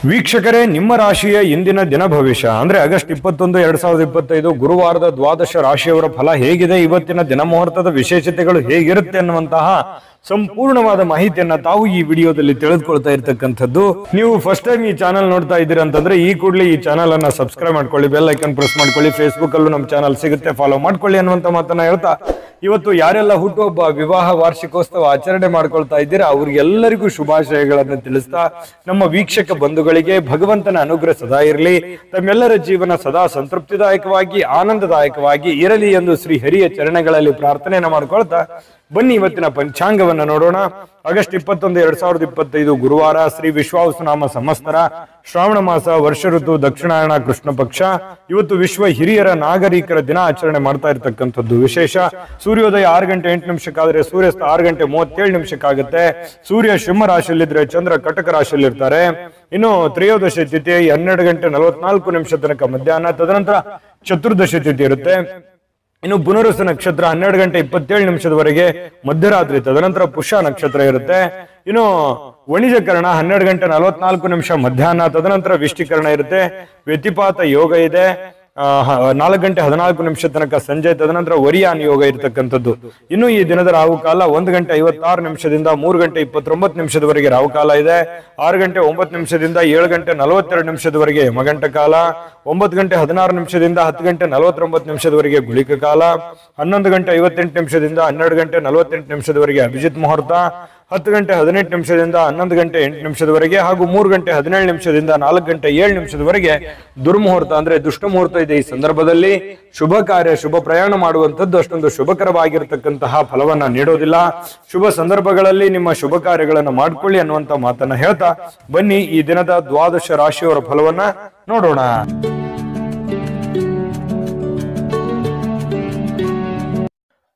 ವೀಕ್ಷಕರೇ, ನಿಮ್ಮ ರಾಶಿಯ ಇಂದಿನ ದಿನ ಭವಿಷ್ಯ ಅಂದ್ರೆ ಆಗಸ್ಟ್ 21, 2025 ಗುರುವಾರದ ದ್ವಾದಶ ರಾಶಿಯವರ ಫಲ ಹೇಗಿದೆ, ಇವತ್ತಿನ ದಿನ ಮುಹೂರ್ತದ ವಿಶೇಷತೆಗಳು ಹೇಗಿರುತ್ತೆ ಅನ್ನುವಂತಹ ಸಂಪೂರ್ಣವಾದ ಮಾಹಿತಿಯನ್ನ ತಾವು ಈ ವಿಡಿಯೋದಲ್ಲಿ ತಿಳಿದುಕೊಳ್ತಾ ಇರ್ತಕ್ಕಂಥದ್ದು. ನೀವು ಫಸ್ಟ್ ಟೈಮ್ ಈ ಚಾನಲ್ ನೋಡ್ತಾ ಇದ್ದೀರಾ ಅಂತಂದ್ರೆ ಈ ಕೂಡಲೇ ಈ ಚಾನಲ್ ಅನ್ನ ಸಬ್ಸ್ಕ್ರೈಬ್ ಮಾಡ್ಕೊಳ್ಳಿ, ಬೆಲ್ ಐಕನ್ ಪ್ರೆಸ್ ಮಾಡ್ಕೊಳ್ಳಿ, ಫೇಸ್ಬುಕ್ ಅಲ್ಲೂ ನಮ್ಮ ಚಾನಲ್ ಸಿಗುತ್ತೆ, ಫಾಲೋ ಮಾಡ್ಕೊಳ್ಳಿ ಅನ್ನುವಂತ ಮಾತನ್ನ ಹೇಳ್ತಾ, ಇವತ್ತು ಯಾರೆಲ್ಲ ಹುಟ್ಟುಹಬ್ಬ, ವಿವಾಹ ವಾರ್ಷಿಕೋತ್ಸವ ಆಚರಣೆ ಮಾಡ್ಕೊಳ್ತಾ ಇದ್ದೀರಾ ಅವ್ರಿಗೆಲ್ಲರಿಗೂ ಶುಭಾಶಯಗಳನ್ನು ತಿಳಿಸ್ತಾ, ನಮ್ಮ ವೀಕ್ಷಕ ಬಂಧುಗಳಿಗೆ ಭಗವಂತನ ಅನುಗ್ರಹ ಸದಾ ಇರಲಿ, ತಮ್ಮೆಲ್ಲರ ಜೀವನ ಸದಾ ಸಂತೃಪ್ತಿದಾಯಕವಾಗಿ ಆನಂದದಾಯಕವಾಗಿ ಇರಲಿ ಎಂದು ಶ್ರೀ ಹರಿಯ ಚರಣಗಳಲ್ಲಿ ಪ್ರಾರ್ಥನೆಯನ್ನ ಮಾಡ್ಕೊಳ್ತಾ ಬನ್ನಿ ಇವತ್ತಿನ ಪಂಚಾಂಗವನ್ನ ನೋಡೋಣ. ಆಗಸ್ಟ್ 21, 2025 ಗುರುವಾರ, ಶ್ರೀ ವಿಶ್ವಾವಸುನಾಮ ಸಂವತ್ಸರ, ಶ್ರಾವಣ ಮಾಸ, ವರ್ಷ ಋತು, ದಕ್ಷಿಣಾಯಣ, ಕೃಷ್ಣ ಪಕ್ಷ. ಇವತ್ತು ವಿಶ್ವ ಹಿರಿಯರ ನಾಗರಿಕರ ದಿನ ಆಚರಣೆ ಮಾಡ್ತಾ ಇರ್ತಕ್ಕಂಥದ್ದು ವಿಶೇಷ. ಸೂರ್ಯೋದಯ 6 ಗಂಟೆ 8 ನಿಮಿಷಕ್ಕಾದ್ರೆ ಸೂರ್ಯಾಸ್ತ 6 ಗಂಟೆ 37 ನಿಮಿಷಕ್ಕಾಗುತ್ತೆ. ಸೂರ್ಯ ಸಿಂಹ ರಾಶಿಯಲ್ಲಿದ್ರೆ ಚಂದ್ರ ಕಟಕ ರಾಶಿಯಲ್ಲಿರ್ತಾರೆ. ಇನ್ನು ತ್ರಯೋದಶಿ ತಿಥಿ 12 ಗಂಟೆ 44 ನಿಮಿಷ ತನಕ ಮಧ್ಯಾಹ್ನ, ತದನಂತರ ಚತುರ್ದಶಿ ತಿಥಿ ಇರುತ್ತೆ. ಇನ್ನು ಪುನರುಸ ನಕ್ಷತ್ರ 12 ಗಂಟೆ 27 ನಿಮಿಷದವರೆಗೆ ಮಧ್ಯರಾತ್ರಿ, ತದನಂತರ ಪುಷ್ಯ ನಕ್ಷತ್ರ ಇರುತ್ತೆ. ಇನ್ನು ವಣಿಜಕರಣ 12 ಗಂಟೆ 44 ನಿಮಿಷ ಮಧ್ಯಾಹ್ನ, ತದನಂತರ ವಿಷ್ಟಿಕರಣ ಇರುತ್ತೆ. ವ್ಯತಿಪಾತ ಯೋಗ ಇದೆ 4 ಗಂಟೆ 14 ನಿಮಿಷ ತನಕ ಸಂಜೆ, ತದನಂತರ ವರಿಯಾನ್ ಯೋಗ ಇರತಕ್ಕಂಥದ್ದು. ಇನ್ನು ಈ ದಿನದ ರಾಹುಕಾಲ 1 ಗಂಟೆ 56 ನಿಮಿಷದಿಂದ 3 ಗಂಟೆ 29 ನಿಮಿಷದವರೆಗೆ ರಾಹುಕಾಲ ಇದೆ. 6 ಗಂಟೆ 9 ನಿಮಿಷದಿಂದ 7 ಗಂಟೆ 42 ನಿಮಿಷದವರೆಗೆ ಯಮಗಂಟ ಕಾಲ. 9 ಗಂಟೆ 16 ನಿಮಿಷದಿಂದ 10 ಗಂಟೆ 49 ನಿಮಿಷದವರೆಗೆ ಗುಳಿಕ ಕಾಲ. 11 ಗಂಟೆ 58 ನಿಮಿಷದಿಂದ 12 ಗಂಟೆ 48 ನಿಮಿಷದವರೆಗೆ ಅಭಿಜಿತ್ ಮುಹೂರ್ತ. 10 ಗಂಟೆ 18 ನಿಮಿಷದಿಂದ 11 ಗಂಟೆ 8 ನಿಮಿಷದವರೆಗೆ ಹಾಗೂ 3 ಗಂಟೆ 17 ನಿಮಿಷದಿಂದ 4 ಗಂಟೆ 7 ನಿಮಿಷದವರೆಗೆ ದುರ್ಮುಹೂರ್ತ ಅಂದ್ರೆ ದುಷ್ಟ ಮುಹೂರ್ತ ಇದೆ. ಈ ಸಂದರ್ಭದಲ್ಲಿ ಶುಭ ಕಾರ್ಯ, ಶುಭ ಪ್ರಯಾಣ ಮಾಡುವಂತದ್ದು ಅಷ್ಟೊಂದು ಶುಭಕರವಾಗಿರತಕ್ಕಂತಹ ಫಲವನ್ನ ನೀಡೋದಿಲ್ಲ. ಶುಭ ಸಂದರ್ಭಗಳಲ್ಲಿ ನಿಮ್ಮ ಶುಭ ಕಾರ್ಯಗಳನ್ನು ಮಾಡ್ಕೊಳ್ಳಿ ಅನ್ನುವಂತ ಮಾತನ್ನ ಹೇಳ್ತಾ ಬನ್ನಿ ಈ ದಿನದ ದ್ವಾದಶ ರಾಶಿಯವರ ಫಲವನ್ನ ನೋಡೋಣ.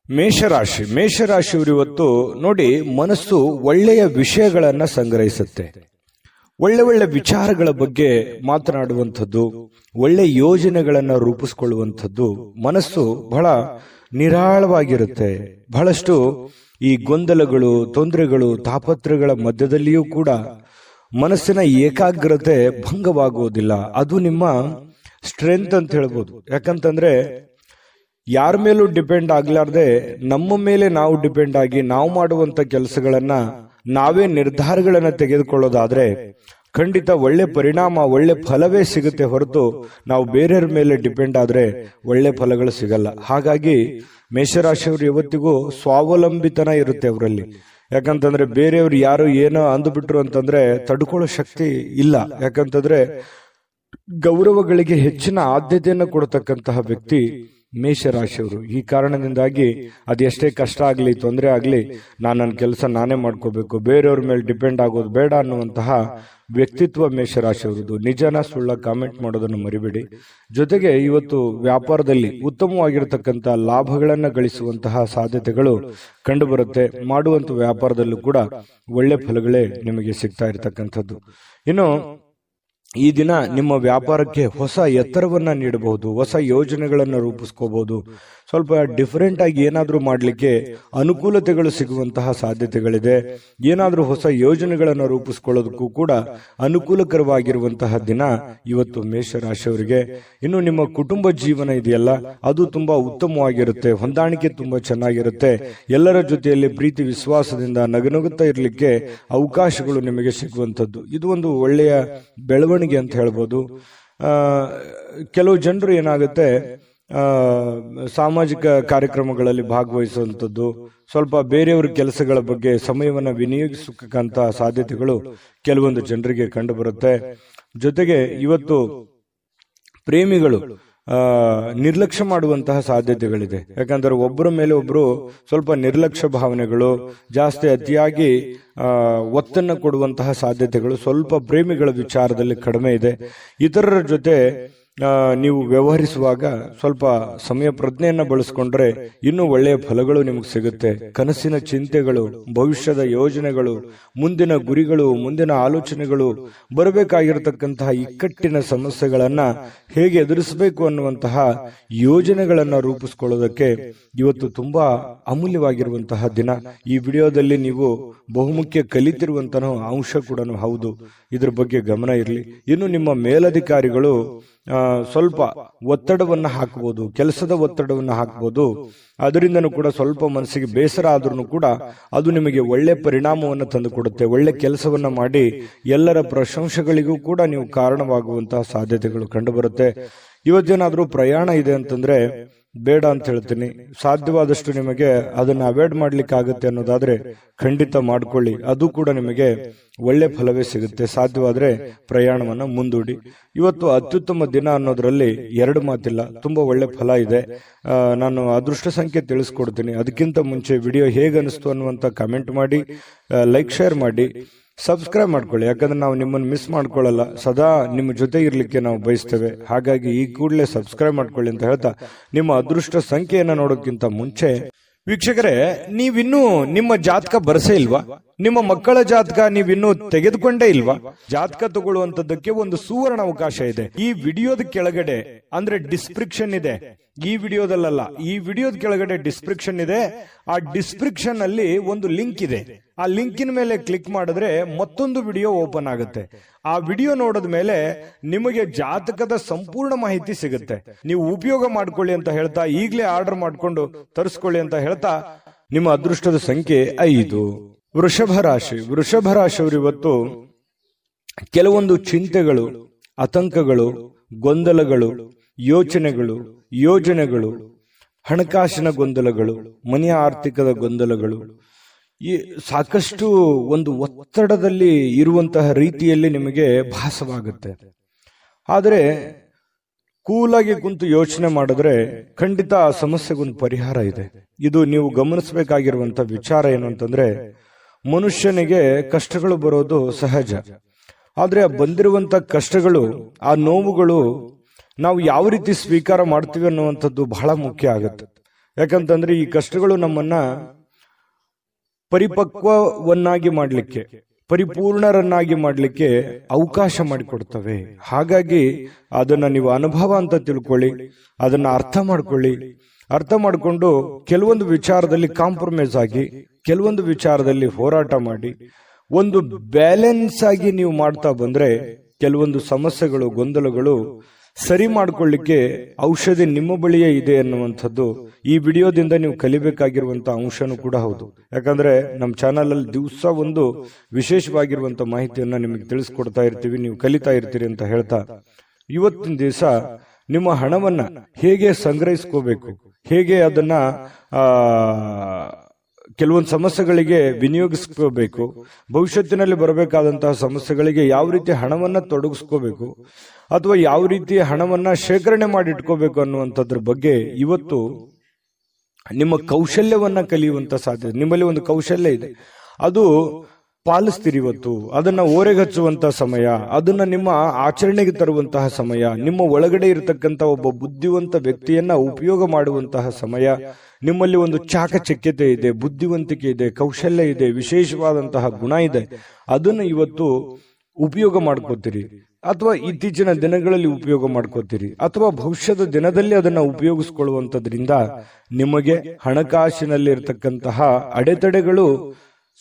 ಮೇಷರಾಶಿ. ಮೇಷರಾಶಿಯವರು ಇವತ್ತು ನೋಡಿ, ಮನಸ್ಸು ಒಳ್ಳೆಯ ವಿಷಯಗಳನ್ನ ಸಂಗ್ರಹಿಸುತ್ತೆ. ಒಳ್ಳೆ ಒಳ್ಳೆ ವಿಚಾರಗಳ ಬಗ್ಗೆ ಮಾತನಾಡುವಂಥದ್ದು, ಒಳ್ಳೆ ಯೋಜನೆಗಳನ್ನ ರೂಪಿಸ್ಕೊಳ್ಳುವಂಥದ್ದು. ಮನಸ್ಸು ಬಹಳ ನಿರಾಳವಾಗಿರುತ್ತೆ. ಬಹಳಷ್ಟು ಈ ಗೊಂದಲಗಳು, ತೊಂದರೆಗಳು, ತಾಪತ್ರಗಳ ಮಧ್ಯದಲ್ಲಿಯೂ ಕೂಡ ಮನಸ್ಸಿನ ಏಕಾಗ್ರತೆ ಭಂಗವಾಗುವುದಿಲ್ಲ. ಅದು ನಿಮ್ಮ ಸ್ಟ್ರೆಂತ್ ಅಂತ ಹೇಳ್ಬೋದು. ಯಾಕಂತಂದ್ರೆ ಯಾರ ಮೇಲೂ ಡಿಪೆಂಡ್ ಆಗ್ಲಾರ್ದೆ ನಮ್ಮ ಮೇಲೆ ನಾವು ಡಿಪೆಂಡ್ ಆಗಿ ನಾವು ಮಾಡುವಂತ ಕೆಲಸಗಳನ್ನ ನಾವೇ ನಿರ್ಧಾರಗಳನ್ನ ತೆಗೆದುಕೊಳ್ಳೋದಾದ್ರೆ ಖಂಡಿತ ಒಳ್ಳೆ ಪರಿಣಾಮ, ಒಳ್ಳೆ ಫಲವೇ ಸಿಗುತ್ತೆ ಹೊರತು ನಾವು ಬೇರೆಯವ್ರ ಮೇಲೆ ಡಿಪೆಂಡ್ ಆದ್ರೆ ಒಳ್ಳೆ ಫಲಗಳು ಸಿಗಲ್ಲ. ಹಾಗಾಗಿ ಮೇಷರಾಶಿಯವರು ಯಾವತ್ತಿಗೂ ಸ್ವಾವಲಂಬಿತನ ಇರುತ್ತೆ ಅವರಲ್ಲಿ. ಯಾಕಂತಂದ್ರೆ ಬೇರೆಯವ್ರು ಯಾರು ಏನೋ ಅಂದುಬಿಟ್ರು ಅಂತಂದ್ರೆ ತಡ್ಕೊಳ್ಳೋ ಶಕ್ತಿ ಇಲ್ಲ. ಯಾಕಂತಂದ್ರೆ ಗೌರವಗಳಿಗೆ ಹೆಚ್ಚಿನ ಆದ್ಯತೆಯನ್ನು ಕೊಡತಕ್ಕಂತಹ ವ್ಯಕ್ತಿ ಮೇಷರಾಶಿಯವರು. ಈ ಕಾರಣದಿಂದಾಗಿ ಅದೆಷ್ಟೇ ಕಷ್ಟ ಆಗ್ಲಿ, ತೊಂದರೆ ಆಗ್ಲಿ, ನಾನು ನನ್ನ ಕೆಲಸ ನಾನೇ ಮಾಡ್ಕೋಬೇಕು, ಬೇರೆಯವ್ರ ಮೇಲೆ ಡಿಪೆಂಡ್ ಆಗೋದು ಬೇಡ ಅನ್ನುವಂತಹ ವ್ಯಕ್ತಿತ್ವ ಮೇಷರಾಶಿಯವರದು. ನಿಜನ ಸುಳ್ಳ ಕಾಮೆಂಟ್ ಮಾಡೋದನ್ನು ಮರಿಬೇಡಿ. ಜೊತೆಗೆ ಇವತ್ತು ವ್ಯಾಪಾರದಲ್ಲಿ ಉತ್ತಮವಾಗಿರತಕ್ಕಂಥ ಲಾಭಗಳನ್ನ ಗಳಿಸುವಂತಹ ಸಾಧ್ಯತೆಗಳು ಕಂಡು ಬರುತ್ತೆ. ಮಾಡುವಂತ ವ್ಯಾಪಾರದಲ್ಲೂ ಕೂಡ ಒಳ್ಳೆ ಫಲಗಳೇ ನಿಮಗೆ ಸಿಗ್ತಾ ಇರತಕ್ಕಂಥದ್ದು. ಇನ್ನು ಈ ದಿನ ನಿಮ್ಮ ವ್ಯಾಪಾರಕ್ಕೆ ಹೊಸ ಎತ್ತರವನ್ನ ನೀಡಬಹುದು, ಹೊಸ ಯೋಜನೆಗಳನ್ನು ರೂಪಿಸ್ಕೋಬಹುದು. ಸ್ವಲ್ಪ ಡಿಫರೆಂಟ್ ಆಗಿ ಏನಾದ್ರೂ ಮಾಡ್ಲಿಕ್ಕೆ ಅನುಕೂಲತೆಗಳು ಸಿಗುವಂತಹ ಸಾಧ್ಯತೆಗಳಿದೆ. ಏನಾದ್ರೂ ಹೊಸ ಯೋಜನೆಗಳನ್ನು ರೂಪಿಸ್ಕೊಳ್ಳೋದಕ್ಕೂ ಕೂಡ ಅನುಕೂಲಕರವಾಗಿರುವಂತಹ ದಿನ ಇವತ್ತು ಮೇಷರಾಶಿಯವರಿಗೆ. ಇನ್ನು ನಿಮ್ಮ ಕುಟುಂಬ ಜೀವನ ಇದೆಯಲ್ಲ, ಅದು ತುಂಬಾ ಉತ್ತಮವಾಗಿರುತ್ತೆ. ಹೊಂದಾಣಿಕೆ ತುಂಬಾ ಚೆನ್ನಾಗಿರುತ್ತೆ. ಎಲ್ಲರ ಜೊತೆಯಲ್ಲಿ ಪ್ರೀತಿ ವಿಶ್ವಾಸದಿಂದ ನಗುನಗುತ್ತಾ ಇರಲಿಕ್ಕೆ ಅವಕಾಶಗಳು ನಿಮಗೆ ಸಿಗುವಂಥದ್ದು. ಇದು ಒಂದು ಒಳ್ಳೆಯ ಬೆಳವಣಿಗೆ ಅಂತ ಹೇಳ್ಬೋದು. ಕೆಲವು ಜನರು ಏನಾಗುತ್ತೆ, ಸಾಮಾಜಿಕ ಕಾರ್ಯಕ್ರಮಗಳಲ್ಲಿ ಭಾಗವಹಿಸುವಂಥದ್ದು, ಸ್ವಲ್ಪ ಬೇರೆಯವರ ಕೆಲಸಗಳ ಬಗ್ಗೆ ಸಮಯವನ್ನು ವಿನಿಯೋಗಿಸಕ್ಕಂತ ಸಾಧ್ಯತೆಗಳು ಕೆಲವೊಂದು ಜನರಿಗೆ ಕಂಡು ಬರುತ್ತೆ. ಜೊತೆಗೆ ಇವತ್ತು ಪ್ರೇಮಿಗಳು ನಿರ್ಲಕ್ಷ್ಯ ಮಾಡುವಂತಹ ಸಾಧ್ಯತೆಗಳಿದೆ. ಯಾಕಂದ್ರೆ ಒಬ್ಬರ ಮೇಲೆ ಒಬ್ರು ಸ್ವಲ್ಪ ನಿರ್ಲಕ್ಷ್ಯ ಭಾವನೆಗಳು ಜಾಸ್ತಿ, ಅತಿಯಾಗಿ ಒತ್ತನ್ನು ಕೊಡುವಂತಹ ಸಾಧ್ಯತೆಗಳು ಸ್ವಲ್ಪ ಪ್ರೇಮಿಗಳ ವಿಚಾರದಲ್ಲಿ ಕಡಿಮೆ ಇದೆ. ಇತರರ ಜೊತೆ ನೀವು ವ್ಯವಹರಿಸುವಾಗ ಸ್ವಲ್ಪ ಸಮಯ ಪ್ರಜ್ಞೆಯನ್ನ ಬಳಸಿಕೊಂಡ್ರೆ ಇನ್ನೂ ಒಳ್ಳೆಯ ಫಲಗಳು ನಿಮಗೆ ಸಿಗುತ್ತೆ. ಕನಸಿನ ಚಿಂತೆಗಳು, ಭವಿಷ್ಯದ ಯೋಜನೆಗಳು, ಮುಂದಿನ ಗುರಿಗಳು, ಮುಂದಿನ ಆಲೋಚನೆಗಳು, ಬರಬೇಕಾಗಿರತಕ್ಕಂತಹ ಇಕ್ಕಟ್ಟಿನ ಸಮಸ್ಯೆಗಳನ್ನ ಹೇಗೆ ಎದುರಿಸಬೇಕು ಅನ್ನುವಂತಹ ಯೋಜನೆಗಳನ್ನ ರೂಪಿಸಿಕೊಳ್ಳೋದಕ್ಕೆ ಇವತ್ತು ತುಂಬಾ ಅಮೂಲ್ಯವಾಗಿರುವಂತಹ ದಿನ. ಈ ವಿಡಿಯೋದಲ್ಲಿ ನೀವು ಬಹುಮುಖ್ಯ ಕಲಿತಿರುವಂತಹ ಅಂಶ ಕೂಡ ಹೌದು. ಇದ್ರ ಬಗ್ಗೆ ಗಮನ ಇರಲಿ. ಇನ್ನು ನಿಮ್ಮ ಮೇಲಧಿಕಾರಿಗಳು ಸ್ವಲ್ಪ ಒತ್ತಡವನ್ನ ಹಾಕಬಹುದು, ಕೆಲಸದ ಒತ್ತಡವನ್ನ ಹಾಕಬಹುದು. ಅದರಿಂದನೂ ಕೂಡ ಸ್ವಲ್ಪ ಮನಸ್ಸಿಗೆ ಬೇಸರ ಆದ್ರೂ ಕೂಡ ಅದು ನಿಮಗೆ ಒಳ್ಳೆ ಪರಿಣಾಮವನ್ನು ತಂದುಕೊಡುತ್ತೆ. ಒಳ್ಳೆ ಕೆಲಸವನ್ನ ಮಾಡಿ ಎಲ್ಲರ ಪ್ರಶಂಸೆಗಳಿಗೂ ಕೂಡ ನೀವು ಕಾರಣವಾಗುವಂತಹ ಸಾಧ್ಯತೆಗಳು ಕಂಡುಬರುತ್ತೆ. ಇವತ್ತೇನಾದ್ರೂ ಪ್ರಯಾಣ ಇದೆ ಅಂತಂದ್ರೆ ಬೇಡ ಅಂತ ಹೇಳ್ತೀನಿ. ಸಾಧ್ಯವಾದಷ್ಟು ನಿಮಗೆ ಅದನ್ನ ಅವಾಯ್ಡ್ ಮಾಡ್ಲಿಕ್ಕೆ ಆಗುತ್ತೆ ಅನ್ನೋದಾದ್ರೆ ಖಂಡಿತ ಮಾಡ್ಕೊಳ್ಳಿ, ಅದು ಕೂಡ ನಿಮಗೆ ಒಳ್ಳೆ ಫಲವೇ ಸಿಗುತ್ತೆ. ಸಾಧ್ಯವಾದ್ರೆ ಪ್ರಯಾಣವನ್ನ ಮುಂದೂಡಿ. ಇವತ್ತು ಅತ್ಯುತ್ತಮ ದಿನ ಅನ್ನೋದ್ರಲ್ಲಿ ಎರಡು ಮಾತಿಲ್ಲ, ತುಂಬಾ ಒಳ್ಳೆ ಫಲ ಇದೆ. ನಾನು ಅದೃಷ್ಟ ಸಂಖ್ಯೆ ತಿಳಿಸ್ಕೊಡ್ತೀನಿ. ಅದಕ್ಕಿಂತ ಮುಂಚೆ ವಿಡಿಯೋ ಹೇಗೆ ಅನಿಸ್ತು ಅನ್ನುವಂತ ಕಮೆಂಟ್ ಮಾಡಿ, ಲೈಕ್ ಶೇರ್ ಮಾಡಿ, ಸಬ್ಸ್ಕ್ರೈಬ್ ಮಾಡ್ಕೊಳ್ಳಿ. ಯಾಕಂದ್ರೆ ನಾವು ನಿಮ್ಮನ್ನು ಮಿಸ್ ಮಾಡ್ಕೊಳ್ಳಲ್ಲ, ಸದಾ ನಿಮ್ಮ ಜೊತೆ ಇರ್ಲಿಕ್ಕೆ ನಾವು ಬಯಸ್ತೇವೆ. ಹಾಗಾಗಿ ಈ ಕೂಡಲೇ ಸಬ್ಸ್ಕ್ರೈಬ್ ಮಾಡ್ಕೊಳ್ಳಿ ಅಂತ ಹೇಳ್ತಾ, ನಿಮ್ಮ ಅದೃಷ್ಟ ಸಂಖ್ಯೆಯನ್ನ ನೋಡೋಕ್ಕಿಂತ ಮುಂಚೆ ವೀಕ್ಷಕರೇ, ನೀವಿನ್ನೂ ನಿಮ್ಮ ಜಾತಕ ಬರಸೇ ಇಲ್ವಾ? ನಿಮ್ಮ ಮಕ್ಕಳ ಜಾತಕ ನೀವಿನ್ನೂ ತೆಗೆದುಕೊಂಡೇ ಇಲ್ವಾ? ಜಾತಕ ತಗೊಳ್ಳುವಂತದ್ದಕ್ಕೆ ಒಂದು ಸುವರ್ಣ ಅವಕಾಶ ಇದೆ. ಈ ವಿಡಿಯೋದ ಕೆಳಗಡೆ ಅಂದ್ರೆ ಡಿಸ್ಕ್ರಿಪ್ಷನ್ ಇದೆ. ಈ ವಿಡಿಯೋದಲ್ಲ, ಈ ವಿಡಿಯೋದ ಕೆಳಗಡೆ ಡಿಸ್ಕ್ರಿಪ್ಷನ್ ಇದೆ. ಆ ಡಿಸ್ಕ್ರಿಪ್ಷನ್ ಅಲ್ಲಿ ಒಂದು ಲಿಂಕ್ ಇದೆ. ಆ ಲಿಂಕಿನ ಮೇಲೆ ಕ್ಲಿಕ್ ಮಾಡಿದ್ರೆ ಮತ್ತೊಂದು ವಿಡಿಯೋ ಓಪನ್ ಆಗುತ್ತೆ. ಆ ವಿಡಿಯೋ ನೋಡಿದ ಮೇಲೆ ನಿಮಗೆ ಜಾತಕದ ಸಂಪೂರ್ಣ ಮಾಹಿತಿ ಸಿಗುತ್ತೆ. ನೀವು ಉಪಯೋಗ ಮಾಡ್ಕೊಳ್ಳಿ ಅಂತ ಹೇಳ್ತಾ, ಈಗಲೇ ಆರ್ಡರ್ ಮಾಡ್ಕೊಂಡು ತರಿಸ್ಕೊಳ್ಳಿ ಅಂತ ಹೇಳ್ತಾ, ನಿಮ್ಮ ಅದೃಷ್ಟದ ಸಂಖ್ಯೆ 5. ವೃಷಭ ರಾಶಿ. ವೃಷಭ ರಾಶಿಯವರು ಇವತ್ತು ಕೆಲವೊಂದು ಚಿಂತೆಗಳು, ಆತಂಕಗಳು, ಗೊಂದಲಗಳು, ಯೋಜನೆಗಳು, ಹಣಕಾಸಿನ ಗೊಂದಲಗಳು, ಮನೆಯ ಆರ್ಥಿಕದ ಗೊಂದಲಗಳು, ಈ ಸಾಕಷ್ಟು ಒಂದು ಒತ್ತಡದಲ್ಲಿ ಇರುವಂತಹ ರೀತಿಯಲ್ಲಿ ನಿಮಗೆ ಭಾಸವಾಗುತ್ತೆ. ಆದರೆ ಕೂಲಾಗಿ ಕುಂತು ಯೋಚನೆ ಮಾಡಿದ್ರೆ ಖಂಡಿತ ಆ ಸಮಸ್ಯೆಗೊಂದು ಪರಿಹಾರ ಇದೆ. ಇದು ನೀವು ಗಮನಿಸಬೇಕಾಗಿರುವಂತ ವಿಚಾರ ಏನು ಅಂತಂದ್ರೆ, ಮನುಷ್ಯನಿಗೆ ಕಷ್ಟಗಳು ಬರೋದು ಸಹಜ. ಆದ್ರೆ ಆ ಬಂದಿರುವಂತ ಕಷ್ಟಗಳು, ಆ ನೋವುಗಳು ನಾವು ಯಾವ ರೀತಿ ಸ್ವೀಕಾರ ಮಾಡ್ತೀವಿ ಅನ್ನುವಂಥದ್ದು ಬಹಳ ಮುಖ್ಯ ಆಗುತ್ತೆ. ಯಾಕಂತಂದ್ರೆ ಈ ಕಷ್ಟಗಳು ನಮ್ಮನ್ನ ಪರಿಪಕ್ವವನ್ನಾಗಿ ಮಾಡ್ಲಿಕ್ಕೆ, ಪರಿಪೂರ್ಣರನ್ನಾಗಿ ಮಾಡ್ಲಿಕ್ಕೆ ಅವಕಾಶ ಮಾಡಿಕೊಡ್ತವೆ. ಹಾಗಾಗಿ ಅದನ್ನ ನೀವು ಅನುಭವ ಅಂತ ತಿಳ್ಕೊಳ್ಳಿ, ಅದನ್ನ ಅರ್ಥ ಮಾಡ್ಕೊಳ್ಳಿ. ಅರ್ಥ ಮಾಡಿಕೊಂಡು ಕೆಲವೊಂದು ವಿಚಾರದಲ್ಲಿ ಕಾಂಪ್ರಮೈಸ್ ಆಗಿ, ಕೆಲವೊಂದು ವಿಚಾರದಲ್ಲಿ ಹೋರಾಟ ಮಾಡಿ, ಒಂದು ಬ್ಯಾಲೆನ್ಸ್ ಆಗಿ ನೀವು ಮಾಡ್ತಾ ಬಂದ್ರೆ ಕೆಲವೊಂದು ಸಮಸ್ಯೆಗಳು, ಗೊಂದಲಗಳು ಸರಿ ಮಾಡ್ಕೊಳ್ಳಿಕ್ಕೆ ಔಷಧಿ ನಿಮ್ಮ ಬಳಿಯೇ ಇದೆ ಅನ್ನುವಂಥದ್ದು ಈ ವಿಡಿಯೋದಿಂದ ನೀವು ಕಲಿಬೇಕಾಗಿರುವಂತಹ ಅಂಶನೂ ಕೂಡ ಹೌದು. ಯಾಕಂದ್ರೆ ನಮ್ಮ ಚಾನಲ್ ಅಲ್ಲಿ ದಿವಸ ಒಂದು ವಿಶೇಷವಾಗಿರುವಂತ ಮಾಹಿತಿಯನ್ನ ನಿಮಗೆ ತಿಳಿಸ್ಕೊಡ್ತಾ ಇರ್ತೀವಿ, ನೀವು ಕಲಿತಾ ಇರ್ತೀರಿ ಅಂತ ಹೇಳ್ತಾ, ಇವತ್ತಿನ ದಿವಸ ನಿಮ್ಮ ಹಣವನ್ನ ಹೇಗೆ ಸಂಗ್ರಹಿಸ್ಕೋಬೇಕು, ಹೇಗೆ ಅದನ್ನ ಕೆಲವೊಂದು ಸಮಸ್ಯೆಗಳಿಗೆ ವಿನಿಯೋಗಿಸ್ಕೋಬೇಕು, ಭವಿಷ್ಯತ್ತಿನಲ್ಲಿ ಬರಬೇಕಾದಂತಹ ಸಮಸ್ಯೆಗಳಿಗೆ ಯಾವ ರೀತಿ ಹಣವನ್ನ ತೊಡಗಿಸ್ಕೋಬೇಕು, ಅಥವಾ ಯಾವ ರೀತಿ ಹಣವನ್ನ ಶೇಖರಣೆ ಮಾಡಿ ಇಟ್ಕೋಬೇಕು ಅನ್ನುವಂಥದ್ರ ಬಗ್ಗೆ ಇವತ್ತು ನಿಮ್ಮ ಕೌಶಲ್ಯವನ್ನ ಕಲಿಯುವಂತ ಸಾಧ್ಯತೆ. ನಿಮ್ಮಲ್ಲಿ ಒಂದು ಕೌಶಲ್ಯ ಇದೆ, ಅದು ಪಾಲಿಸ್ತೀರಿ. ಇವತ್ತು ಅದನ್ನ ಓರೆಗಚ್ಚುವಂತಹ ಸಮಯ, ಅದನ್ನ ನಿಮ್ಮ ಆಚರಣೆಗೆ ತರುವಂತಹ ಸಮಯ, ನಿಮ್ಮ ಒಳಗಡೆ ಇರತಕ್ಕಂತ ಒಬ್ಬ ಬುದ್ಧಿವಂತ ವ್ಯಕ್ತಿಯನ್ನ ಉಪಯೋಗ ಮಾಡುವಂತಹ ಸಮಯ. ನಿಮ್ಮಲ್ಲಿ ಒಂದು ಚಾಕಚಕ್ಯತೆ ಇದೆ, ಬುದ್ಧಿವಂತಿಕೆ ಇದೆ, ಕೌಶಲ್ಯ ಇದೆ, ವಿಶೇಷವಾದಂತಹ ಗುಣ ಇದೆ. ಅದನ್ನು ಇವತ್ತು ಉಪಯೋಗ ಮಾಡ್ಕೋತೀರಿ, ಅಥವಾ ಇತ್ತೀಚಿನ ದಿನಗಳಲ್ಲಿ ಉಪಯೋಗ ಮಾಡ್ಕೋತೀರಿ, ಅಥವಾ ಭವಿಷ್ಯದ ದಿನದಲ್ಲಿ ಅದನ್ನ ಉಪಯೋಗಿಸ್ಕೊಳ್ಳುವಂತದ್ರಿಂದ ನಿಮಗೆ ಹಣಕಾಸಿನಲ್ಲಿ ಇರತಕ್ಕಂತಹ ಅಡೆತಡೆಗಳು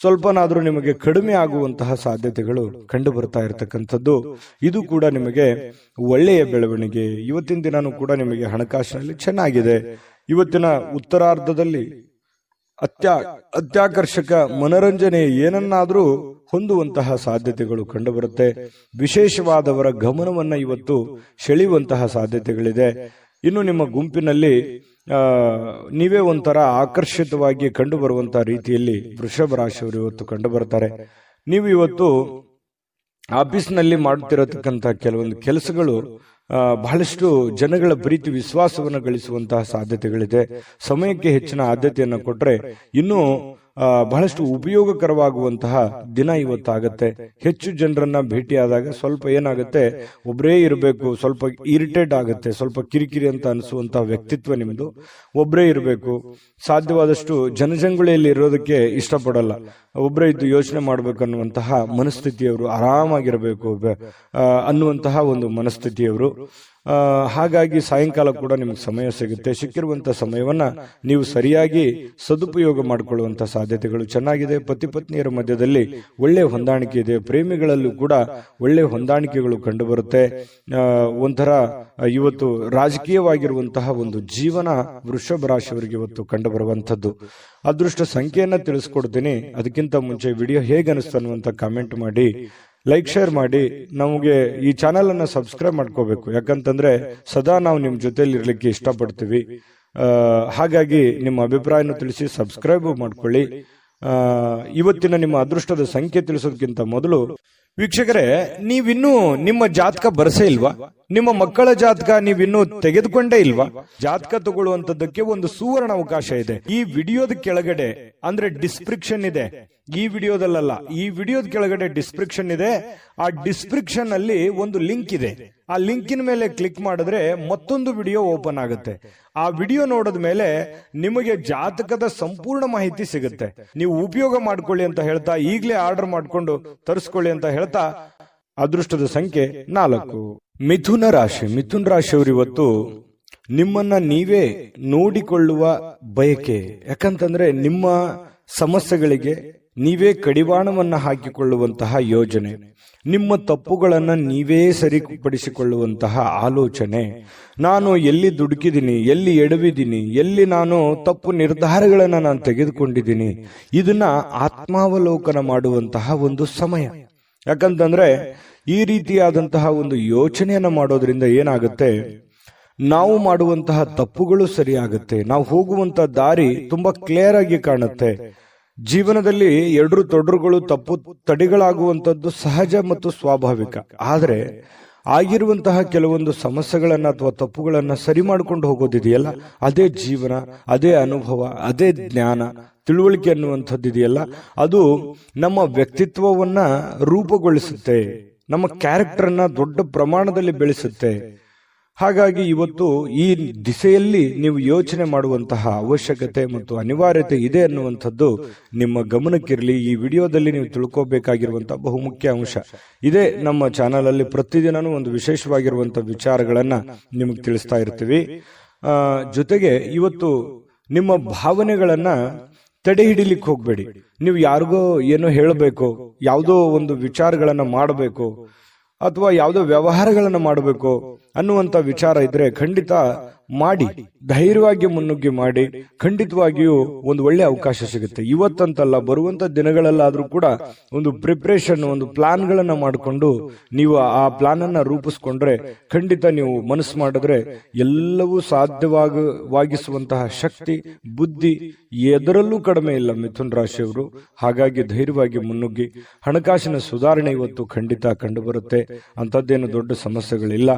ಸ್ವಲ್ಪನಾದ್ರೂ ನಿಮಗೆ ಕಡಿಮೆ ಆಗುವಂತಹ ಸಾಧ್ಯತೆಗಳು ಕಂಡು ಬರ್ತಾ ಇರತಕ್ಕಂಥದ್ದು. ಇದು ಕೂಡ ನಿಮಗೆ ಒಳ್ಳೆಯ ಬೆಳವಣಿಗೆ. ಇವತ್ತಿನ ದಿನಾನೂ ಕೂಡ ನಿಮಗೆ ಹಣಕಾಸಿನಲ್ಲಿ ಚೆನ್ನಾಗಿದೆ. ಇವತ್ತಿನ ಉತ್ತರಾರ್ಧದಲ್ಲಿ ಅತ್ಯಾಕರ್ಷಕ ಮನರಂಜನೆ ಏನನ್ನಾದ್ರೂ ಹೊಂದುವಂತಹ ಸಾಧ್ಯತೆಗಳು ಕಂಡುಬರುತ್ತೆ. ವಿಶೇಷವಾದವರ ಗಮನವನ್ನ ಇವತ್ತು ಸೆಳೆಯುವಂತಹ ಸಾಧ್ಯತೆಗಳಿದೆ. ಇನ್ನು ನಿಮ್ಮ ಗುಂಪಿನಲ್ಲಿ ನೀವೇ ಒಂಥರ ಆಕರ್ಷಿತವಾಗಿ ಕಂಡು ಬರುವಂತಹ ರೀತಿಯಲ್ಲಿ ವೃಷಭ ರಾಶಿಯವರು ಇವತ್ತು ಕಂಡು ಬರ್ತಾರೆ. ನೀವು ಇವತ್ತು ಆಫೀಸ್ನಲ್ಲಿ ಮಾಡುತ್ತಿರತಕ್ಕಂಥ ಕೆಲವೊಂದು ಕೆಲಸಗಳು ಬಹಳಷ್ಟು ಜನಗಳ ಪ್ರೀತಿ ವಿಶ್ವಾಸವನ್ನು ಗಳಿಸುವಂತಹ ಸಾಧ್ಯತೆಗಳಿದೆ. ಸಮಯಕ್ಕೆ ಹೆಚ್ಚಿನ ಆದ್ಯತೆಯನ್ನು ಕೊಟ್ರೆ ಇನ್ನೂ ಬಹಳಷ್ಟು ಉಪಯೋಗಕರವಾಗುವಂತಹ ದಿನ ಇವತ್ತಾಗತ್ತೆ. ಹೆಚ್ಚು ಜನರನ್ನ ಭೇಟಿಯಾದಾಗ ಸ್ವಲ್ಪ ಏನಾಗುತ್ತೆ, ಒಬ್ಬರೇ ಇರಬೇಕು, ಸ್ವಲ್ಪ ಇರಿಟೇಟ್ ಆಗುತ್ತೆ, ಸ್ವಲ್ಪ ಕಿರಿಕಿರಿ ಅಂತ ಅನಿಸುವಂತಹ ವ್ಯಕ್ತಿತ್ವ ನಿಮ್ದು. ಒಬ್ಬರೇ ಇರಬೇಕು, ಸಾಧ್ಯವಾದಷ್ಟು ಜನಜಂಗುಳಿಯಲ್ಲಿ ಇರೋದಕ್ಕೆ ಇಷ್ಟಪಡಲ್ಲ, ಒಬ್ಬರೇ ಇದ್ದು ಯೋಚನೆ ಮಾಡಬೇಕನ್ನುವಂತಹ ಮನಸ್ಥಿತಿಯವರು, ಆರಾಮಾಗಿರಬೇಕು ಅನ್ನುವಂತಹ ಒಂದು ಮನಸ್ಥಿತಿಯವರು. ಹಾಗಾಗಿ ಸಾಯಂಕಾಲ ಕೂಡ ನಿಮ್ಗೆ ಸಮಯ ಸಿಗುತ್ತೆ. ಸಿಕ್ಕಿರುವಂತಹ ಸಮಯವನ್ನ ನೀವು ಸರಿಯಾಗಿ ಸದುಪಯೋಗ ಮಾಡಿಕೊಳ್ಳುವಂತಹ ಸಾಧ್ಯತೆಗಳು ಚೆನ್ನಾಗಿದೆ. ಪತಿ ಪತ್ನಿಯರ ಮಧ್ಯದಲ್ಲಿ ಒಳ್ಳೆ ಹೊಂದಾಣಿಕೆ ಇದೆ. ಪ್ರೇಮಿಗಳಲ್ಲೂ ಕೂಡ ಒಳ್ಳೆ ಹೊಂದಾಣಿಕೆಗಳು ಕಂಡು ಬರುತ್ತೆ. ಒಂಥರ ಇವತ್ತು ರಾಜಕೀಯವಾಗಿರುವಂತಹ ಒಂದು ಜೀವನ ವೃಷಭ ರಾಶಿಯವರಿಗೆ ಇವತ್ತು ಕಂಡು ಬರುವಂತದ್ದು. ಅದೃಷ್ಟ ಸಂಖ್ಯೆಯನ್ನ ತಿಳಿಸ್ಕೊಡ್ತೀನಿ. ಅದಕ್ಕಿಂತ ಮುಂಚೆ ವಿಡಿಯೋ ಹೇಗೆ ಅನಿಸ್ತು ಅನ್ನುವಂತ ಕಾಮೆಂಟ್ ಮಾಡಿ, ಲೈಕ್ ಶೇರ್ ಮಾಡಿ. ನಮಗೆ ಈ ಚಾನೆಲ್ ಅನ್ನ ಸಬ್ಸ್ಕ್ರೈಬ್ ಮಾಡ್ಕೋಬೇಕು, ಯಾಕಂತಂದ್ರೆ ಸದಾ ನಾವು ನಿಮ್ ಜೊತೆಲಿ ಇರ್ಲಿಕ್ಕೆ ಇಷ್ಟಪಡ್ತೀವಿ. ಹಾಗಾಗಿ ನಿಮ್ಮ ಅಭಿಪ್ರಾಯನ ತಿಳಿಸಿ ಸಬ್ಸ್ಕ್ರೈಬ್ ಮಾಡ್ಕೊಳ್ಳಿ. ಇವತ್ತಿನ ನಿಮ್ಮ ಅದೃಷ್ಟದ ಸಂಖ್ಯೆ ತಿಳಿಸೋದಕ್ಕಿಂತ ಮೊದಲು ವೀಕ್ಷಕರೇ, ನೀವಿನ್ನೂ ನಿಮ್ಮ ಜಾತಕ ಬರಸೇ ಇಲ್ವಾ? ನಿಮ್ಮ ಮಕ್ಕಳ ಜಾತಕ ನೀವಿನ್ನೂ ತೆಗೆದುಕೊಂಡೇ ಇಲ್ವಾ? ಜಾತಕ ತಗೊಳ್ಳುವಂತದ್ದಕ್ಕೆ ಒಂದು ಸುವರ್ಣ ಅವಕಾಶ ಇದೆ. ಈ ವಿಡಿಯೋದ ಕೆಳಗಡೆ ಅಂದ್ರೆ ಡಿಸ್ಕ್ರಿಪ್ಷನ್ ಇದೆ. ಈ ವಿಡಿಯೋದಲ್ಲ, ಈ ವಿಡಿಯೋದ ಕೆಳಗಡೆ ಡಿಸ್ಕ್ರಿಪ್ಷನ್ ಇದೆ. ಆ ಡಿಸ್ಕ್ರಿಪ್ಷನ್ ಅಲ್ಲಿ ಒಂದು ಲಿಂಕ್ ಇದೆ. ಆ ಲಿಂಕಿನ ಮೇಲೆ ಕ್ಲಿಕ್ ಮಾಡಿದ್ರೆ ಮತ್ತೊಂದು ವಿಡಿಯೋ ಓಪನ್ ಆಗುತ್ತೆ. ಆ ವಿಡಿಯೋ ನೋಡಿದ ಮೇಲೆ ನಿಮಗೆ ಜಾತಕದ ಸಂಪೂರ್ಣ ಮಾಹಿತಿ ಸಿಗುತ್ತೆ. ನೀವು ಉಪಯೋಗ ಮಾಡ್ಕೊಳ್ಳಿ ಅಂತ ಹೇಳ್ತಾ, ಈಗಲೇ ಆರ್ಡರ್ ಮಾಡ್ಕೊಂಡು ತರಿಸ್ಕೊಳ್ಳಿ ಅಂತ ಹೇಳ್ತಾ, ಅದೃಷ್ಟದ ಸಂಖ್ಯೆ 4. ಮಿಥುನ ರಾಶಿ. ಮಿಥುನ ರಾಶಿಯವರು ಇವತ್ತು ನಿಮ್ಮನ್ನ ನೀವೇ ನೋಡಿಕೊಳ್ಳುವ ಬಯಕೆ. ಯಾಕಂತಂದ್ರೆ ನಿಮ್ಮ ಸಮಸ್ಯೆಗಳಿಗೆ ನೀವೇ ಕಡಿವಾಣವನ್ನ ಹಾಕಿಕೊಳ್ಳುವಂತಹ ಯೋಜನೆ, ನಿಮ್ಮ ತಪ್ಪುಗಳನ್ನ ನೀವೇ ಸರಿಪಡಿಸಿಕೊಳ್ಳುವಂತಹ ಆಲೋಚನೆ, ನಾನು ಎಲ್ಲಿ ದುಡುಕಿದ್ದೀನಿ, ಎಲ್ಲಿ ಎಡವಿದ್ದೀನಿ, ಎಲ್ಲಿ ನಾನು ತಪ್ಪು ನಿರ್ಧಾರಗಳನ್ನ ನಾನು ತೆಗೆದುಕೊಂಡಿದ್ದೀನಿ, ಇದನ್ನ ಆತ್ಮಾವಲೋಕನ ಮಾಡುವಂತಹ ಒಂದು ಸಮಯ. ಯಾಕಂತಂದ್ರೆ ಈ ರೀತಿಯಾದಂತಹ ಒಂದು ಯೋಚನೆಯನ್ನ ಮಾಡೋದ್ರಿಂದ ಏನಾಗುತ್ತೆ, ನಾವು ಮಾಡುವಂತಹ ತಪ್ಪುಗಳು ಸರಿಯಾಗುತ್ತೆ, ನಾವು ಹೋಗುವಂತಹ ದಾರಿ ತುಂಬಾ ಕ್ಲಿಯರ್ ಆಗಿ ಕಾಣುತ್ತೆ. ಜೀವನದಲ್ಲಿ ಎಡ್ರು ತೊಡ್ರುಗಳು ತಪ್ಪು ತಡೆಗಳಾಗುವಂತದ್ದು ಸಹಜ ಮತ್ತು ಸ್ವಾಭಾವಿಕ. ಆದ್ರೆ ಆಗಿರುವಂತಹ ಕೆಲವೊಂದು ಸಮಸ್ಯೆಗಳನ್ನ ಅಥವಾ ತಪ್ಪುಗಳನ್ನ ಸರಿ ಮಾಡ್ಕೊಂಡು ಹೋಗೋದಿದೆಯಲ್ಲ, ಅದೇ ಜೀವನ, ಅದೇ ಅನುಭವ, ಅದೇ ಜ್ಞಾನ, ತಿಳುವಳಿಕೆ ಅನ್ನುವಂಥದ್ದು ಇದೆಯಲ್ಲ, ಅದು ನಮ್ಮ ವ್ಯಕ್ತಿತ್ವವನ್ನ ರೂಪುಗೊಳಿಸುತ್ತೆ, ನಮ್ಮ ಕ್ಯಾರೆಕ್ಟರ್ ಅನ್ನ ದೊಡ್ಡ ಪ್ರಮಾಣದಲ್ಲಿ ಬೆಳೆಸುತ್ತೆ. ಹಾಗಾಗಿ ಇವತ್ತು ಈ ದಿಸೆಯಲ್ಲಿ ನೀವು ಯೋಚನೆ ಮಾಡುವಂತಹ ಅವಶ್ಯಕತೆ ಮತ್ತು ಅನಿವಾರ್ಯತೆ ಇದೆ ಅನ್ನುವಂಥದ್ದು ನಿಮ್ಮ ಗಮನಕ್ಕಿರಲಿ. ಈ ವಿಡಿಯೋದಲ್ಲಿ ನೀವು ತಿಳ್ಕೋಬೇಕಾಗಿರುವಂತಹ ಬಹುಮುಖ್ಯ ಅಂಶ ಇದೇ. ನಮ್ಮ ಚಾನಲ್ ಅಲ್ಲಿ ಪ್ರತಿದಿನನೂ ಒಂದು ವಿಶೇಷವಾಗಿರುವಂತಹ ವಿಚಾರಗಳನ್ನ ನಿಮಗೆ ತಿಳಿಸ್ತಾ ಇರ್ತೀವಿ. ಜೊತೆಗೆ ಇವತ್ತು ನಿಮ್ಮ ಭಾವನೆಗಳನ್ನ ತಡೆ ಹಿಡಿಲಿಕ್ಕೆ ಹೋಗ್ಬೇಡಿ. ನೀವು ಯಾರಿಗೋ ಏನೋ ಹೇಳಬೇಕು, ಯಾವುದೋ ಒಂದು ವಿಚಾರಗಳನ್ನ ಮಾಡಬೇಕು ಅಥವಾ ಯಾವುದೋ ವ್ಯವಹಾರಗಳನ್ನ ಮಾಡಬೇಕು ಅನ್ನುವಂತ ವಿಚಾರ ಇದ್ರೆ ಖಂಡಿತ ಮಾಡಿ, ಧೈರ್ಯವಾಗಿ ಮುನ್ನುಗ್ಗಿ ಮಾಡಿ. ಖಂಡಿತವಾಗಿಯೂ ಒಂದು ಒಳ್ಳೆ ಅವಕಾಶ ಸಿಗುತ್ತೆ. ಇವತ್ತಂತಲ್ಲ, ಬರುವಂತ ದಿನಗಳಲ್ಲಾದ್ರೂ ಕೂಡ ಒಂದು ಪ್ರಿಪರೇಷನ್, ಒಂದು ಪ್ಲಾನ್ ಗಳನ್ನ ಮಾಡಿಕೊಂಡು ನೀವು ಆ ಪ್ಲಾನ್ ಅನ್ನ ರೂಪಿಸ್ಕೊಂಡ್ರೆ ಖಂಡಿತ ನೀವು ಮನಸ್ಸು ಮಾಡಿದ್ರೆ ಎಲ್ಲವೂ ಸಾಧ್ಯವಾಗಿಸುವಂತಹ ಶಕ್ತಿ, ಬುದ್ಧಿ ಎದರಲ್ಲೂ ಕಡಿಮೆ ಇಲ್ಲ ಮಿಥುನ್ ರಾಶಿಯವರು. ಹಾಗಾಗಿ ಧೈರ್ಯವಾಗಿ ಮುನ್ನುಗ್ಗಿ. ಹಣಕಾಸಿನ ಸುಧಾರಣೆ ಇವತ್ತು ಖಂಡಿತ ಕಂಡು ಬರುತ್ತೆ. ಅಂತದ್ದೇನು ದೊಡ್ಡ ಸಮಸ್ಯೆಗಳಿಲ್ಲ.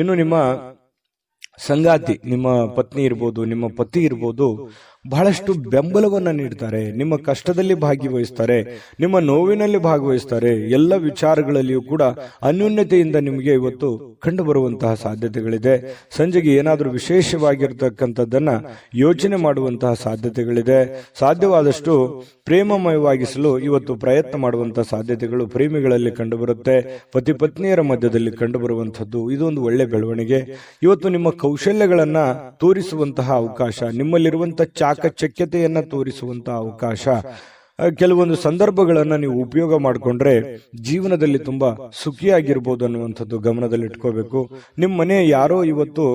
ಇನ್ನು ನಿಮ್ಮ ಸಂಗಾತಿ, ನಿಮ್ಮ ಪತ್ನಿ ಇರ್ಬೋದು, ನಿಮ್ಮ ಪತಿ ಇರ್ಬೋದು, ಬಹಳಷ್ಟು ಬೆಂಬಲವನ್ನ ನೀಡ್ತಾರೆ. ನಿಮ್ಮ ಕಷ್ಟದಲ್ಲಿ ಭಾಗವಹಿಸ್ತಾರೆ, ನಿಮ್ಮ ನೋವಿನಲ್ಲಿ ಭಾಗವಹಿಸ್ತಾರೆ. ಎಲ್ಲ ವಿಚಾರಗಳಲ್ಲಿಯೂ ಕೂಡ ಅನ್ಯೋನ್ಯತೆಯಿಂದ ನಿಮಗೆ ಇವತ್ತು ಕಂಡು ಬರುವಂತಹ ಸಾಧ್ಯತೆಗಳಿದೆ. ಸಂಜೆಗೆ ಏನಾದರೂ ವಿಶೇಷವಾಗಿರ್ತಕ್ಕಂಥದ್ದನ್ನ ಯೋಚನೆ ಮಾಡುವಂತಹ ಸಾಧ್ಯತೆಗಳಿದೆ. ಸಾಧ್ಯವಾದಷ್ಟು ಪ್ರೇಮಮಯವಾಗಿಸಲು ಇವತ್ತು ಪ್ರಯತ್ನ ಮಾಡುವಂತಹ ಸಾಧ್ಯತೆಗಳು ಪ್ರೇಮಿಗಳಲ್ಲಿ ಕಂಡುಬರುತ್ತೆ. ಪತಿ ಪತ್ನಿಯರ ಮಧ್ಯದಲ್ಲಿ ಕಂಡು ಬರುವಂತದ್ದು ಇದೊಂದು ಒಳ್ಳೆ ಬೆಳವಣಿಗೆ. ಇವತ್ತು ನಿಮ್ಮ ಕೌಶಲ್ಯಗಳನ್ನ ತೋರಿಸುವಂತಹ ಅವಕಾಶ, ನಿಮ್ಮಲ್ಲಿರುವಂತಹ ಚಾಕಚಕ್ಯತೆಯನ್ನ ತೋರಿಸುವಂತಹ ಅವಕಾಶ, ಕೆಲವೊಂದು ಸಂದರ್ಭಗಳನ್ನ ನೀವು ಉಪಯೋಗ ಮಾಡಿಕೊಂಡ್ರೆ ಜೀವನದಲ್ಲಿ ತುಂಬಾ ಸುಖಿಯಾಗಿರ್ಬೋದು ಅನ್ನುವಂಥದ್ದು ಗಮನದಲ್ಲಿಟ್ಕೋಬೇಕು. ನಿಮ್ಮ ಮನೆ ಯಾರೋ ಇವತ್ತು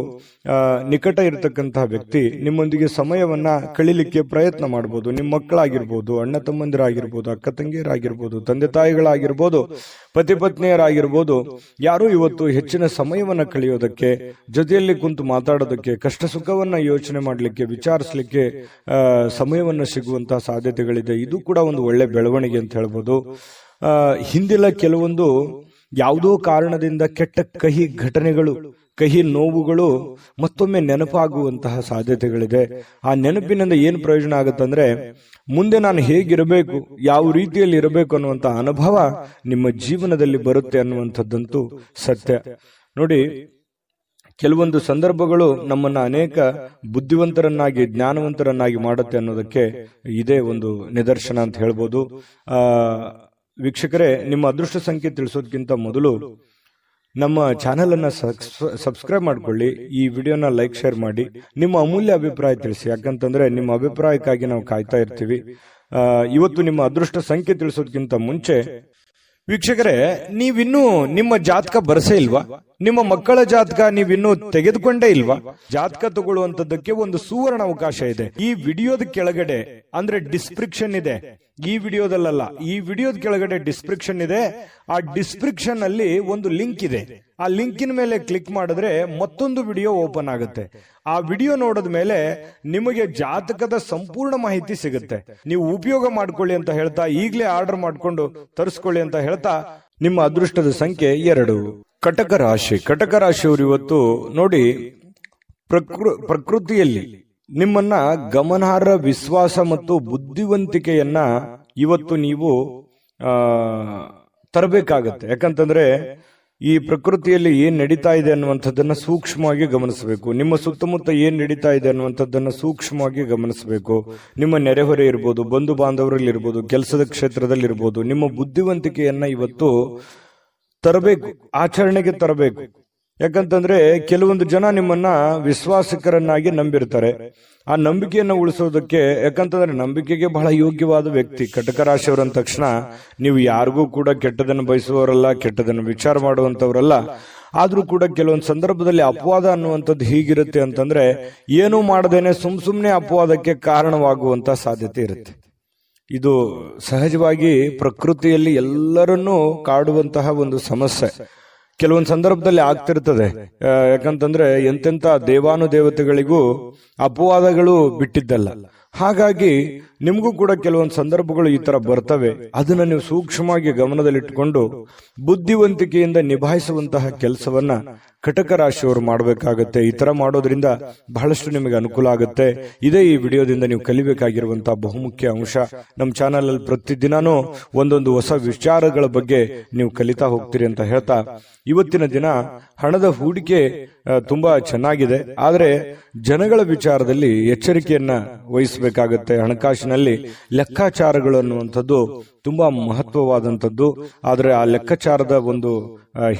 ನಿಕಟ ಇರತಕ್ಕಂತಹ ವ್ಯಕ್ತಿ ನಿಮ್ಮೊಂದಿಗೆ ಸಮಯವನ್ನ ಕಳಿಲಿಕ್ಕೆ ಪ್ರಯತ್ನ ಮಾಡಬಹುದು. ನಿಮ್ಮ ಮಕ್ಕಳಾಗಿರ್ಬೋದು, ಅಣ್ಣ ತಮ್ಮಂದಿರಾಗಿರ್ಬೋದು, ಅಕ್ಕ ತಂಗಿಯರಾಗಿರ್ಬೋದು, ತಂದೆ ತಾಯಿಗಳಾಗಿರ್ಬೋದು, ಪತಿ ಪತ್ನಿಯರಾಗಿರ್ಬೋದು, ಯಾರೋ ಇವತ್ತು ಹೆಚ್ಚಿನ ಸಮಯವನ್ನ ಕಳೆಯೋದಕ್ಕೆ, ಜೊತೆಯಲ್ಲಿ ಕುಂತು ಮಾತಾಡೋದಕ್ಕೆ, ಕಷ್ಟ ಸುಖವನ್ನ ಯೋಚನೆ ಮಾಡಲಿಕ್ಕೆ, ವಿಚಾರಿಸಲಿಕ್ಕೆ ಸಮಯವನ್ನ ಸಿಗುವಂತಹ ಸಾಧ್ಯತೆಗಳಿದೆ. ಇದು ಕೂಡ ಒಂದು ಒಳ್ಳೆ ಬೆಳವಣಿಗೆ ಅಂತ ಹೇಳ್ಬೋದು. ಹಿಂದಿನ ಕೆಲವೊಂದು ಯಾವುದೋ ಕಾರಣದಿಂದ ಕೆಟ್ಟ ಕಹಿ ಘಟನೆಗಳು, ಕಹಿ ನೋವುಗಳು ಮತ್ತೊಮ್ಮೆ ನೆನಪಾಗುವಂತಹ ಸಾಧ್ಯತೆಗಳಿದೆ. ಆ ನೆನಪಿನಿಂದ ಏನು ಪ್ರಯೋಜನ ಆಗುತ್ತಂದ್ರೆ ಮುಂದೆ ನಾನು ಹೇಗಿರಬೇಕು, ಯಾವ ರೀತಿಯಲ್ಲಿ ಇರಬೇಕು ಅನ್ನುವಂಥ ಅನುಭವ ನಿಮ್ಮ ಜೀವನದಲ್ಲಿ ಬರುತ್ತೆ ಅನ್ನುವಂಥದ್ದಂತೂ ಸತ್ಯ. ನೋಡಿ, ಕೆಲವೊಂದು ಸಂದರ್ಭಗಳು ನಮ್ಮನ್ನ ಅನೇಕ ಬುದ್ಧಿವಂತರನ್ನಾಗಿ, ಜ್ಞಾನವಂತರನ್ನಾಗಿ ಮಾಡುತ್ತೆ ಅನ್ನೋದಕ್ಕೆ ಇದೇ ಒಂದು ನಿದರ್ಶನ ಅಂತ ಹೇಳ್ಬೋದು. ವೀಕ್ಷಕರೇ, ನಿಮ್ಮ ಅದೃಷ್ಟ ಸಂಖ್ಯೆ ತಿಳಿಸೋದಕ್ಕಿಂತ ಮೊದಲು ನಮ್ಮ ಚಾನೆಲ್ ಅನ್ನ ಸಬ್ಸ್ಕ್ರೈಬ್ ಮಾಡ್ಕೊಳ್ಳಿ, ಈ ವಿಡಿಯೋನ ಲೈಕ್ ಶೇರ್ ಮಾಡಿ, ನಿಮ್ಮ ಅಮೂಲ್ಯ ಅಭಿಪ್ರಾಯ ತಿಳಿಸಿ. ಯಾಕಂತಂದ್ರೆ ನಿಮ್ಮ ಅಭಿಪ್ರಾಯಕ್ಕಾಗಿ ನಾವು ಕಾಯ್ತಾ ಇರ್ತೀವಿ. ಇವತ್ತು ನಿಮ್ಮ ಅದೃಷ್ಟ ಸಂಖ್ಯೆ ತಿಳಿಸೋದಕ್ಕಿಂತ ಮುಂಚೆ ವೀಕ್ಷಕರೇ, ನೀವಿನ್ನೂ ನಿಮ್ಮ ಜಾತಕ ಬರಸೇ ಇಲ್ವಾ? ನಿಮ್ಮ ಮಕ್ಕಳ ಜಾತಕ ನೀವಿನ್ನೂ ತೆಗೆದುಕೊಂಡೇ ಇಲ್ವಾ? ಜಾತಕ ತಗೊಳ್ಳುವಂತದ್ದಕ್ಕೆ ಒಂದು ಸುವರ್ಣ ಅವಕಾಶ ಇದೆ. ಈ ವಿಡಿಯೋದ ಕೆಳಗಡೆ ಅಂದ್ರೆ ಡಿಸ್ಕ್ರಿಪ್ಷನ್ ಇದೆ, ಈ ವಿಡಿಯೋದಲ್ಲ, ಈ ವಿಡಿಯೋದ ಕೆಳಗಡೆ ಡಿಸ್ಕ್ರಿಪ್ಷನ್ ಇದೆ. ಆ ಡಿಸ್ಕ್ರಿಪ್ಷನ್ ಅಲ್ಲಿ ಒಂದು ಲಿಂಕ್ ಇದೆ. ಆ ಲಿಂಕಿನ ಮೇಲೆ ಕ್ಲಿಕ್ ಮಾಡಿದ್ರೆ ಮತ್ತೊಂದು ವಿಡಿಯೋ ಓಪನ್ ಆಗುತ್ತೆ. ಆ ವಿಡಿಯೋ ನೋಡಿದ ಮೇಲೆ ನಿಮಗೆ ಜಾತಕದ ಸಂಪೂರ್ಣ ಮಾಹಿತಿ ಸಿಗುತ್ತೆ. ನೀವು ಉಪಯೋಗ ಮಾಡ್ಕೊಳ್ಳಿ ಅಂತ ಹೇಳ್ತಾ, ಈಗಲೇ ಆರ್ಡರ್ ಮಾಡ್ಕೊಂಡು ತರಿಸ್ಕೊಳ್ಳಿ ಅಂತ ಹೇಳ್ತಾ, ನಿಮ್ಮ ಅದೃಷ್ಟದ ಸಂಖ್ಯೆ 2. ಕಟಕ ರಾಶಿ. ಕಟಕ ರಾಶಿಯವರು ಇವತ್ತು ನೋಡಿ, ಪ್ರಕೃತಿಯಲ್ಲಿ ನಿಮ್ಮನ್ನ ಗಮನಾರ್ಹ ವಿಶ್ವಾಸ ಮತ್ತು ಬುದ್ಧಿವಂತಿಕೆಯನ್ನ ಇವತ್ತು ನೀವು ತರಬೇಕಾಗತ್ತೆ. ಯಾಕಂತಂದ್ರೆ ಈ ಪ್ರಕೃತಿಯಲ್ಲಿ ಏನ್ ನಡೀತಾ ಇದೆ ಅನ್ನುವಂಥದ್ದನ್ನ ಸೂಕ್ಷ್ಮವಾಗಿ ಗಮನಿಸಬೇಕು. ನಿಮ್ಮ ಸುತ್ತಮುತ್ತ ಏನ್ ನಡೀತಾ ಇದೆ ಅನ್ನುವಂಥದ್ದನ್ನ ಸೂಕ್ಷ್ಮವಾಗಿ ಗಮನಿಸಬೇಕು. ನಿಮ್ಮ ನೆರೆಹೊರೆ ಇರ್ಬೋದು, ಬಂಧು ಬಾಂಧವರಲ್ಲಿ ಇರ್ಬೋದು, ಕೆಲಸದ ಕ್ಷೇತ್ರದಲ್ಲಿ ಇರ್ಬೋದು, ನಿಮ್ಮ ಬುದ್ಧಿವಂತಿಕೆಯನ್ನ ಇವತ್ತು ತರಬೇಕು, ಆಚರಣೆಗೆ ತರಬೇಕು. ಯಾಕಂತಂದ್ರೆ ಕೆಲವೊಂದು ಜನ ನಿಮ್ಮನ್ನ ವಿಶ್ವಾಸಿಕರನ್ನಾಗಿ ನಂಬಿರ್ತಾರೆ. ಆ ನಂಬಿಕೆಯನ್ನು ಉಳಿಸೋದಕ್ಕೆ, ಯಾಕಂತಂದ್ರೆ ನಂಬಿಕೆಗೆ ಬಹಳ ಯೋಗ್ಯವಾದ ವ್ಯಕ್ತಿ ಕಟಕ ರಾಶಿಯವರು ಅಂದ ತಕ್ಷಣ ನೀವು ಯಾರಿಗೂ ಕೂಡ ಕೆಟ್ಟದನ್ನು ಬಯಸುವವರಲ್ಲ, ಕೆಟ್ಟದನ್ನು ವಿಚಾರ ಮಾಡುವಂತವರಲ್ಲ. ಆದ್ರೂ ಕೂಡ ಕೆಲವೊಂದು ಸಂದರ್ಭದಲ್ಲಿ ಅಪವಾದ ಅನ್ನುವಂಥದ್ದು ಹೀಗಿರುತ್ತೆ ಅಂತಂದ್ರೆ, ಏನೂ ಮಾಡದೇನೆ ಸುಮ್ನೆ ಅಪವಾದಕ್ಕೆ ಕಾರಣವಾಗುವಂತ ಸಾಧ್ಯತೆ ಇರುತ್ತೆ. ಇದು ಸಹಜವಾಗಿ ಪ್ರಕೃತಿಯಲ್ಲಿ ಎಲ್ಲರನ್ನೂ ಕಾಡುವಂತಹ ಒಂದು ಸಮಸ್ಯೆ. ಕೆಲವೊಂದು ಸಂದರ್ಭದಲ್ಲಿ ಆಗ್ತಿರ್ತದೆ. ಯಾಕಂತಂದ್ರೆ ಎಂತೆಂತ ದೇವಾನುದೇವತೆಗಳಿಗೂ ಅಪವಾದಗಳು ಬಿಟ್ಟಿದ್ದಲ್ಲ. ಹಾಗಾಗಿ ನಿಮಗೂ ಕೂಡ ಕೆಲವೊಂದು ಸಂದರ್ಭಗಳು ಈ ತರ ಬರ್ತವೆ. ಅದನ್ನ ನೀವು ಸೂಕ್ಷ್ಮವಾಗಿ ಗಮನದಲ್ಲಿಟ್ಟುಕೊಂಡು ಬುದ್ಧಿವಂತಿಕೆಯಿಂದ ನಿಭಾಯಿಸುವಂತಹ ಕೆಲಸವನ್ನ ಕಟಕ ರಾಶಿಯವರು ಮಾಡಬೇಕಾಗತ್ತೆ. ಈ ತರ ಮಾಡೋದ್ರಿಂದ ಬಹಳಷ್ಟು ನಿಮಗೆ ಅನುಕೂಲ ಆಗುತ್ತೆ. ಇದೇ ಈ ವಿಡಿಯೋದಿಂದ ನೀವು ಕಲಿಬೇಕಾಗಿರುವಂತಹ ಬಹುಮುಖ್ಯ ಅಂಶ. ನಮ್ಮ ಚಾನೆಲ್ ಅಲ್ಲಿ ಪ್ರತಿದಿನಾನೂ ಒಂದೊಂದು ಹೊಸ ವಿಚಾರಗಳ ಬಗ್ಗೆ ನೀವು ಕಲಿತಾ ಹೋಗ್ತೀರಿ ಅಂತ ಹೇಳ್ತಾ, ಇವತ್ತಿನ ದಿನ ಹಣದ ಹೂಡಿಕೆ ತುಂಬಾ ಚೆನ್ನಾಗಿದೆ. ಆದ್ರೆ ಜನಗಳ ವಿಚಾರದಲ್ಲಿ ಎಚ್ಚರಿಕೆಯನ್ನ ವಹಿಸಬೇಕಾಗತ್ತೆ. ಹಣಕಾಸಿನಲ್ಲಿ ಲೆಕ್ಕಾಚಾರಗಳು ಅನ್ನುವಂಥದ್ದು ತುಂಬಾ ಮಹತ್ವವಾದಂಥದ್ದು. ಆದ್ರೆ ಆ ಲೆಕ್ಕಾಚಾರದ ಒಂದು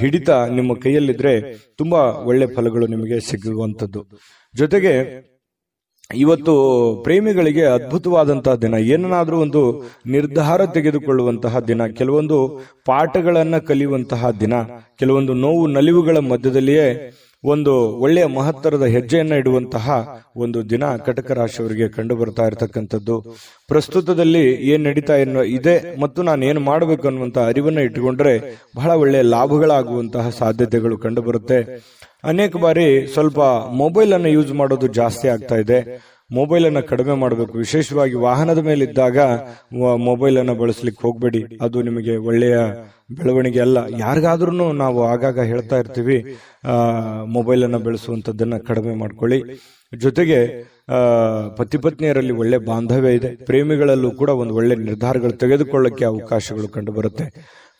ಹಿಡಿತ ನಿಮ್ಮ ಕೈಯಲ್ಲಿದ್ರೆ ತುಂಬಾ ಒಳ್ಳೆ ಫಲಗಳು ನಿಮಗೆ ಸಿಗುವಂಥದ್ದು. ಜೊತೆಗೆ ಇವತ್ತು ಪ್ರೇಮಿಗಳಿಗೆ ಅದ್ಭುತವಾದಂತಹ ದಿನ. ಏನನ್ನಾದ್ರೂ ಒಂದು ನಿರ್ಧಾರ ತೆಗೆದುಕೊಳ್ಳುವಂತಹ ದಿನ, ಕೆಲವೊಂದು ಪಾಠಗಳನ್ನ ಕಲಿಯುವಂತಹ ದಿನ, ಕೆಲವೊಂದು ನೋವು ನಲಿವುಗಳ ಮಧ್ಯದಲ್ಲಿಯೇ ಒಂದು ಒಳ್ಳೆಯ ಮಹತ್ತರದ ಹೆಜ್ಜೆಯನ್ನ ಇಡುವಂತಹ ಒಂದು ದಿನ ಕಟಕ ರಾಶಿಯವರಿಗೆ ಕಂಡು ಬರ್ತಾ ಇರತಕ್ಕಂಥದ್ದು. ಪ್ರಸ್ತುತದಲ್ಲಿ ಏನ್ ನಡೀತಾ ಇದೆ ಮತ್ತು ನಾನು ಏನು ಮಾಡಬೇಕು ಅನ್ನುವಂತಹ ಅರಿವನ್ನ ಇಟ್ಟುಕೊಂಡ್ರೆ ಬಹಳ ಒಳ್ಳೆಯ ಲಾಭಗಳಾಗುವಂತಹ ಸಾಧ್ಯತೆಗಳು ಕಂಡು ಬರುತ್ತೆ. ಅನೇಕ ಬಾರಿ ಸ್ವಲ್ಪ ಮೊಬೈಲ್ ಅನ್ನು ಯೂಸ್ ಮಾಡೋದು ಜಾಸ್ತಿ ಆಗ್ತಾ ಇದೆ. ಮೊಬೈಲ್ ಅನ್ನ ಕಡಿಮೆ ಮಾಡಬೇಕು. ವಿಶೇಷವಾಗಿ ವಾಹನದ ಮೇಲಿದ್ದಾಗ ಮೊಬೈಲ್ ಅನ್ನ ಬಳಸಲಿಕ್ಕೆ ಹೋಗ್ಬೇಡಿ. ಅದು ನಿಮಗೆ ಒಳ್ಳೆಯ ಬೆಳವಣಿಗೆ ಅಲ್ಲ. ಯಾರಿಗಾದ್ರೂ ನಾವು ಆಗಾಗ ಹೇಳ್ತಾ ಇರ್ತೀವಿ, ಮೊಬೈಲ್ ಅನ್ನ ಬೆಳೆಸುವಂತದ್ದನ್ನ ಕಡಿಮೆ ಮಾಡ್ಕೊಳ್ಳಿ. ಜೊತೆಗೆ ಪತಿ ಪತ್ನಿಯರಲ್ಲಿ ಒಳ್ಳೆ ಬಾಂಧವ್ಯ ಇದೆ. ಪ್ರೇಮಿಗಳಲ್ಲೂ ಕೂಡ ಒಂದು ಒಳ್ಳೆ ನಿರ್ಧಾರಗಳು ತೆಗೆದುಕೊಳ್ಳಕ್ಕೆ ಅವಕಾಶಗಳು ಕಂಡು ಬರುತ್ತೆ.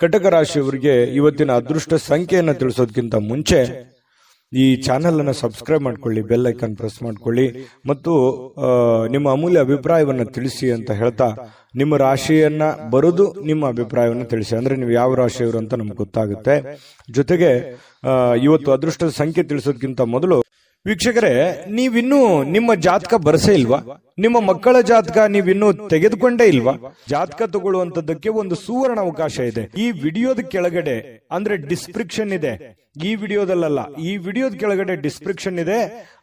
ಕಟಕ ರಾಶಿಯವರಿಗೆ ಇವತ್ತಿನ ಅದೃಷ್ಟ ಸಂಖ್ಯೆಯನ್ನ ತಿಳಿಸೋದಕ್ಕಿಂತ ಮುಂಚೆ ಈ ಚಾನೆಲ್ ಅನ್ನು ಸಬ್ಸ್ಕ್ರೈಬ್ ಮಾಡ್ಕೊಳ್ಳಿ, ಬೆಲ್ ಐಕಾನ್ ಪ್ರೆಸ್ ಮಾಡ್ಕೊಳ್ಳಿ ಮತ್ತು ನಿಮ್ಮ ಅಮೂಲ್ಯ ಅಭಿಪ್ರಾಯವನ್ನ ತಿಳಿಸಿ ಅಂತ ಹೇಳ್ತಾ, ನಿಮ್ಮ ರಾಶಿಯನ್ನ ಬರೆದು ನಿಮ್ಮ ಅಭಿಪ್ರಾಯವನ್ನ ತಿಳಿಸಿ. ಅಂದ್ರೆ ನೀವು ಯಾವ ರಾಶಿಯವರು ಅಂತ ನಮ್ಗೆ ಗೊತ್ತಾಗುತ್ತೆ. ಜೊತೆಗೆ ಇವತ್ತು ಅದೃಷ್ಟದ ಸಂಖ್ಯೆ ತಿಳಿಸೋದಕ್ಕಿಂತ ಮೊದಲು ವೀಕ್ಷಕರೇ, ನೀವಿನ್ನೂ ನಿಮ್ಮ ಜಾತಕ ಬರಸೇ ಇಲ್ವಾ? ನಿಮ್ಮ ಮಕ್ಕಳ ಜಾತಕ ನೀವಿನ್ನೂ ತೆಗೆದುಕೊಂಡೇ ಇಲ್ವಾ? ಜಾತಕ ತಗೊಳ್ಳುವಂತದ್ದಕ್ಕೆ ಒಂದು ಸುವರ್ಣ ಅವಕಾಶ ಇದೆ. ಈ ವಿಡಿಯೋದ ಕೆಳಗಡೆ ಅಂದ್ರೆ ಡಿಸ್ಕ್ರಿಪ್ಷನ್ ಇದೆ, ಈ ವಿಡಿಯೋದಲ್ಲ, ಈ ವಿಡಿಯೋದ ಕೆಳಗಡೆ ಡಿಸ್ಕ್ರಿಪ್ಷನ್ ಇದೆ.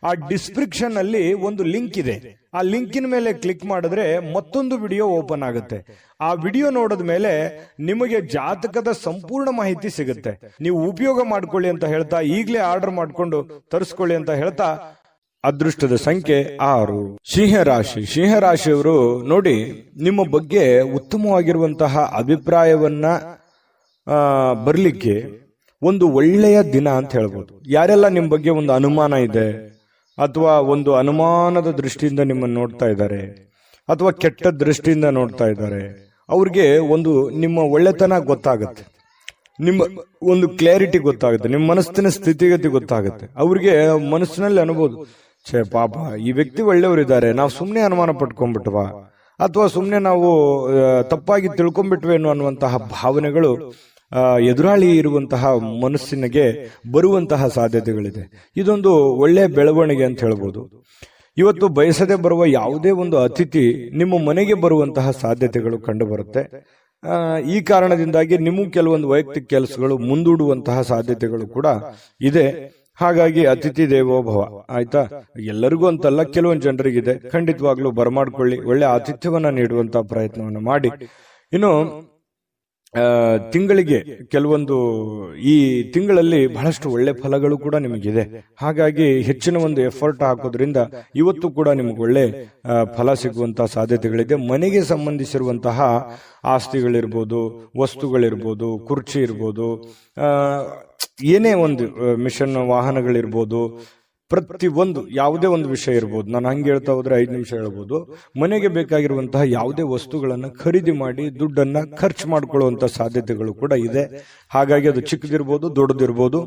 ಆ ಡಿಸ್ಕ್ರಿಪ್ಷನ್ ಅಲ್ಲಿ ಒಂದು ಲಿಂಕ್ ಇದೆ. ಆ ಲಿಂಕಿನ ಮೇಲೆ ಕ್ಲಿಕ್ ಮಾಡಿದ್ರೆ ಮತ್ತೊಂದು ವಿಡಿಯೋ ಓಪನ್ ಆಗುತ್ತೆ. ಆ ವಿಡಿಯೋ ನೋಡಿದ ಮೇಲೆ ನಿಮಗೆ ಜಾತಕದ ಸಂಪೂರ್ಣ ಮಾಹಿತಿ ಸಿಗುತ್ತೆ. ನೀವು ಉಪಯೋಗ ಮಾಡ್ಕೊಳ್ಳಿ ಅಂತ ಹೇಳ್ತಾ, ಈಗಲೇ ಆರ್ಡರ್ ಮಾಡ್ಕೊಂಡು ತರಿಸ್ಕೊಳ್ಳಿ ಅಂತ ಹೇಳ್ತಾ, ಅದೃಷ್ಟದ ಸಂಖ್ಯೆ 6. ಸಿಂಹರಾಶಿ. ಸಿಂಹರಾಶಿಯವರು ನೋಡಿ, ನಿಮ್ಮ ಬಗ್ಗೆ ಉತ್ತಮವಾಗಿರುವಂತಹ ಅಭಿಪ್ರಾಯವನ್ನ ಬರ್ಲಿಕ್ಕೆ ಒಂದು ಒಳ್ಳೆಯ ದಿನ ಅಂತ ಹೇಳ್ಬೋದು. ಯಾರೆಲ್ಲ ನಿಮ್ಮ ಬಗ್ಗೆ ಒಂದು ಅನುಮಾನ ಇದೆ ಅಥವಾ ಒಂದು ಅನುಮಾನದ ದೃಷ್ಟಿಯಿಂದ ನಿಮ್ಮನ್ನು ನೋಡ್ತಾ ಇದ್ದಾರೆ ಅಥವಾ ಕೆಟ್ಟ ದೃಷ್ಟಿಯಿಂದ ನೋಡ್ತಾ ಇದ್ದಾರೆ, ಅವ್ರಿಗೆ ಒಂದು ನಿಮ್ಮ ಒಳ್ಳೆತನ ಗೊತ್ತಾಗುತ್ತೆ, ನಿಮ್ಮ ಒಂದು ಕ್ಲಾರಿಟಿ ಗೊತ್ತಾಗುತ್ತೆ, ನಿಮ್ಮ ಮನಸ್ಸಿನ ಸ್ಥಿತಿಗತಿ ಗೊತ್ತಾಗುತ್ತೆ. ಅವ್ರಿಗೆ ಮನಸ್ಸಿನಲ್ಲಿ ಅನ್ಬೋದು, ಛೇ ಪಾಪ ಈ ವ್ಯಕ್ತಿ ಒಳ್ಳೆಯವರಿದ್ದಾರೆ, ನಾವು ಸುಮ್ಮನೆ ಅನುಮಾನ ಪಟ್ಕೊಂಡ್ಬಿಟ್ವಾ ಅಥವಾ ಸುಮ್ಮನೆ ನಾವು ತಪ್ಪಾಗಿ ತಿಳ್ಕೊಂಡ್ಬಿಟ್ವೇನೋ ಅನ್ನುವಂತಹ ಭಾವನೆಗಳು ಎದುರಾಳಿ ಇರುವಂತಹ ಮನಸ್ಸಿನಿಗೆ ಬರುವಂತಹ ಸಾಧ್ಯತೆಗಳಿದೆ. ಇದೊಂದು ಒಳ್ಳೆಯ ಬೆಳವಣಿಗೆ ಅಂತ ಹೇಳ್ಬೋದು. ಇವತ್ತು ಬಯಸದೆ ಬರುವ ಯಾವುದೇ ಒಂದು ಅತಿಥಿ ನಿಮ್ಮ ಮನೆಗೆ ಬರುವಂತಹ ಸಾಧ್ಯತೆಗಳು ಕಂಡು ಬರುತ್ತೆ. ಈ ಕಾರಣದಿಂದಾಗಿ ನಿಮಗೂ ಕೆಲವೊಂದು ವೈಯಕ್ತಿಕ ಕೆಲಸಗಳು ಮುಂದೂಡುವಂತಹ ಸಾಧ್ಯತೆಗಳು ಕೂಡ ಇದೆ. ಹಾಗಾಗಿ ಅತಿಥಿ ದೇವೋಭವ, ಆಯ್ತಾ, ಎಲ್ಲರಿಗೂ ಅಂತಲ್ಲ, ಕೆಲವೊಂದು ಜನರಿಗಿದೆ. ಖಂಡಿತವಾಗ್ಲೂ ಬರಮಾಡ್ಕೊಳ್ಳಿ, ಒಳ್ಳೆ ಆತಿಥ್ಯವನ್ನ ನೀಡುವಂತಹ ಪ್ರಯತ್ನವನ್ನು ಮಾಡಿ. ಇನ್ನು ತಿಂಗಳಿಗೆ ಕೆಲವೊಂದು ಈ ತಿಂಗಳಲ್ಲಿ ಬಹಳಷ್ಟು ಒಳ್ಳೆ ಫಲಗಳು ಕೂಡ ನಿಮಗಿದೆ. ಹಾಗಾಗಿ ಹೆಚ್ಚಿನ ಒಂದು ಎಫರ್ಟ್ ಹಾಕೋದ್ರಿಂದ ಇವತ್ತು ಕೂಡ ನಿಮ್ಗೆ ಒಳ್ಳೆ ಫಲ ಸಿಗುವಂತಹ ಸಾಧ್ಯತೆಗಳಿದೆ. ಮನೆಗೆ ಸಂಬಂಧಿಸಿರುವಂತಹ ಆಸ್ತಿಗಳಿರ್ಬೋದು, ವಸ್ತುಗಳಿರ್ಬೋದು, ಕುರ್ಚಿ ಇರ್ಬೋದು, ಏನೇ ಒಂದು ಮಿಷನ್ ವಾಹನಗಳಿರ್ಬೋದು, ಪ್ರತಿ ಒಂದು ಯಾವುದೇ ಒಂದು ವಿಷಯ ಇರ್ಬೋದು. ನಾನು ಹಂಗೆ ಹೇಳ್ತಾ ಹೋದ್ರೆ 5 ನಿಮಿಷ ಹೇಳ್ಬೋದು. ಮನೆಗೆ ಬೇಕಾಗಿರುವಂತಹ ಯಾವುದೇ ವಸ್ತುಗಳನ್ನ ಖರೀದಿ ಮಾಡಿ ದುಡ್ಡನ್ನ ಖರ್ಚು ಮಾಡ್ಕೊಳ್ಳುವಂತ ಸಾಧ್ಯತೆಗಳು ಕೂಡ ಇದೆ. ಹಾಗಾಗಿ ಅದು ಚಿಕ್ಕದಿರ್ಬೋದು ದೊಡ್ಡದಿರ್ಬೋದು,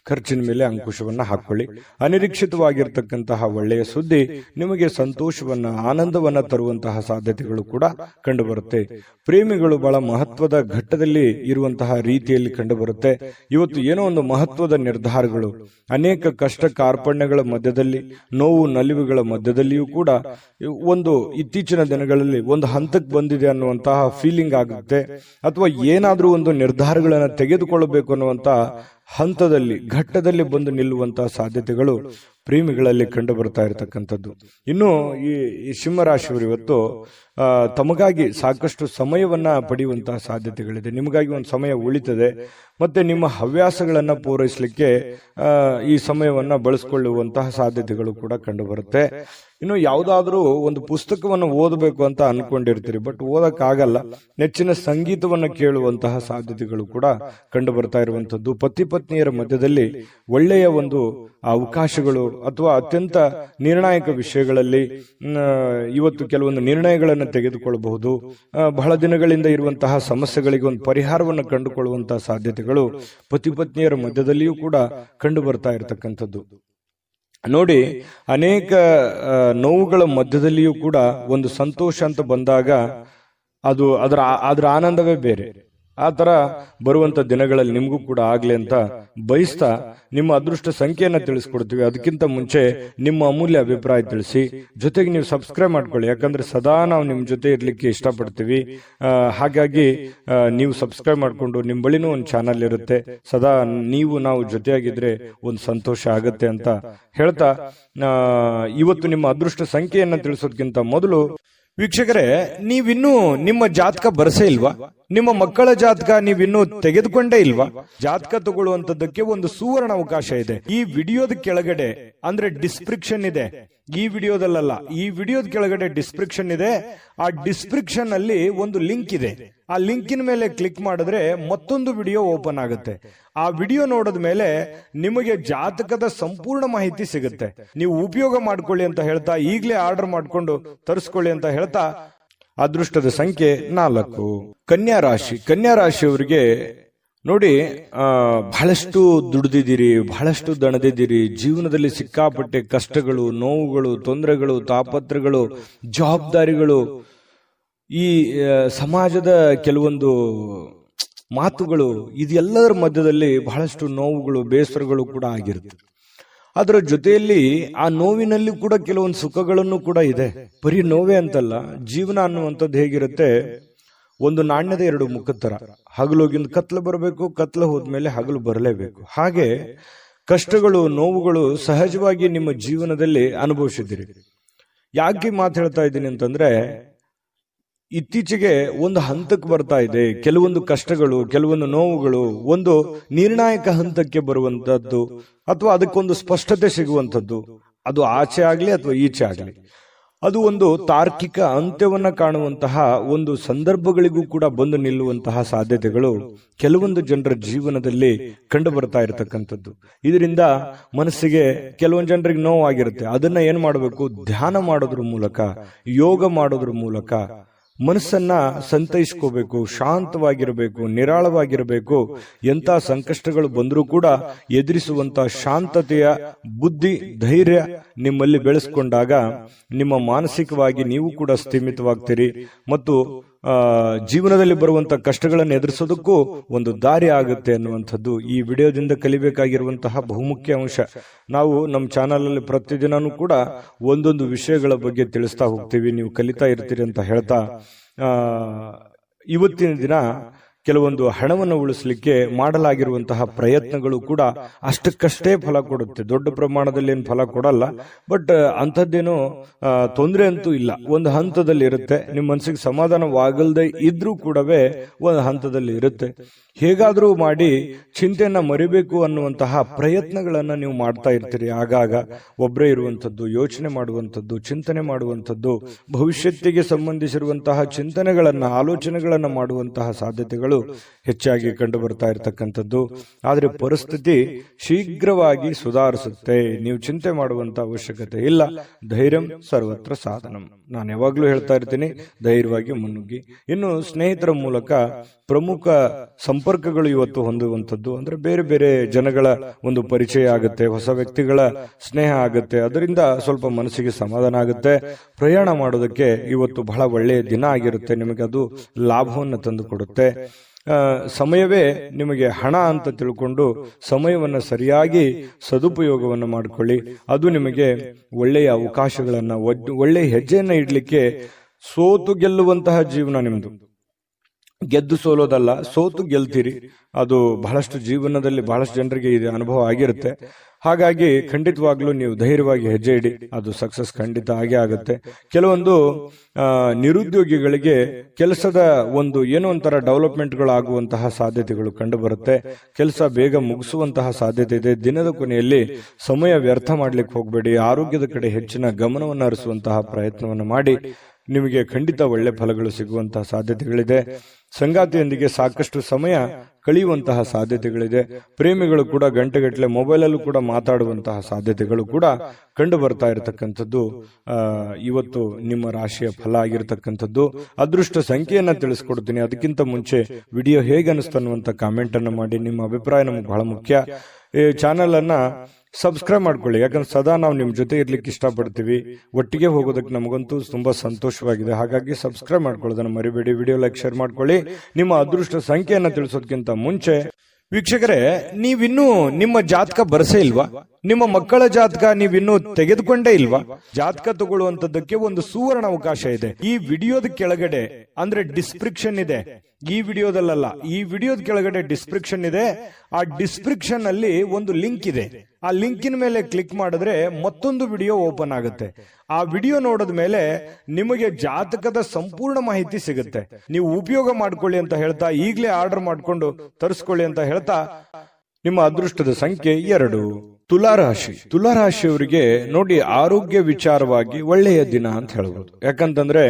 ಖರ್ಚಿನ ಮೇಲೆ ಅಂಕುಶವನ್ನ ಹಾಕೊಳ್ಳಿ. ಅನಿರೀಕ್ಷಿತವಾಗಿರ್ತಕ್ಕಂತಹ ಒಳ್ಳೆಯ ಸುದ್ದಿ ನಿಮಗೆ ಸಂತೋಷವನ್ನ, ಆನಂದವನ್ನ ತರುವಂತಹ ಸಾಧ್ಯತೆಗಳು ಕೂಡ ಕಂಡು ಬರುತ್ತೆ. ಪ್ರೇಮಿಗಳು ಬಹಳ ಮಹತ್ವದ ಘಟ್ಟದಲ್ಲಿ ಇರುವಂತಹ ರೀತಿಯಲ್ಲಿ ಕಂಡು ಬರುತ್ತೆ. ಇವತ್ತು ಏನೋ ಒಂದು ಮಹತ್ವದ ನಿರ್ಧಾರಗಳು, ಅನೇಕ ಕಷ್ಟ ಕಾರ್ಪಣ್ಯಗಳ ಮಧ್ಯದಲ್ಲಿ, ನೋವು ನಲಿವುಗಳ ಮಧ್ಯದಲ್ಲಿಯೂ ಕೂಡ ಒಂದು ಇತ್ತೀಚಿನ ದಿನಗಳಲ್ಲಿ ಒಂದು ಹಂತಕ್ಕೆ ಬಂದಿದೆ ಅನ್ನುವಂತಹ ಫೀಲಿಂಗ್ ಆಗುತ್ತೆ. ಅಥವಾ ಏನಾದ್ರೂ ಒಂದು ನಿರ್ಧಾರಗಳನ್ನು ತೆಗೆದುಕೊಳ್ಳಬೇಕು ಅನ್ನುವಂತಹ ಹಂತದಲ್ಲಿ, ಘಟ್ಟದಲ್ಲಿ ಬಂದು ನಿಲ್ಲುವಂತಹ ಸಾಧ್ಯತೆಗಳು ಪ್ರೇಮಿಗಳಲ್ಲಿ ಕಂಡು ಬರ್ತಾ ಇರತಕ್ಕಂಥದ್ದು. ಇನ್ನು ಈ ಸಿಂಹರಾಶಿಯವರು ಇವತ್ತು ತಮಗಾಗಿ ಸಾಕಷ್ಟು ಸಮಯವನ್ನ ಪಡೆಯುವಂತಹ ಸಾಧ್ಯತೆಗಳಿದೆ. ನಿಮಗಾಗಿ ಒಂದು ಸಮಯ ಉಳಿತದೆ. ಮತ್ತೆ ನಿಮ್ಮ ಹವ್ಯಾಸಗಳನ್ನ ಪೂರೈಸಲಿಕ್ಕೆ ಈ ಸಮಯವನ್ನ ಬಳಸಿಕೊಳ್ಳುವಂತಹ ಸಾಧ್ಯತೆಗಳು ಕೂಡ ಕಂಡು ಬರುತ್ತೆ. ಇನ್ನು ಯಾವುದಾದ್ರೂ ಒಂದು ಪುಸ್ತಕವನ್ನು ಓದಬೇಕು ಅಂತ ಅನ್ಕೊಂಡಿರ್ತೀರಿ, ಬಟ್ ಓದಕ್ಕಾಗಲ್ಲ. ನೆಚ್ಚಿನ ಸಂಗೀತವನ್ನು ಕೇಳುವಂತಹ ಸಾಧ್ಯತೆಗಳು ಕೂಡ ಕಂಡು ಬರ್ತಾ ಇರುವಂತದ್ದು. ಪತಿ ಪತ್ನಿಯರ ಮಧ್ಯದಲ್ಲಿ ಒಳ್ಳೆಯ ಒಂದು ಅವಕಾಶಗಳು ಅಥವಾ ಅತ್ಯಂತ ನಿರ್ಣಾಯಕ ವಿಷಯಗಳಲ್ಲಿ ಇವತ್ತು ಕೆಲವೊಂದು ನಿರ್ಣಯಗಳನ್ನು ತೆಗೆದುಕೊಳ್ಳಬಹುದು. ಬಹಳ ದಿನಗಳಿಂದ ಇರುವಂತಹ ಸಮಸ್ಯೆಗಳಿಗೆ ಒಂದು ಪರಿಹಾರವನ್ನು ಕಂಡುಕೊಳ್ಳುವಂತಹ ಸಾಧ್ಯತೆಗಳು ಪತಿ ಪತ್ನಿಯರ ಮಧ್ಯದಲ್ಲಿಯೂ ಕೂಡ ಕಂಡು ಬರ್ತಾ ಇರತಕ್ಕಂಥದ್ದು. ನೋಡಿ, ಅನೇಕ ನೋವುಗಳ ಮಧ್ಯದಲ್ಲಿಯೂ ಕೂಡ ಒಂದು ಸಂತೋಷ ಅಂತ ಬಂದಾಗ ಅದರ ಆನಂದವೇ ಬೇರೆ. ಆ ತರ ಬರುವಂತ ದಿನಗಳಲ್ಲಿ ನಿಮಗೂ ಕೂಡ ಆಗ್ಲಿ ಅಂತ ಬಯಸ್ತಾ ನಿಮ್ಮ ಅದೃಷ್ಟ ಸಂಖ್ಯೆಯನ್ನ ತಿಳಿಸ್ಕೊಡ್ತೀವಿ. ಅದಕ್ಕಿಂತ ಮುಂಚೆ ನಿಮ್ಮ ಅಮೂಲ್ಯ ಅಭಿಪ್ರಾಯ ತಿಳಿಸಿ, ಜೊತೆಗೆ ನೀವು ಸಬ್ಸ್ಕ್ರೈಬ್ ಮಾಡ್ಕೊಳ್ಳಿ. ಯಾಕಂದ್ರೆ ಸದಾ ನಾವು ನಿಮ್ ಜೊತೆ ಇರ್ಲಿಕ್ಕೆ ಇಷ್ಟಪಡ್ತೀವಿ. ಹಾಗಾಗಿ ನೀವು ಸಬ್ಸ್ಕ್ರೈಬ್ ಮಾಡ್ಕೊಂಡು ನಿಮ್ ಬಳಿನೂ ಒಂದು ಚಾನಲ್ ಇರುತ್ತೆ. ಸದಾ ನಾವು ಜೊತೆಯಾಗಿದ್ರೆ ಒಂದು ಸಂತೋಷ ಆಗತ್ತೆ ಅಂತ ಹೇಳ್ತಾ, ಇವತ್ತು ನಿಮ್ಮ ಅದೃಷ್ಟ ಸಂಖ್ಯೆಯನ್ನ ತಿಳಿಸೋದಕ್ಕಿಂತ ಮೊದಲು ವೀಕ್ಷಕರೇ, ನೀವಿನ್ನೂ ನಿಮ್ಮ ಜಾತಕ ಬರಸೇ ಇಲ್ವಾ? ನಿಮ್ಮ ಮಕ್ಕಳ ಜಾತಕ ನೀವಿನ್ನೂ ತೆಗೆದುಕೊಂಡೇ ಇಲ್ವಾ? ಜಾತಕ ತಗೊಳ್ಳುವಂತದ್ದಕ್ಕೆ ಒಂದು ಸುವರ್ಣ ಅವಕಾಶ ಇದೆ. ಈ ವಿಡಿಯೋದ ಕೆಳಗಡೆ, ಅಂದ್ರೆ ಡಿಸ್ಕ್ರಿಪ್ಷನ್ ಇದೆ, ಈ ವಿಡಿಯೋದಲ್ಲ, ಈ ವಿಡಿಯೋದ ಕೆಳಗಡೆ ಡಿಸ್ಕ್ರಿಪ್ಷನ್ ಇದೆ. ಆ ಡಿಸ್ಕ್ರಿಪ್ಷನ್ ಅಲ್ಲಿ ಒಂದು ಲಿಂಕ್ ಇದೆ. ಆ ಲಿಂಕಿನ ಮೇಲೆ ಕ್ಲಿಕ್ ಮಾಡಿದ್ರೆ ಮತ್ತೊಂದು ವಿಡಿಯೋ ಓಪನ್ ಆಗುತ್ತೆ. ಆ ವಿಡಿಯೋ ನೋಡಿದ ಮೇಲೆ ನಿಮಗೆ ಜಾತಕದ ಸಂಪೂರ್ಣ ಮಾಹಿತಿ ಸಿಗುತ್ತೆ. ನೀವು ಉಪಯೋಗ ಮಾಡ್ಕೊಳ್ಳಿ ಅಂತ ಹೇಳ್ತಾ, ಈಗಲೇ ಆರ್ಡರ್ ಮಾಡ್ಕೊಂಡು ತರಿಸ್ಕೊಳ್ಳಿ ಅಂತ ಹೇಳ್ತಾ, ಅದೃಷ್ಟದ ಸಂಖ್ಯೆ 4. ಕನ್ಯಾ ರಾಶಿ. ಕನ್ಯಾ ರಾಶಿಯವರಿಗೆ ನೋಡಿ, ಬಹಳಷ್ಟು ದುಡಿದಿದ್ದೀರಿ, ಬಹಳಷ್ಟು ದಣದಿದ್ದೀರಿ. ಜೀವನದಲ್ಲಿ ಸಿಕ್ಕಾಪಟ್ಟೆ ಕಷ್ಟಗಳು, ನೋವುಗಳು, ತೊಂದರೆಗಳು, ತಾಪತ್ರಗಳು, ಜವಾಬ್ದಾರಿಗಳು, ಈ ಸಮಾಜದ ಕೆಲವೊಂದು ಮಾತುಗಳು, ಇದೆಲ್ಲದರ ಮಧ್ಯದಲ್ಲಿ ಬಹಳಷ್ಟು ನೋವುಗಳು, ಬೇಸರಗಳು ಕೂಡ ಆಗಿರುತ್ತೆ. ಅದರ ಜೊತೆಯಲ್ಲಿ ಆ ನೋವಿನಲ್ಲಿ ಕೂಡ ಕೆಲವೊಂದು ಸುಖಗಳನ್ನು ಕೂಡ ಇದೆ. ಬರೀ ನೋವೇ ಅಂತಲ್ಲ, ಜೀವನ ಅನ್ನುವಂಥದ್ದು ಹೇಗಿರುತ್ತೆ, ಒಂದು ನಾಣ್ಯದ 2 ಮುಖದ ತರ. ಹಗಲೋಗಿಂದ ಕತ್ಲು ಬರಬೇಕು, ಕತ್ಲು ಹೋದ್ಮೇಲೆ ಹಗಲು ಬರಲೇಬೇಕು. ಹಾಗೆ ಕಷ್ಟಗಳು, ನೋವುಗಳು ಸಹಜವಾಗಿ ನಿಮ್ಮ ಜೀವನದಲ್ಲಿ ಅನುಭವಿಸಿದ್ದೀರಿ. ಯಾಕೆ ಮಾತು ಹೇಳ್ತಾ ಇದ್ದೀನಿ ಅಂತಂದ್ರೆ, ಇತ್ತೀಚೆಗೆ ಒಂದು ಹಂತಕ್ಕೆ ಬರ್ತಾ ಇದೆ. ಕೆಲವೊಂದು ಕಷ್ಟಗಳು, ಕೆಲವೊಂದು ನೋವುಗಳು ಒಂದು ನಿರ್ಣಾಯಕ ಹಂತಕ್ಕೆ ಬರುವಂತದ್ದು, ಅಥವಾ ಅದಕ್ಕೊಂದು ಸ್ಪಷ್ಟತೆ ಸಿಗುವಂಥದ್ದು. ಅದು ಆಚೆ ಆಗ್ಲಿ ಅಥವಾ ಈಚೆ ಆಗ್ಲಿ, ಅದು ಒಂದು ತಾರ್ಕಿಕ ಅಂತ್ಯವನ್ನ ಕಾಣುವಂತಹ ಒಂದು ಸಂದರ್ಭಗಳಿಗೂ ಕೂಡ ಬಂದು ನಿಲ್ಲುವಂತಹ ಸಾಧ್ಯತೆಗಳು ಕೆಲವೊಂದು ಜನರ ಜೀವನದಲ್ಲಿ ಕಂಡು ಬರ್ತಾ ಇರತಕ್ಕಂಥದ್ದು. ಇದರಿಂದ ಮನಸ್ಸಿಗೆ ಕೆಲವೊಂದು ಜನರಿಗೆ ನೋವಾಗಿರುತ್ತೆ. ಅದನ್ನ ಏನ್ ಮಾಡಬೇಕು? ಧ್ಯಾನ ಮಾಡೋದ್ರ ಮೂಲಕ, ಯೋಗ ಮಾಡೋದ್ರ ಮೂಲಕ ಮನಸ್ಸನ್ನ ಸಂತೈಸ್ಕೋಬೇಕು, ಶಾಂತವಾಗಿರಬೇಕು, ನಿರಾಳವಾಗಿರಬೇಕು. ಎಂಥ ಸಂಕಷ್ಟಗಳು ಬಂದರೂ ಕೂಡ ಎದುರಿಸುವಂತ ಶಾಂತತೆಯ ಬುದ್ಧಿ, ಧೈರ್ಯ ನಿಮ್ಮಲ್ಲಿ ಬೆಳೆಸ್ಕೊಂಡಾಗ ನಿಮ್ಮ ಮಾನಸಿಕವಾಗಿ ನೀವು ಕೂಡ ಸ್ಥಿಮಿತವಾಗ್ತೀರಿ ಮತ್ತು ಜೀವನದಲ್ಲಿ ಬರುವಂತ ಕಷ್ಟಗಳನ್ನು ಎದುರಿಸೋದಕ್ಕೂ ಒಂದು ದಾರಿ ಆಗುತ್ತೆ ಅನ್ನುವಂಥದ್ದು ಈ ವಿಡಿಯೋದಿಂದ ಕಲಿಬೇಕಾಗಿರುವಂತಹ ಬಹುಮುಖ್ಯ ಅಂಶ. ನಾವು ನಮ್ಮ ಚಾನಲ್ ಅಲ್ಲಿ ಪ್ರತಿದಿನನೂ ಕೂಡ ಒಂದೊಂದು ವಿಷಯಗಳ ಬಗ್ಗೆ ತಿಳಿಸ್ತಾ ಹೋಗ್ತೀವಿ, ನೀವು ಕಲಿತಾ ಇರ್ತೀರಿ ಅಂತ ಹೇಳ್ತಾ ಇವತ್ತಿನ ದಿನ ಕೆಲವೊಂದು ಹಣವನ್ನು ಉಳಿಸಲಿಕ್ಕೆ ಮಾಡಲಾಗಿರುವಂತಹ ಪ್ರಯತ್ನಗಳು ಕೂಡ ಅಷ್ಟಕ್ಕಷ್ಟೇ ಫಲ ಕೊಡುತ್ತೆ. ದೊಡ್ಡ ಪ್ರಮಾಣದಲ್ಲಿ ಏನು ಫಲ ಕೊಡಲ್ಲ, ಬಟ್ ಅಂಥದ್ದೇನೋ ತೊಂದರೆ ಅಂತೂ ಇಲ್ಲ. ಒಂದು ಹಂತದಲ್ಲಿ ಇರುತ್ತೆ. ನಿಮ್ಮ ಮನಸ್ಸಿಗೆ ಸಮಾಧಾನವಾಗಲ್ದೇ ಇದ್ರೂ ಕೂಡವೇ ಒಂದು ಹಂತದಲ್ಲಿ ಇರುತ್ತೆ. ಹೇಗಾದ್ರೂ ಮಾಡಿ ಚಿಂತೆಯನ್ನ ಮರಿಬೇಕು ಅನ್ನುವಂತಹ ಪ್ರಯತ್ನಗಳನ್ನ ನೀವು ಮಾಡ್ತಾ ಇರ್ತೀರಿ. ಆಗಾಗ ಒಬ್ಬರೇ ಇರುವಂಥದ್ದು, ಯೋಚನೆ ಮಾಡುವಂಥದ್ದು, ಚಿಂತನೆ ಮಾಡುವಂಥದ್ದು, ಭವಿಷ್ಯತ್ತಿಗೆ ಸಂಬಂಧಿಸಿರುವಂತಹ ಚಿಂತನೆಗಳನ್ನ, ಆಲೋಚನೆಗಳನ್ನ ಮಾಡುವಂತಹ ಸಾಧ್ಯತೆಗಳು ಹೆಚ್ಚಾಗಿ ಕಂಡು ಬರ್ತಾ ಇರತಕ್ಕಂಥದ್ದು. ಆದ್ರೆ ಪರಿಸ್ಥಿತಿ ಶೀಘ್ರವಾಗಿ ಸುಧಾರಿಸುತ್ತೆ. ನೀವು ಚಿಂತೆ ಮಾಡುವಂತ ಅವಶ್ಯಕತೆ ಇಲ್ಲ. ಧೈರ್ಯಂ ಸರ್ವತ್ರ ಸಾಧನಂ. ನಾನು ಯಾವಾಗ್ಲೂ ಹೇಳ್ತಾ ಇರ್ತೀನಿ, ಧೈರ್ಯವಾಗಿ ಮುನ್ನುಗ್ಗಿ. ಇನ್ನು ಸ್ನೇಹಿತರ ಮೂಲಕ ಪ್ರಮುಖ ಸಂಪರ್ಕಗಳು ಇವತ್ತು ಹೊಂದುವಂಥದ್ದು ಅಂದ್ರೆ ಬೇರೆ ಬೇರೆ ಜನಗಳ ಒಂದು ಪರಿಚಯ ಆಗುತ್ತೆ, ಹೊಸ ವ್ಯಕ್ತಿಗಳ ಸ್ನೇಹ ಆಗುತ್ತೆ. ಅದರಿಂದ ಸ್ವಲ್ಪ ಮನಸ್ಸಿಗೆ ಸಮಾಧಾನ ಆಗುತ್ತೆ. ಪ್ರಯಾಣ ಮಾಡೋದಕ್ಕೆ ಇವತ್ತು ಬಹಳ ಒಳ್ಳೆಯ ದಿನ ಆಗಿರುತ್ತೆ. ನಿಮಗೆ ಅದು ಲಾಭವನ್ನು ತಂದು ಕೊಡುತ್ತೆ. ಸಮಯವೇ ನಿಮಗೆ ಹಣ ಅಂತ ತಿಳ್ಕೊಂಡು ಸಮಯವನ್ನು ಸರಿಯಾಗಿ ಸದುಪಯೋಗವನ್ನು ಮಾಡಿಕೊಳ್ಳಿ. ಅದು ನಿಮಗೆ ಒಳ್ಳೆಯ ಅವಕಾಶಗಳನ್ನ, ಒಳ್ಳೆಯ ಹೆಜ್ಜೆಯನ್ನ ಇಡ್ಲಿಕ್ಕೆ, ಸೋತು ಗೆಲ್ಲುವಂತಹ ಜೀವನ ನಿಮ್ದು. ಗೆದ್ದು ಸೋಲೋದಲ್ಲ, ಸೋತು ಗೆಲ್ತೀರಿ. ಅದು ಬಹಳಷ್ಟು ಜೀವನದಲ್ಲಿ ಬಹಳಷ್ಟು ಜನರಿಗೆ ಇದು ಅನುಭವ ಆಗಿರುತ್ತೆ. ಹಾಗಾಗಿ ಖಂಡಿತವಾಗ್ಲೂ ನೀವು ಧೈರ್ಯವಾಗಿ ಹೆಜ್ಜೆ ಇಡಿ, ಅದು ಸಕ್ಸಸ್ ಖಂಡಿತ ಆಗೇ ಆಗುತ್ತೆ. ಕೆಲವೊಂದು ನಿರುದ್ಯೋಗಿಗಳಿಗೆ ಕೆಲಸದ ಒಂದು ಏನೋ ಒಂಥರ ಡೆವಲಪ್ಮೆಂಟ್ಗಳು ಆಗುವಂತಹ ಸಾಧ್ಯತೆಗಳು ಕಂಡು ಬರುತ್ತೆ. ಕೆಲಸ ಬೇಗ ಮುಗಿಸುವಂತಹ ಸಾಧ್ಯತೆ ಇದೆ. ದಿನದ ಕೊನೆಯಲ್ಲಿ ಸಮಯ ವ್ಯರ್ಥ ಮಾಡ್ಲಿಕ್ಕೆ ಹೋಗಬೇಡಿ. ಆರೋಗ್ಯದ ಕಡೆ ಹೆಚ್ಚಿನ ಗಮನವನ್ನು ಹರಿಸುವಂತಹ ಪ್ರಯತ್ನವನ್ನು ಮಾಡಿ. ನಿಮಗೆ ಖಂಡಿತ ಒಳ್ಳೆ ಫಲಗಳು ಸಿಗುವಂತಹ ಸಾಧ್ಯತೆಗಳಿದೆ. ಸಂಗಾತಿಯೊಂದಿಗೆ ಸಾಕಷ್ಟು ಸಮಯ ಕಳೆಯುವಂತಹ ಸಾಧ್ಯತೆಗಳಿದೆ. ಪ್ರೇಮಿಗಳು ಕೂಡ ಗಂಟೆಗಟ್ಟಲೆ ಮೊಬೈಲಲ್ಲೂ ಕೂಡ ಮಾತಾಡುವಂತಹ ಸಾಧ್ಯತೆಗಳು ಕೂಡ ಕಂಡು ಬರ್ತಾ ಇರತಕ್ಕಂಥದ್ದು ಇವತ್ತು ನಿಮ್ಮ ರಾಶಿಯ ಫಲ ಆಗಿರತಕ್ಕಂಥದ್ದು. ಅದೃಷ್ಟ ಸಂಖ್ಯೆಯನ್ನ ತಿಳಿಸ್ಕೊಡ್ತೀನಿ. ಅದಕ್ಕಿಂತ ಮುಂಚೆ ವಿಡಿಯೋ ಹೇಗೆ ಅನಿಸ್ತು ಅನ್ನುವಂಥ ಕಾಮೆಂಟ್ ಅನ್ನು ಮಾಡಿ. ನಿಮ್ಮ ಅಭಿಪ್ರಾಯ ನಮ್ಗೆ ಬಹಳ ಮುಖ್ಯ. ಈ ಚಾನೆಲ್ ಅನ್ನ ಸಬ್ಸ್ಕ್ರೈಬ್ ಮಾಡ್ಕೊಳ್ಳಿ, ಯಾಕಂದ್ರೆ ಸದಾ ನಾವು ನಿಮ್ ಜೊತೆ ಇರ್ಲಿಕ್ಕೆ ಇಷ್ಟಪಡ್ತೀವಿ. ಒಟ್ಟಿಗೆ ಹೋಗೋದಕ್ಕೆ ನಮಗಂತೂ ತುಂಬಾ ಸಂತೋಷವಾಗಿದೆ. ಹಾಗಾಗಿ ಸಬ್ಸ್ಕ್ರೈಬ್ ಮಾಡ್ಕೊಳ್ಳೋದನ್ನ ಮರಿಬೇಡಿ. ವಿಡಿಯೋ ಲೈಕ್, ಶೇರ್ ಮಾಡ್ಕೊಳ್ಳಿ. ನಿಮ್ಮ ಅದೃಷ್ಟ ಸಂಖ್ಯೆಯನ್ನ ತಿಳಿಸೋದಕ್ಕಿಂತ ಮುಂಚೆ ವೀಕ್ಷಕರೇ, ನೀವಿನ್ನೂ ನಿಮ್ಮ ಜಾತಕ ಬರಸೇ ಇಲ್ವಾ? ನಿಮ್ಮ ಮಕ್ಕಳ ಜಾತಕ ನೀವಿನ್ನೂ ತೆಗೆದುಕೊಂಡೇ ಇಲ್ವಾ? ಜಾತಕ ತಗೊಳ್ಳುವಂತದ್ದಕ್ಕೆ ಒಂದು ಸುವರ್ಣ ಅವಕಾಶ ಇದೆ. ಈ ವಿಡಿಯೋದ ಕೆಳಗಡೆ ಅಂದ್ರೆ ಡಿಸ್ಕ್ರಿಪ್ಷನ್ ಇದೆ. ಈ ವಿಡಿಯೋದಲ್ಲ, ಈ ವಿಡಿಯೋದ ಕೆಳಗಡೆ ಡಿಸ್ಕ್ರಿಪ್ಷನ್ ಇದೆ. ಆ ಡಿಸ್ಕ್ರಿಪ್ಷನ್ ಅಲ್ಲಿ ಒಂದು ಲಿಂಕ್ ಇದೆ. ಆ ಲಿಂಕಿನ ಮೇಲೆ ಕ್ಲಿಕ್ ಮಾಡಿದ್ರೆ ಮತ್ತೊಂದು ವಿಡಿಯೋ ಓಪನ್ ಆಗುತ್ತೆ. ಆ ವಿಡಿಯೋ ನೋಡಿದ ಮೇಲೆ ನಿಮಗೆ ಜಾತಕದ ಸಂಪೂರ್ಣ ಮಾಹಿತಿ ಸಿಗುತ್ತೆ. ನೀವು ಉಪಯೋಗ ಮಾಡ್ಕೊಳ್ಳಿ ಅಂತ ಹೇಳ್ತಾ, ಈಗಲೇ ಆರ್ಡರ್ ಮಾಡ್ಕೊಂಡು ತರಿಸ್ಕೊಳ್ಳಿ ಅಂತ ಹೇಳ್ತಾ, ನಿಮ್ಮ ಅದೃಷ್ಟದ ಸಂಖ್ಯೆ 2. ತುಲಾರಾಶಿ. ತುಲಾರಾಶಿಯವರಿಗೆ ನೋಡಿ, ಆರೋಗ್ಯ ವಿಚಾರವಾಗಿ ಒಳ್ಳೆಯ ದಿನ ಅಂತ ಹೇಳ್ಬೋದು. ಯಾಕಂತಂದ್ರೆ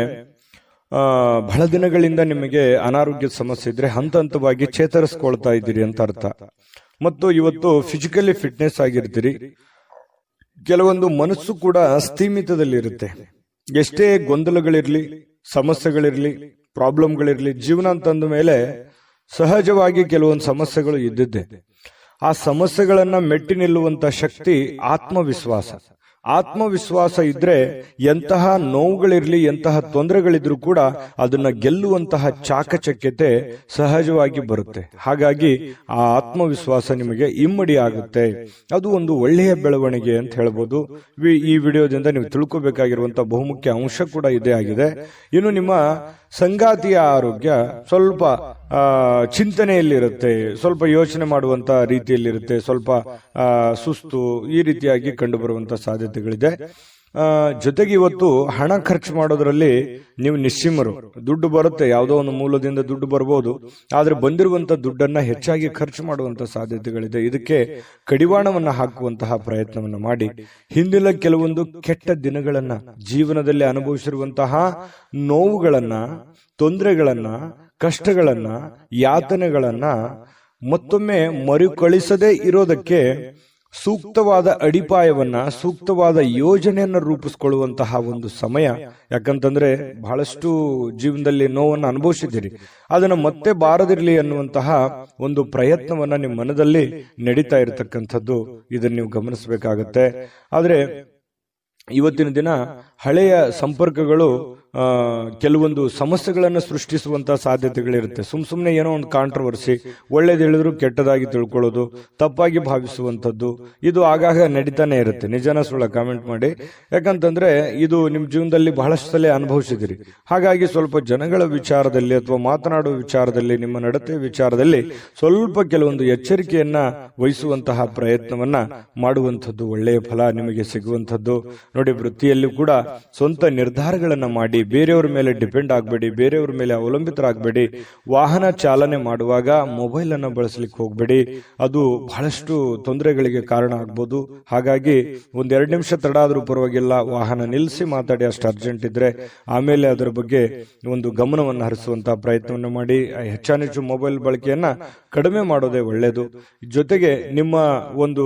ಬಹಳ ದಿನಗಳಿಂದ ನಿಮಗೆ ಅನಾರೋಗ್ಯದ ಸಮಸ್ಯೆ ಇದ್ರೆ ಹಂತ ಹಂತವಾಗಿ ಚೇತರಿಸ್ಕೊಳ್ತಾ ಇದ್ದೀರಿ ಅಂತ ಅರ್ಥ. ಮತ್ತು ಇವತ್ತು ಫಿಸಿಕಲಿ ಫಿಟ್ನೆಸ್ ಆಗಿರ್ತೀರಿ. ಕೆಲವೊಂದು ಮನಸ್ಸು ಕೂಡ ಸ್ಥೀಮಿತದಲ್ಲಿರುತ್ತೆ. ಎಷ್ಟೇ ಗೊಂದಲಗಳಿರ್ಲಿ, ಸಮಸ್ಯೆಗಳಿರ್ಲಿ, ಪ್ರಾಬ್ಲಮ್ಗಳಿರ್ಲಿ, ಜೀವನ ಅಂತಂದ ಮೇಲೆ ಸಹಜವಾಗಿ ಕೆಲವೊಂದು ಸಮಸ್ಯೆಗಳು ಇದ್ದಿದ್ದೆ. ಆ ಸಮಸ್ಯೆಗಳನ್ನ ಮೆಟ್ಟಿ ನಿಲ್ಲುವಂತ ಶಕ್ತಿ ಆತ್ಮವಿಶ್ವಾಸ. ಆತ್ಮವಿಶ್ವಾಸ ಇದ್ರೆ ಎಂತಹ ನೋವುಗಳಿರ್ಲಿ, ಎಂತಹ ತೊಂದರೆಗಳಿದ್ರೂ ಕೂಡ ಅದನ್ನ ಗೆಲ್ಲುವಂತಹ ಚಾಕಚಕ್ಯತೆ ಸಹಜವಾಗಿ ಬರುತ್ತೆ. ಹಾಗಾಗಿ ಆ ಆತ್ಮವಿಶ್ವಾಸ ನಿಮಗೆ ಇಮ್ಮಡಿ ಆಗುತ್ತೆ. ಅದು ಒಂದು ಒಳ್ಳೆಯ ಬೆಳವಣಿಗೆ ಅಂತ ಹೇಳ್ಬೋದು. ಈ ವಿಡಿಯೋದಿಂದ ನೀವು ತಿಳ್ಕೋಬೇಕಾಗಿರುವಂತಹ ಬಹುಮುಖ್ಯ ಅಂಶ ಕೂಡ ಇದೇ ಆಗಿದೆ. ಇನ್ನು ನಿಮ್ಮ ಸಂಗಾತಿಯ ಆರೋಗ್ಯ ಸ್ವಲ್ಪ ಚಿಂತನೆಯಲ್ಲಿರುತ್ತೆ, ಸ್ವಲ್ಪ ಯೋಚನೆ ಮಾಡುವಂತ ರೀತಿಯಲ್ಲಿರುತ್ತೆ, ಸ್ವಲ್ಪ ಸುಸ್ತು ಈ ರೀತಿಯಾಗಿ ಕಂಡು ಬರುವಂತಹ ಸಾಧ್ಯತೆಗಳಿದೆ. ಜೊತೆಗೆ ಇವತ್ತು ಹಣ ಖರ್ಚು ಮಾಡೋದ್ರಲ್ಲಿ ನೀವು ನಿಶ್ಚಿಮರು. ದುಡ್ಡು ಬರುತ್ತೆ, ಯಾವುದೋ ಒಂದು ಮೂಲದಿಂದ ದುಡ್ಡು ಬರ್ಬೋದು, ಆದ್ರೆ ಬಂದಿರುವಂತ ದುಡ್ಡನ್ನ ಹೆಚ್ಚಾಗಿ ಖರ್ಚು ಮಾಡುವಂತ ಸಾಧ್ಯತೆಗಳಿದೆ. ಇದಕ್ಕೆ ಕಡಿವಾಣವನ್ನ ಹಾಕುವಂತಹ ಪ್ರಯತ್ನವನ್ನ ಮಾಡಿ ಹಿಂದಿನ ಕೆಲವೊಂದು ಕೆಟ್ಟ ದಿನಗಳನ್ನ, ಜೀವನದಲ್ಲಿ ಅನುಭವಿಸಿರುವಂತಹ ನೋವುಗಳನ್ನ, ತೊಂದರೆಗಳನ್ನ, ಕಷ್ಟಗಳನ್ನ, ಯಾತನೆಗಳನ್ನ ಮತ್ತೊಮ್ಮೆ ಮರುಕಳಿಸದೇ ಇರೋದಕ್ಕೆ ಸೂಕ್ತವಾದ ಅಡಿಪಾಯವನ್ನ, ಸೂಕ್ತವಾದ ಯೋಜನೆಯನ್ನ ರೂಪಿಸಿಕೊಳ್ಳುವಂತಹ ಒಂದು ಸಮಯ. ಯಾಕಂತಂದ್ರೆ ಬಹಳಷ್ಟು ಜೀವನದಲ್ಲಿ ನೋವನ್ನು ಅನುಭವಿಸಿದ್ದೀರಿ, ಅದನ್ನ ಮತ್ತೆ ಬಾರದಿರಲಿ ಅನ್ನುವಂತಹ ಒಂದು ಪ್ರಯತ್ನವನ್ನ ನಿಮ್ಮ ಮನದಲ್ಲಿ ನಡೀತಾ ಇರತಕ್ಕಂಥದ್ದು. ಇದನ್ನ ನೀವು ಗಮನಿಸಬೇಕಾಗತ್ತೆ. ಆದ್ರೆ ಇವತ್ತಿನ ದಿನ ಹಳೆಯ ಸಂಪರ್ಕಗಳು ಕೆಲವೊಂದು ಸಮಸ್ಯೆಗಳನ್ನು ಸೃಷ್ಟಿಸುವಂತಹ ಸಾಧ್ಯತೆಗಳಿರುತ್ತೆ. ಸುಮ್ನೆ ಏನೋ ಒಂದು ಕಾಂಟ್ರವರ್ಸಿ, ಒಳ್ಳೇದು ಹೇಳಿದ್ರು ಕೆಟ್ಟದಾಗಿ ತಿಳ್ಕೊಳ್ಳೋದು, ತಪ್ಪಾಗಿ ಭಾವಿಸುವಂಥದ್ದು, ಇದು ಆಗಾಗ ನಡೀತಾನೆ ಇರುತ್ತೆ. ನಿಜನ ಸುಳ್ಳ ಕಾಮೆಂಟ್ ಮಾಡಿ. ಯಾಕಂತಂದ್ರೆ ಇದು ನಿಮ್ಮ ಜೀವನದಲ್ಲಿ ಬಹಳಷ್ಟು ಸಲ ಅನುಭವಿಸಿದಿರಿ. ಹಾಗಾಗಿ ಸ್ವಲ್ಪ ಜನಗಳ ವಿಚಾರದಲ್ಲಿ ಅಥವಾ ಮಾತನಾಡುವ ವಿಚಾರದಲ್ಲಿ, ನಿಮ್ಮ ನಡತೆ ವಿಚಾರದಲ್ಲಿ ಸ್ವಲ್ಪ ಕೆಲವೊಂದು ಎಚ್ಚರಿಕೆಯನ್ನ ವಹಿಸುವಂತಹ ಪ್ರಯತ್ನವನ್ನ ಮಾಡುವಂಥದ್ದು ಒಳ್ಳೆಯ ಫಲ ನಿಮಗೆ ಸಿಗುವಂಥದ್ದು. ನೋಡಿ, ವೃತ್ತಿಯಲ್ಲಿ ಕೂಡ ಸ್ವಂತ ನಿರ್ಧಾರಗಳನ್ನ ಮಾಡಿ ಬೇರೆಯವರ ಮೇಲೆ ಡಿಪೆಂಡ್ ಆಗಬೇಡಿ, ಬೇರೆಯವರ ಮೇಲೆ ಅವಲಂಬಿತರಾಗಬೇಡಿ. ವಾಹನ ಚಾಲನೆ ಮಾಡುವಾಗ ಮೊಬೈಲ್ ಅನ್ನ ಬಳಸಲಿಕ್ಕೆ ಹೋಗಬೇಡಿ, ಅದು ಬಹಳಷ್ಟು ತೊಂದರೆಗಳಿಗೆ ಕಾರಣ ಆಗ್ಬೋದು. ಹಾಗಾಗಿ ಒಂದ್ 2 ನಿಮಿಷ ತಡ ಆದ್ರೂ ಪರವಾಗಿಲ್ಲ, ವಾಹನ ನಿಲ್ಲಿಸಿ ಮಾತಾಡಿ, ಅಷ್ಟು ಅರ್ಜೆಂಟ್ ಇದ್ರೆ. ಆಮೇಲೆ ಅದರ ಬಗ್ಗೆ ಒಂದು ಗಮನವನ್ನು ಹರಿಸುವಂತಹ ಪ್ರಯತ್ನವನ್ನು ಮಾಡಿ. ಹೆಚ್ಚಾನೆಚ್ಚು ಮೊಬೈಲ್ ಬಳಕೆಯನ್ನ ಕಡಿಮೆ ಮಾಡೋದೇ ಒಳ್ಳೆಯದು. ಜೊತೆಗೆ ನಿಮ್ಮ ಒಂದು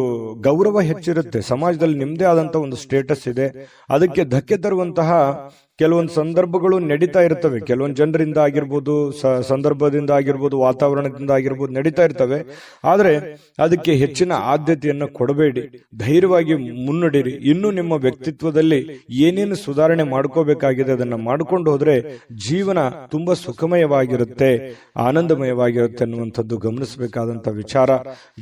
ಗೌರವ ಹೆಚ್ಚಿರುತ್ತೆ, ಸಮಾಜದಲ್ಲಿ ನಿಮ್ಮದೇ ಆದಂತಹ ಒಂದು ಸ್ಟೇಟಸ್ ಇದೆ, ಅದಕ್ಕೆ ಧಕ್ಕೆ ತರುವಂತಹ ಕೆಲವೊಂದು ಸಂದರ್ಭಗಳು ನಡೀತಾ ಇರ್ತವೆ. ಕೆಲವೊಂದು ಜನರಿಂದ ಆಗಿರ್ಬೋದು, ಸಂದರ್ಭದಿಂದ ಆಗಿರ್ಬೋದು, ವಾತಾವರಣದಿಂದ ಆಗಿರ್ಬೋದು, ನಡೀತಾ ಇರ್ತವೆ. ಆದ್ರೆ ಅದಕ್ಕೆ ಹೆಚ್ಚಿನ ಆದ್ಯತೆಯನ್ನು ಕೊಡಬೇಡಿ, ಧೈರ್ಯವಾಗಿ ಮುನ್ನಡೆಯಿರಿ. ಇನ್ನು ನಿಮ್ಮ ವ್ಯಕ್ತಿತ್ವದಲ್ಲಿ ಏನೇನು ಸುಧಾರಣೆ ಮಾಡ್ಕೋಬೇಕಾಗಿದೆ ಅದನ್ನ ಮಾಡ್ಕೊಂಡು ಹೋದ್ರೆ ಜೀವನ ತುಂಬಾ ಸುಖಮಯವಾಗಿರುತ್ತೆ, ಆನಂದಮಯವಾಗಿರುತ್ತೆ ಅನ್ನುವಂಥದ್ದು ಗಮನಿಸಬೇಕಾದಂತ ವಿಚಾರ.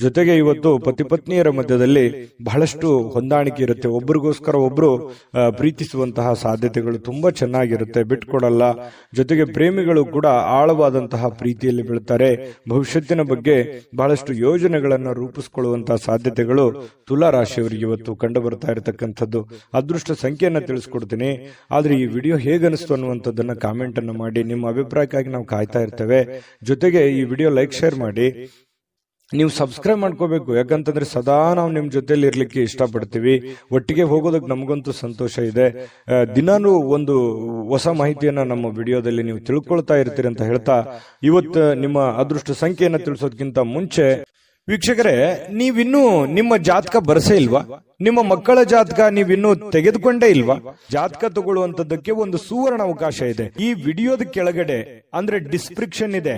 ಜೊತೆಗೆ ಇವತ್ತು ಪತಿ ಪತ್ನಿಯರ ಮಧ್ಯದಲ್ಲಿ ಬಹಳಷ್ಟು ಹೊಂದಾಣಿಕೆ ಇರುತ್ತೆ, ಒಬ್ರಿಗೋಸ್ಕರ ಒಬ್ರು ಪ್ರೀತಿಸುವಂತಹ ಸಾಧ್ಯತೆಗಳು ತುಂಬಾ ಚೆನ್ನಾಗಿರುತ್ತೆ, ಬಿಟ್ಕೊಡಲ್ಲ. ಜೊತೆಗೆ ಪ್ರೇಮಿಗಳು ಕೂಡ ಆಳವಾದಂತಹ ಪ್ರೀತಿಯಲ್ಲಿ ಬೀಳ್ತಾರೆ. ಭವಿಷ್ಯತ್ತಿನ ಬಗ್ಗೆ ಬಹಳಷ್ಟು ಯೋಜನೆಗಳನ್ನು ರೂಪಿಸಿಕೊಳ್ಳುವಂತಹ ಸಾಧ್ಯತೆಗಳು ತುಲಾ ರಾಶಿಯವರಿಗೆ ಇವತ್ತು ಕಂಡು ಬರ್ತಾ ಇರತಕ್ಕಂಥದ್ದು. ಅದೃಷ್ಟ ಸಂಖ್ಯೆಯನ್ನ ತಿಳಿಸ್ಕೊಡ್ತೀನಿ. ಆದ್ರೆ ಈ ವಿಡಿಯೋ ಹೇಗನಿಸ್ತು ಅನ್ನುವಂಥದ್ದನ್ನ ಕಾಮೆಂಟ್ ಅನ್ನು ಮಾಡಿ. ನಿಮ್ಮ ಅಭಿಪ್ರಾಯಕ್ಕಾಗಿ ನಾವು ಕಾಯ್ತಾ ಇರ್ತೇವೆ. ಜೊತೆಗೆ ಈ ವಿಡಿಯೋ ಲೈಕ್, ಶೇರ್ ಮಾಡಿ. ನೀವು ಸಬ್ಸ್ಕ್ರೈಬ್ ಮಾಡ್ಕೋಬೇಕು, ಯಾಕಂತಂದ್ರೆ ಸದಾ ನಾವು ನಿಮ್ ಜೊತೆಲಿ ಇರ್ಲಿಕ್ಕೆ ಇಷ್ಟಪಡ್ತೀವಿ. ಒಟ್ಟಿಗೆ ಹೋಗೋದಕ್ಕೆ ನಮಗಂತೂ ಸಂತೋಷ ಇದೆ. ದಿನಾನು ಒಂದು ಹೊಸ ಮಾಹಿತಿಯನ್ನ ನಮ್ಮ ವಿಡಿಯೋದಲ್ಲಿ ನೀವು ತಿಳ್ಕೊಳ್ತಾ ಇರ್ತೀರಿ ಅಂತ ಹೇಳ್ತಾ, ಇವತ್ತು ನಿಮ್ಮ ಅದೃಷ್ಟ ಸಂಖ್ಯೆಯನ್ನ ತಿಳಿಸೋದಕ್ಕಿಂತ ಮುಂಚೆ ವೀಕ್ಷಕರೇ, ನೀವಿನ್ನೂ ನಿಮ್ಮ ಜಾತಕ ಬರಸೇ ಇಲ್ವಾ? ನಿಮ್ಮ ಮಕ್ಕಳ ಜಾತಕ ನೀವಿನ್ನೂ ತೆಗೆದುಕೊಂಡೇ ಇಲ್ವಾ? ಜಾತಕ ತಗೊಳ್ಳುವಂತದ್ದಕ್ಕೆ ಒಂದು ಸುವರ್ಣ ಅವಕಾಶ ಇದೆ. ಈ ವಿಡಿಯೋದ ಕೆಳಗಡೆ ಅಂದ್ರೆ ಡಿಸ್ಕ್ರಿಪ್ಷನ್ ಇದೆ,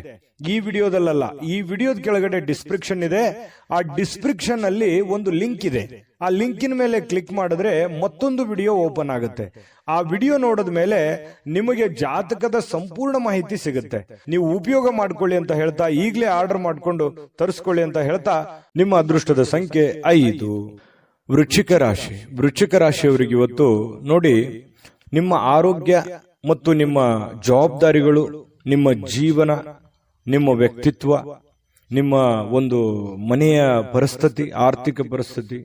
ಈ ವಿಡಿಯೋದಲ್ಲ, ಈ ವಿಡಿಯೋದ ಕೆಳಗಡೆ ಡಿಸ್ಕ್ರಿಪ್ಷನ್ ಇದೆ. ಆ ಡಿಸ್ಕ್ರಿಪ್ಷನ್ ಅಲ್ಲಿ ಒಂದು ಲಿಂಕ್ ಇದೆ. ಆ ಲಿಂಕಿನ ಮೇಲೆ ಕ್ಲಿಕ್ ಮಾಡಿದ್ರೆ ಮತ್ತೊಂದು ವಿಡಿಯೋ ಓಪನ್ ಆಗುತ್ತೆ. ಆ ವಿಡಿಯೋ ನೋಡಿದ ಮೇಲೆ ನಿಮಗೆ ಜಾತಕದ ಸಂಪೂರ್ಣ ಮಾಹಿತಿ ಸಿಗುತ್ತೆ. ನೀವು ಉಪಯೋಗ ಮಾಡ್ಕೊಳ್ಳಿ ಅಂತ ಹೇಳ್ತಾ, ಈಗಲೇ ಆರ್ಡರ್ ಮಾಡ್ಕೊಂಡು ತರಿಸ್ಕೊಳ್ಳಿ ಅಂತ ಹೇಳ್ತಾ, ನಿಮ್ಮ ಅದೃಷ್ಟದ ಸಂಖ್ಯೆ 5. ವೃಶ್ಚಿಕ ರಾಶಿ. ವೃಶ್ಚಿಕ ರಾಶಿಯವರಿಗೆ ಇವತ್ತು ನೋಡಿ, ನಿಮ್ಮ ಆರೋಗ್ಯ ಮತ್ತು ನಿಮ್ಮ ಜವಾಬ್ದಾರಿಗಳು, ನಿಮ್ಮ ಜೀವನ, ನಿಮ್ಮ ವ್ಯಕ್ತಿತ್ವ, ನಿಮ್ಮ ಒಂದು ಮನೆಯ ಪರಿಸ್ಥಿತಿ, ಆರ್ಥಿಕ ಪರಿಸ್ಥಿತಿ,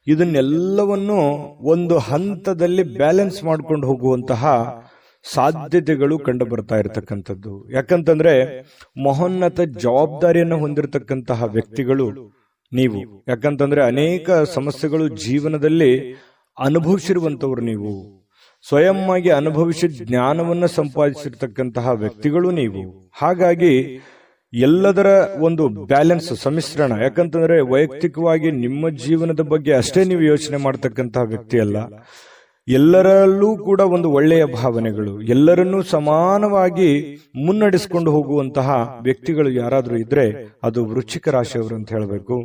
ಇದನ್ನೆಲ್ಲವನ್ನು ಒಂದು ಹಂತದಲ್ಲಿ ಬ್ಯಾಲೆನ್ಸ್ ಮಾಡ್ಕೊಂಡು ಹೋಗುವಂತಹ ಸಾಧ್ಯತೆಗಳು ಕಂಡು ಬರ್ತಾ ಇರತಕ್ಕಂಥದ್ದು. ಯಾಕಂತಂದ್ರೆ ಮಹೋನ್ನತ ಜವಾಬ್ದಾರಿಯನ್ನು ಹೊಂದಿರತಕ್ಕಂತಹ ವ್ಯಕ್ತಿಗಳು ನೀವು. ಯಾಕಂತಂದ್ರೆ ಅನೇಕ ಸಮಸ್ಯೆಗಳು ಜೀವನದಲ್ಲಿ ಅನುಭವಿಸಿರುವಂತವ್ರು ನೀವು. ಸ್ವಯಂ ಆಗಿ ಅನುಭವಿಸಿ ಜ್ಞಾನವನ್ನ ಸಂಪಾದಿಸಿರ್ತಕ್ಕಂತಹ ವ್ಯಕ್ತಿಗಳು ನೀವು. ಹಾಗಾಗಿ ಎಲ್ಲದರ ಒಂದು ಬ್ಯಾಲೆನ್ಸ್, ಸಮ್ಮಿಶ್ರಣ. ಯಾಕಂತಂದ್ರೆ ವೈಯಕ್ತಿಕವಾಗಿ ನಿಮ್ಮ ಜೀವನದ ಬಗ್ಗೆ ಅಷ್ಟೇ ನೀವು ಯೋಚನೆ ಮಾಡ್ತಕ್ಕಂತಹ ವ್ಯಕ್ತಿ ಅಲ್ಲ. ಎಲ್ಲರಲ್ಲೂ ಕೂಡ ಒಂದು ಒಳ್ಳೆಯ ಭಾವನೆಗಳು, ಎಲ್ಲರನ್ನೂ ಸಮಾನವಾಗಿ ಮುನ್ನಡೆಸಿಕೊಂಡು ಹೋಗುವಂತಹ ವ್ಯಕ್ತಿಗಳು ಯಾರಾದ್ರೂ ಇದ್ರೆ ಅದು ವೃಶ್ಚಿಕ ರಾಶಿಯವರು ಅಂತ ಹೇಳಬೇಕು.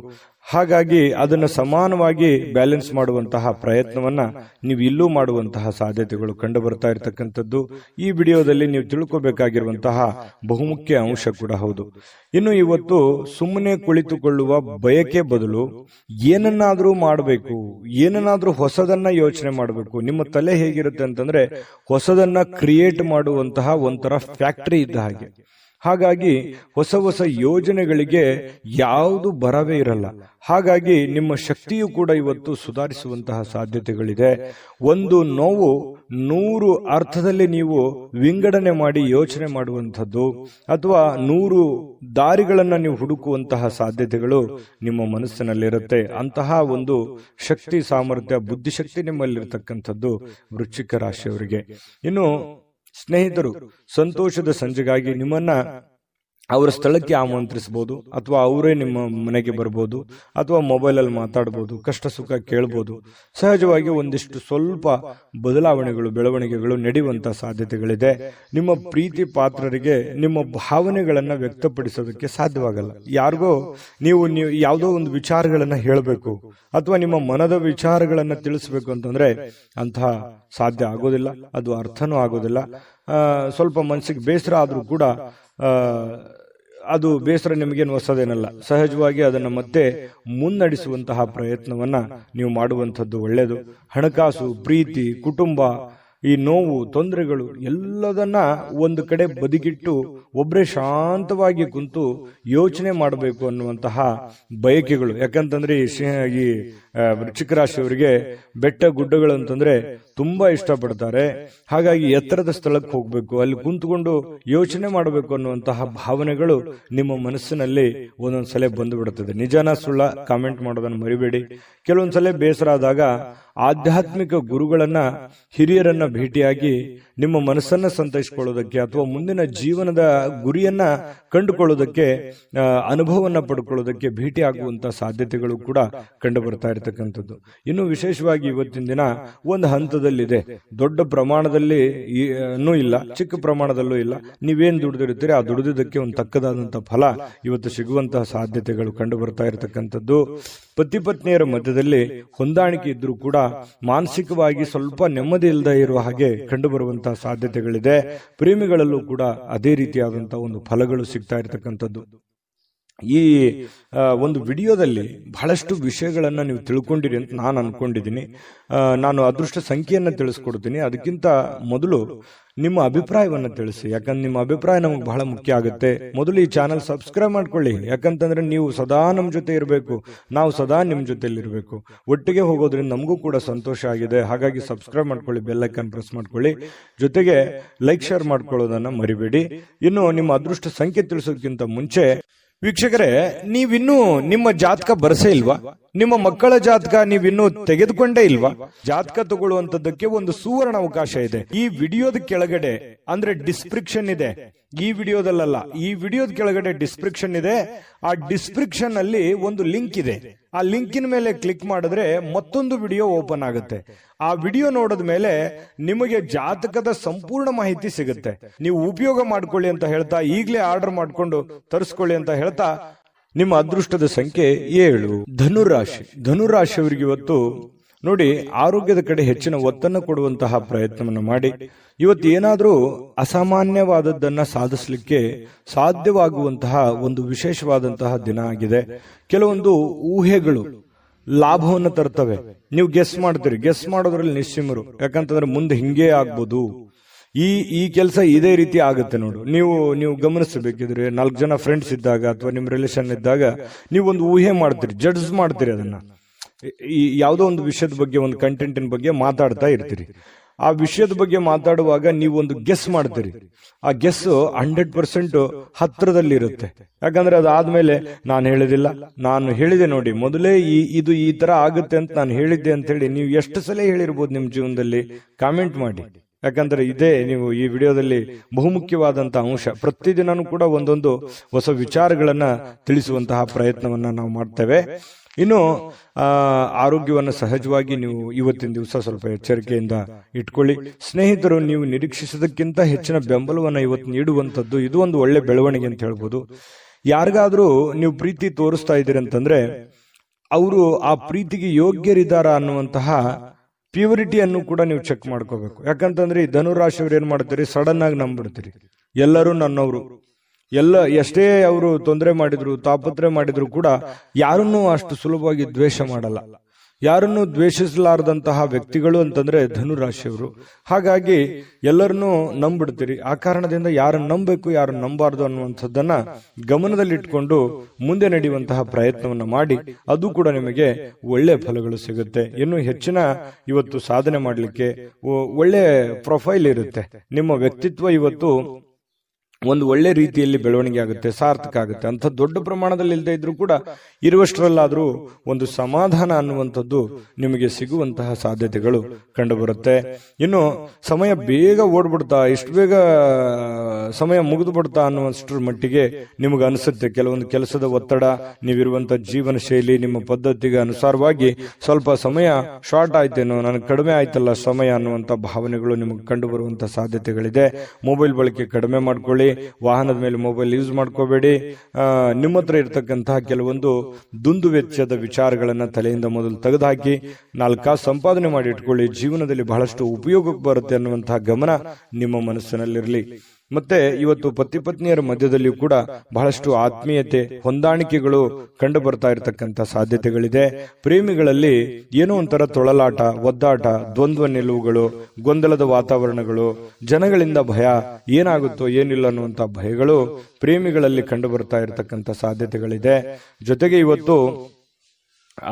ಹಾಗಾಗಿ ಅದನ್ನು ಸಮಾನವಾಗಿ ಬ್ಯಾಲೆನ್ಸ್ ಮಾಡುವಂತಹ ಪ್ರಯತ್ನವನ್ನ ನೀವು ಇಲ್ಲೂ ಮಾಡುವಂತಹ ಸಾಧ್ಯತೆಗಳು ಕಂಡು ಬರ್ತಾ ಇರತಕ್ಕಂಥದ್ದು ಈ ವಿಡಿಯೋದಲ್ಲಿ ನೀವು ತಿಳ್ಕೋಬೇಕಾಗಿರುವಂತಹ ಬಹುಮುಖ್ಯ ಅಂಶ ಕೂಡ ಹೌದು. ಇನ್ನು ಇವತ್ತು ಸುಮ್ಮನೆ ಕುಳಿತುಕೊಳ್ಳುವ ಬಯಕೆ ಬದಲು ಏನನ್ನಾದ್ರೂ ಮಾಡಬೇಕು, ಏನನ್ನಾದ್ರೂ ಹೊಸದನ್ನ ಯೋಚನೆ ಮಾಡಬೇಕು. ನಿಮ್ಮ ತಲೆ ಹೇಗಿರುತ್ತೆ ಅಂತಂದ್ರೆ ಹೊಸದನ್ನ ಕ್ರಿಯೇಟ್ ಮಾಡುವಂತಹ ಒಂಥರ ಫ್ಯಾಕ್ಟರಿ ಇದ್ದ ಹಾಗೆ. ಹಾಗಾಗಿ ಹೊಸ ಹೊಸ ಯೋಜನೆಗಳಿಗೆ ಯಾವುದು ಬರವೇ ಇರಲ್ಲ. ಹಾಗಾಗಿ ನಿಮ್ಮ ಶಕ್ತಿಯು ಕೂಡ ಇವತ್ತು ಸುಧಾರಿಸುವಂತಹ ಸಾಧ್ಯತೆಗಳಿದೆ. ಒಂದು ನೋವು 100 ಅರ್ಥದಲ್ಲಿ ನೀವು ವಿಂಗಡಣೆ ಮಾಡಿ ಯೋಚನೆ ಮಾಡುವಂಥದ್ದು ಅಥವಾ 100 ದಾರಿಗಳನ್ನ ನೀವು ಹುಡುಕುವಂತಹ ಸಾಧ್ಯತೆಗಳು ನಿಮ್ಮ ಮನಸ್ಸಿನಲ್ಲಿರುತ್ತೆ. ಅಂತಹ ಒಂದು ಶಕ್ತಿ, ಸಾಮರ್ಥ್ಯ, ಬುದ್ಧಿಶಕ್ತಿ ನಿಮ್ಮಲ್ಲಿರ್ತಕ್ಕಂಥದ್ದು ವೃಶ್ಚಿಕ ರಾಶಿಯವರಿಗೆ. ಇನ್ನು ಸ್ನೇಹಿತರು, ಸಂತೋಷದ ಸಂಜೆಗಾಗಿ ನಿಮ್ಮನ್ನ ಅವರ ಸ್ಥಳಕ್ಕೆ ಆಮಂತ್ರಿಸಬಹುದು, ಅಥವಾ ಅವರೇ ನಿಮ್ಮ ಮನೆಗೆ ಬರ್ಬೋದು, ಅಥವಾ ಮೊಬೈಲಲ್ಲಿ ಮಾತಾಡ್ಬೋದು, ಕಷ್ಟ ಸುಖ ಕೇಳ್ಬೋದು. ಸಹಜವಾಗಿ ಒಂದಿಷ್ಟು ಸ್ವಲ್ಪ ಬದಲಾವಣೆಗಳು, ಬೆಳವಣಿಗೆಗಳು ನಡೆಯುವಂತಹ ಸಾಧ್ಯತೆಗಳಿದೆ. ನಿಮ್ಮ ಪ್ರೀತಿ ಪಾತ್ರರಿಗೆ ನಿಮ್ಮ ಭಾವನೆಗಳನ್ನ ವ್ಯಕ್ತಪಡಿಸೋದಕ್ಕೆ ಸಾಧ್ಯವಾಗಲ್ಲ. ಯಾರಿಗೋ ನೀವು ಯಾವುದೋ ಒಂದು ವಿಚಾರಗಳನ್ನ ಹೇಳಬೇಕು ಅಥವಾ ನಿಮ್ಮ ಮನದ ವಿಚಾರಗಳನ್ನ ತಿಳಿಸ್ಬೇಕು ಅಂತಂದ್ರೆ ಅಂತಹ ಸಾಧ್ಯ ಆಗೋದಿಲ್ಲ, ಅದು ಅರ್ಥನೂ ಆಗೋದಿಲ್ಲ. ಸ್ವಲ್ಪ ಮನಸ್ಸಿಗೆ ಬೇಸರ ಆದ್ರೂ ಕೂಡ ಅದು ಬೇಸರ ನಿಮಗೇನು ಹೊಸದೇನಲ್ಲ. ಸಹಜವಾಗಿ ಅದನ್ನು ಮತ್ತೆ ಮುನ್ನಡೆಸುವಂತಹ ಪ್ರಯತ್ನವನ್ನ ನೀವು ಮಾಡುವಂಥದ್ದು ಒಳ್ಳೆಯದು. ಹಣಕಾಸು, ಪ್ರೀತಿ, ಕುಟುಂಬ, ಈ ನೋವು, ತೊಂದರೆಗಳು ಎಲ್ಲದನ್ನ ಒಂದು ಕಡೆ ಬದಿಗಿಟ್ಟು ಒಬ್ಬರೇ ಶಾಂತವಾಗಿ ಕುಂತು ಯೋಚನೆ ಮಾಡಬೇಕು ಅನ್ನುವಂತಹ ಬಯಕೆಗಳು. ಯಾಕಂತಂದ್ರೆ ಈ ವೃಶ್ಚಿಕ ರಾಶಿಯವರಿಗೆ ಬೆಟ್ಟ ಗುಡ್ಡಗಳು ಅಂತಂದ್ರೆ ತುಂಬಾ ಇಷ್ಟಪಡ್ತಾರೆ. ಹಾಗಾಗಿ ಎತ್ತರದ ಸ್ಥಳಕ್ಕೆ ಹೋಗ್ಬೇಕು, ಅಲ್ಲಿ ಕುಂತ್ಕೊಂಡು ಯೋಚನೆ ಮಾಡಬೇಕು ಅನ್ನುವಂತಹ ಭಾವನೆಗಳು ನಿಮ್ಮ ಮನಸ್ಸಿನಲ್ಲಿ ಒಂದೊಂದ್ಸಲ ಬಂದು ಬಿಡುತ್ತದೆ. ನಿಜಾನ ಸುಳ್ಳ ಕಾಮೆಂಟ್ ಮಾಡೋದನ್ನು ಮರಿಬೇಡಿ. ಕೆಲವೊಂದ್ಸಲ ಬೇಸರ ಆದಾಗ ಆಧ್ಯಾತ್ಮಿಕ ಗುರುಗಳನ್ನ, ಹಿರಿಯರನ್ನ ಭೇಟಿಯಾಗಿ ನಿಮ್ಮ ಮನಸ್ಸನ್ನ ಸಂತೈಸಿಕೊಳ್ಳೋದಕ್ಕೆ ಅಥವಾ ಮುಂದಿನ ಜೀವನದ ಗುರಿಯನ್ನ ಕಂಡುಕೊಳ್ಳೋದಕ್ಕೆ, ಅನುಭವವನ್ನ ಪಡ್ಕೊಳ್ಳೋದಕ್ಕೆ ಭೇಟಿ ಆಗುವಂತಹ ಸಾಧ್ಯತೆಗಳು ಕೂಡ ಕಂಡು ಬರ್ತಾ ಇರತಕ್ಕಂಥದ್ದು. ಇನ್ನು ವಿಶೇಷವಾಗಿ ಇವತ್ತಿನ ದಿನ ಒಂದು ಹಂತದಲ್ಲಿದೆ. ದೊಡ್ಡ ಪ್ರಮಾಣದಲ್ಲಿ ಇಲ್ಲ, ಚಿಕ್ಕ ಪ್ರಮಾಣದಲ್ಲೂ ಇಲ್ಲ. ನೀವೇನ್ ದುಡಿದಿರ್ತೀರಿ ಆ ದುಡಿದಕ್ಕೆ ಒಂದು ತಕ್ಕದಾದಂತಹ ಫಲ ಇವತ್ತು ಸಿಗುವಂತಹ ಸಾಧ್ಯತೆಗಳು ಕಂಡು ಬರ್ತಾ ಇರತಕ್ಕಂಥದ್ದು. ಪತಿ ಪತ್ನಿಯರ ಮಧ್ಯದಲ್ಲಿ ಹೊಂದಾಣಿಕೆ ಇದ್ರೂ ಕೂಡ ಮಾನಸಿಕವಾಗಿ ಸ್ವಲ್ಪ ನೆಮ್ಮದಿ ಇಲ್ಲದೆ ಇರುವ ಹಾಗೆ ಕಂಡು ಬರುವಂತಹ ಸಾಧ್ಯತೆಗಳಿದೆ. ಪ್ರೇಮಿಗಳಲ್ಲೂ ಕೂಡ ಅದೇ ರೀತಿಯಾದಂತಹ ಒಂದು ಫಲಗಳು ಸಿಗ್ತಾ ಇರತಕ್ಕಂಥದ್ದು. ಈ ಒಂದು ವಿಡಿಯೋದಲ್ಲಿ ಬಹಳಷ್ಟು ವಿಷಯಗಳನ್ನ ನೀವು ತಿಳ್ಕೊಂಡಿರಿ ಅಂತ ನಾನು ಅನ್ಕೊಂಡಿದ್ದೀನಿ. ನಾನು ಅದೃಷ್ಟ ಸಂಖ್ಯೆಯನ್ನ ತಿಳಿಸ್ಕೊಡ್ತೀನಿ. ಅದಕ್ಕಿಂತ ಮೊದಲು ನಿಮ್ಮ ಅಭಿಪ್ರಾಯವನ್ನ ತಿಳಿಸಿ, ಯಾಕಂದ್ರೆ ನಿಮ್ಮ ಅಭಿಪ್ರಾಯ ನಮಗೆ ಬಹಳ ಮುಖ್ಯ ಆಗುತ್ತೆ. ಮೊದಲು ಈ ಚಾನಲ್ ಸಬ್ಸ್ಕ್ರೈಬ್ ಮಾಡ್ಕೊಳ್ಳಿ, ಯಾಕಂತಂದ್ರೆ ನೀವು ಸದಾ ನಮ್ಮ ಜೊತೆ ಇರಬೇಕು, ನಾವು ಸದಾ ನಿಮ್ಮ ಜೊತೆಲಿ ಇರಬೇಕು. ಒಟ್ಟಿಗೆ ಹೋಗೋದ್ರಿಂದ ನಮಗೂ ಕೂಡ ಸಂತೋಷ ಆಗಿದೆ. ಹಾಗಾಗಿ ಸಬ್ಸ್ಕ್ರೈಬ್ ಮಾಡ್ಕೊಳ್ಳಿ, ಬೆಲ್ ಐಕಾನ್ ಪ್ರೆಸ್ ಮಾಡ್ಕೊಳ್ಳಿ, ಜೊತೆಗೆ ಲೈಕ್ ಶೇರ್ ಮಾಡ್ಕೊಳ್ಳೋದನ್ನ ಮರಿಬೇಡಿ. ಇನ್ನು ನಿಮ್ಮ ಅದೃಷ್ಟ ಸಂಖ್ಯೆ ತಿಳಿಸೋದಕ್ಕಿಂತ ಮುಂಚೆ ವೀಕ್ಷಕರೇ, ನೀವಿನ್ನೂ ನಿಮ್ಮ ಜಾತಕ ಬರಸೇ ಇಲ್ವಾ? ನಿಮ್ಮ ಮಕ್ಕಳ ಜಾತಕ ನೀವಿನ್ನೂ ತೆಗೆದುಕೊಂಡೇ ಇಲ್ವಾ? ಜಾತಕ ತಗೊಳ್ಳುವಂತದ್ದಕ್ಕೆ ಒಂದು ಸುವರ್ಣ ಅವಕಾಶ ಇದೆ. ಈ ವಿಡಿಯೋದ ಕೆಳಗಡೆ ಅಂದ್ರೆ ಡಿಸ್ಕ್ರಿಪ್ಷನ್ ಇದೆ. ಈ ವಿಡಿಯೋದಲ್ಲ, ಈ ವಿಡಿಯೋದ ಕೆಳಗಡೆ ಡಿಸ್ಕ್ರಿಪ್ಷನ್ ಇದೆ. ಆ ಡಿಸ್ಕ್ರಿಪ್ಷನ್ ಅಲ್ಲಿ ಒಂದು ಲಿಂಕ್ ಇದೆ. ಆ ಲಿಂಕಿನ ಮೇಲೆ ಕ್ಲಿಕ್ ಮಾಡಿದ್ರೆ ಮತ್ತೊಂದು ವಿಡಿಯೋ ಓಪನ್ ಆಗುತ್ತೆ. ಆ ವಿಡಿಯೋ ನೋಡಿದ ಮೇಲೆ ನಿಮಗೆ ಜಾತಕದ ಸಂಪೂರ್ಣ ಮಾಹಿತಿ ಸಿಗುತ್ತೆ. ನೀವು ಉಪಯೋಗ ಮಾಡ್ಕೊಳ್ಳಿ ಅಂತ ಹೇಳ್ತಾ, ಈಗಲೇ ಆರ್ಡರ್ ಮಾಡ್ಕೊಂಡು ತರಿಸ್ಕೊಳ್ಳಿ ಅಂತ ಹೇಳ್ತಾ, ನಿಮ್ಮ ಅದೃಷ್ಟದ ಸಂಖ್ಯೆ 7. ಧನುರಾಶಿ. ಧನುರಾಶಿಯವರಿಗೆ ಇವತ್ತು ನೋಡಿ, ಆರೋಗ್ಯದ ಕಡೆ ಹೆಚ್ಚಿನ ಒತ್ತನ್ನು ಕೊಡುವಂತಹ ಪ್ರಯತ್ನವನ್ನು ಮಾಡಿ. ಇವತ್ತು ಏನಾದರೂ ಅಸಾಮಾನ್ಯವಾದದ್ದನ್ನ ಸಾಧಿಸಲಿಕ್ಕೆ ಸಾಧ್ಯವಾಗುವಂತಹ ಒಂದು ವಿಶೇಷವಾದಂತಹ ದಿನ ಆಗಿದೆ. ಕೆಲವೊಂದು ಊಹೆಗಳು ಲಾಭವನ್ನು ತರ್ತವೆ. ನೀವು ಗೆಸ್ ಮಾಡ್ತೀರಿ, ಗೆಸ್ ಮಾಡೋದ್ರಲ್ಲಿ ನಿಶ್ಚಿಮರು. ಯಾಕಂತಂದ್ರೆ ಮುಂದೆ ಹಿಂಗೆ ಆಗ್ಬೋದು, ಈ ಕೆಲಸ ಇದೇ ರೀತಿ ಆಗುತ್ತೆ ನೋಡು. ನೀವು ಗಮನಿಸಬೇಕಿದ್ರೆ 4 ಜನ ಫ್ರೆಂಡ್ಸ್ ಇದ್ದಾಗ ಅಥವಾ ನಿಮ್ಮ ರಿಲೇಷನ್ ಇದ್ದಾಗ ನೀವು ಒಂದು ಊಹೆ ಮಾಡ್ತೀರಿ, ಜಡ್ಜ್ ಮಾಡ್ತೀರಿ. ಅದನ್ನ ಯಾವುದೋ ಒಂದು ವಿಷಯದ ಬಗ್ಗೆ, ಒಂದು ಕಂಟೆಂಟಿನ ಬಗ್ಗೆ ಮಾತಾಡ್ತಾ ಇರ್ತೀರಿ. ಆ ವಿಷಯದ ಬಗ್ಗೆ ಮಾತಾಡುವಾಗ ನೀವು ಒಂದು ಗೆಸ್ ಮಾಡ್ತೀರಿ. ಆ ಗೆಸ್ 100% ಹತ್ರದಲ್ಲಿ ಇರುತ್ತೆ. ಯಾಕಂದ್ರೆ ಅದಾದ್ಮೇಲೆ ನಾನು ಹೇಳಿದೆ ನೋಡಿ, ಮೊದಲೇ ಇದು ಈ ತರ ಆಗುತ್ತೆ ಅಂತ ನಾನು ಹೇಳಿದ್ದೆ ಅಂತ ಹೇಳಿ ನೀವು ಎಷ್ಟು ಸಲ ಹೇಳಿರ್ಬೋದು ನಿಮ್ಮ ಜೀವನದಲ್ಲಿ? ಕಾಮೆಂಟ್ ಮಾಡಿ. ಯಾಕಂದ್ರೆ ಇದೇ ನೀವು ಈ ವಿಡಿಯೋದಲ್ಲಿ ಬಹುಮುಖ್ಯವಾದಂತಹ ಅಂಶ. ಪ್ರತಿದಿನನೂ ಕೂಡ ಒಂದೊಂದು ಹೊಸ ವಿಚಾರಗಳನ್ನ ತಿಳಿಸುವಂತಹ ಪ್ರಯತ್ನವನ್ನ ನಾವು ಮಾಡ್ತೇವೆ. ಇನ್ನು ಆರೋಗ್ಯವನ್ನು ಸಹಜವಾಗಿ ನೀವು ಇವತ್ತಿನ ದಿವಸ ಸ್ವಲ್ಪ ಎಚ್ಚರಿಕೆಯಿಂದ ಇಟ್ಕೊಳ್ಳಿ. ಸ್ನೇಹಿತರು, ನೀವು ನಿರೀಕ್ಷಿಸೋದಕ್ಕಿಂತ ಹೆಚ್ಚಿನ ಬೆಂಬಲವನ್ನು ಇವತ್ತು ನೀಡುವಂಥದ್ದು ಇದು ಒಂದು ಒಳ್ಳೆ ಬೆಳವಣಿಗೆ ಅಂತ ಹೇಳ್ಬೋದು. ಯಾರಿಗಾದ್ರೂ ನೀವು ಪ್ರೀತಿ ತೋರಿಸ್ತಾ ಇದ್ದೀರಿ ಅಂತಂದ್ರೆ ಅವರು ಆ ಪ್ರೀತಿಗೆ ಯೋಗ್ಯರಿದ್ದಾರಾ ಅನ್ನುವಂತಹ ಪ್ಯೂರಿಟಿಯನ್ನು ಕೂಡ ನೀವು ಚೆಕ್ ಮಾಡ್ಕೋಬೇಕು. ಯಾಕಂತಂದ್ರೆ ಈ ಧನುರಾಶಿಯವ್ರು ಏನ್ ಮಾಡ್ತೀರಿ, ಸಡನ್ ಆಗಿ ನಂಬಿಡ್ತೀರಿ. ಎಲ್ಲರೂ ನನ್ನವರು, ಎಷ್ಟೇ ಅವರು ತೊಂದರೆ ಮಾಡಿದ್ರು, ತಾಪತ್ರೆ ಮಾಡಿದ್ರು ಕೂಡ ಯಾರನ್ನೂ ಅಷ್ಟು ಸುಲಭವಾಗಿ ದ್ವೇಷ ಮಾಡಲ್ಲ. ಯಾರನ್ನು ದ್ವೇಷಿಸಲಾರದಂತಹ ವ್ಯಕ್ತಿಗಳು ಅಂತಂದ್ರೆ ಧನುರಾಶಿಯವರು. ಹಾಗಾಗಿ ಎಲ್ಲರನ್ನೂ ನಂಬಿಡ್ತೀರಿ. ಆ ಕಾರಣದಿಂದ ಯಾರನ್ನು ನಂಬಬೇಕು ಯಾರನ್ನು ನಂಬಾರ್ದು ಅನ್ನುವಂಥದ್ದನ್ನ ಗಮನದಲ್ಲಿಟ್ಕೊಂಡು ಮುಂದೆ ನಡೆಯುವಂತಹ ಪ್ರಯತ್ನವನ್ನ ಮಾಡಿ, ಅದು ಕೂಡ ನಿಮಗೆ ಒಳ್ಳೆ ಫಲಗಳು ಸಿಗುತ್ತೆ. ಇನ್ನು ಹೆಚ್ಚಿನ ಇವತ್ತು ಸಾಧನೆ ಮಾಡಲಿಕ್ಕೆ ಒಳ್ಳೆ ಪ್ರೊಫೈಲ್ ಇರುತ್ತೆ. ನಿಮ್ಮ ವ್ಯಕ್ತಿತ್ವ ಇವತ್ತು ಒಂದು ಒಳ್ಳೆ ರೀತಿಯಲ್ಲಿ ಬೆಳವಣಿಗೆ ಆಗುತ್ತೆ, ಸಾರ್ಥಕ ಆಗುತ್ತೆ. ಅಂತ ದೊಡ್ಡ ಪ್ರಮಾಣದಲ್ಲಿ ಇಲ್ಲದೆ ಇದ್ರೂ ಕೂಡ ಇರುವಷ್ಟರಲ್ಲಾದ್ರೂ ಒಂದು ಸಮಾಧಾನ ಅನ್ನುವಂಥದ್ದು ನಿಮಗೆ ಸಿಗುವಂತಹ ಸಾಧ್ಯತೆಗಳು ಕಂಡುಬರುತ್ತೆ. ಇನ್ನು ಸಮಯ ಬೇಗ ಓಡ್ಬಿಡ್ತಾ, ಇಷ್ಟು ಬೇಗ ಸಮಯ ಮುಗಿದು ಬಿಡ್ತಾ ಅನ್ನುವಷ್ಟರ ಮಟ್ಟಿಗೆ ನಿಮಗೆ ಅನಿಸುತ್ತೆ. ಕೆಲವೊಂದು ಕೆಲಸದ ಒತ್ತಡ, ನೀವಿರುವಂತಹ ಜೀವನ ಶೈಲಿ, ನಿಮ್ಮ ಪದ್ಧತಿಗೆ ಅನುಸಾರವಾಗಿ ಸ್ವಲ್ಪ ಸಮಯ ಶಾರ್ಟ್ ಆಯ್ತೇನೋ, ನನಗೆ ಕಡಿಮೆ ಆಯ್ತಲ್ಲ ಸಮಯ ಅನ್ನುವಂಥ ಭಾವನೆಗಳು ನಿಮಗೆ ಕಂಡು ಬರುವಂತಹ ಸಾಧ್ಯತೆಗಳಿದೆ. ಮೊಬೈಲ್ ಬಳಕೆ ಕಡಿಮೆ ಮಾಡ್ಕೊಳ್ಳಿ, ವಾಹನದ ಮೇಲೆ ಮೊಬೈಲ್ ಯೂಸ್ ಮಾಡ್ಕೋಬೇಡಿ. ನಿಮ್ಮ ಹತ್ರ ಇರತಕ್ಕಂತಹ ಕೆಲವೊಂದು ದುಂದು ವೆಚ್ಚದ ವಿಚಾರಗಳನ್ನ ತಲೆಯಿಂದ ಮೊದಲು ತೆಗೆದುಹಾಕಿ 4 ಕಾಸು ಸಂಪಾದನೆ ಮಾಡಿ ಇಟ್ಕೊಳ್ಳಿ. ಜೀವನದಲ್ಲಿ ಬಹಳಷ್ಟು ಉಪಯೋಗಕ್ಕೆ ಬರುತ್ತೆ ಅನ್ನುವಂತಹ ಗಮನ ನಿಮ್ಮ ಮನಸ್ಸಿನಲ್ಲಿರಲಿ. ಮತ್ತೆ ಇವತ್ತು ಪತಿ ಪತ್ನಿಯರ ಮಧ್ಯದಲ್ಲಿಯೂ ಕೂಡ ಬಹಳಷ್ಟು ಆತ್ಮೀಯತೆ, ಹೊಂದಾಣಿಕೆಗಳು ಕಂಡು ಬರ್ತಾ ಇರತಕ್ಕಂಥ ಸಾಧ್ಯತೆಗಳಿದೆ. ಪ್ರೇಮಿಗಳಲ್ಲಿ ಏನೋ ಒಂಥರ ತೊಳಲಾಟ, ಒದ್ದಾಟ, ದ್ವಂದ್ವ ನಿಲುವುಗಳು, ಗೊಂದಲದ ವಾತಾವರಣಗಳು, ಜನಗಳಿಂದ ಭಯ, ಏನಾಗುತ್ತೋ ಏನಿಲ್ಲ ಅನ್ನುವಂಥ ಭಯಗಳು ಪ್ರೇಮಿಗಳಲ್ಲಿ ಕಂಡು ಬರ್ತಾ ಇರತಕ್ಕಂಥ ಸಾಧ್ಯತೆಗಳಿದೆ. ಜೊತೆಗೆ ಇವತ್ತು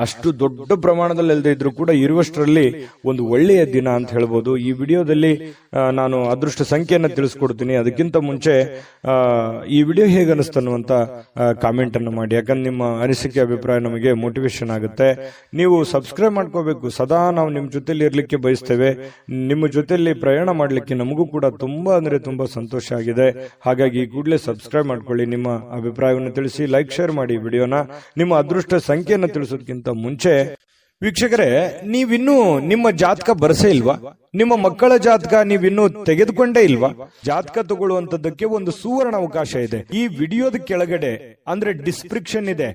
ಅಷ್ಟು ದೊಡ್ಡ ಪ್ರಮಾಣದಲ್ಲಿ ಅಲ್ಲದೆ ಇದ್ರೂ ಕೂಡ ಇರುವಷ್ಟರಲ್ಲಿ ಒಂದು ಒಳ್ಳೆಯ ದಿನ ಅಂತ ಹೇಳ್ಬೋದು. ಈ ವಿಡಿಯೋದಲ್ಲಿ ನಾನು ಅದೃಷ್ಟ ಸಂಖ್ಯೆಯನ್ನು ತಿಳಿಸ್ಕೊಡ್ತೀನಿ. ಅದಕ್ಕಿಂತ ಮುಂಚೆ ಈ ವಿಡಿಯೋ ಹೇಗೆ ಅನಿಸ್ತು ಅನ್ನುವಂತ ಕಾಮೆಂಟ್ ಅನ್ನು ಮಾಡಿ. ಯಾಕಂದ್ರೆ ನಿಮ್ಮ ಅನಿಸಿಕೆ, ಅಭಿಪ್ರಾಯ ನಮಗೆ ಮೋಟಿವೇಶನ್ ಆಗುತ್ತೆ. ನೀವು ಸಬ್ಸ್ಕ್ರೈಬ್ ಮಾಡ್ಕೋಬೇಕು. ಸದಾ ನಾವು ನಿಮ್ಮ ಜೊತೆಲಿ ಇರ್ಲಿಕ್ಕೆ ಬಯಸ್ತೇವೆ. ನಿಮ್ಮ ಜೊತೆಲಿ ಪ್ರಯಾಣ ಮಾಡ್ಲಿಕ್ಕೆ ನಮಗೂ ಕೂಡ ತುಂಬಾ ಅಂದ್ರೆ ತುಂಬಾ ಸಂತೋಷ ಆಗಿದೆ. ಹಾಗಾಗಿ ಕೂಡಲೇ ಸಬ್ಸ್ಕ್ರೈಬ್ ಮಾಡ್ಕೊಳ್ಳಿ. ನಿಮ್ಮ ಅಭಿಪ್ರಾಯವನ್ನು ತಿಳಿಸಿ, ಲೈಕ್, ಶೇರ್ ಮಾಡಿ ವಿಡಿಯೋನ. ನಿಮ್ಮ ಅದೃಷ್ಟ ಸಂಖ್ಯೆಯನ್ನು ತಿಳಿಸೋದಕ್ಕಿಂತ ಮುಂಚೆ ವೀಕ್ಷಕರೇ, ನೀವಿನ್ನೂ ನಿಮ್ಮ ಜಾತಕ ಬರಸೇ ಇಲ್ವಾ? ನಿಮ್ಮ ಮಕ್ಕಳ ಜಾತಕ ನೀವಿನ್ನೂ ತೆಗೆದುಕೊಂಡೇ ಇಲ್ವಾ? ಜಾತಕ ತಗೊಳ್ಳುವಂತದ್ದಕ್ಕೆ ಒಂದು ಸುವರ್ಣ ಅವಕಾಶ ಇದೆ. ಈ ವಿಡಿಯೋದ ಕೆಳಗಡೆ ಅಂದ್ರೆ ಡಿಸ್ಕ್ರಿಪ್ಷನ್ ಇದೆ.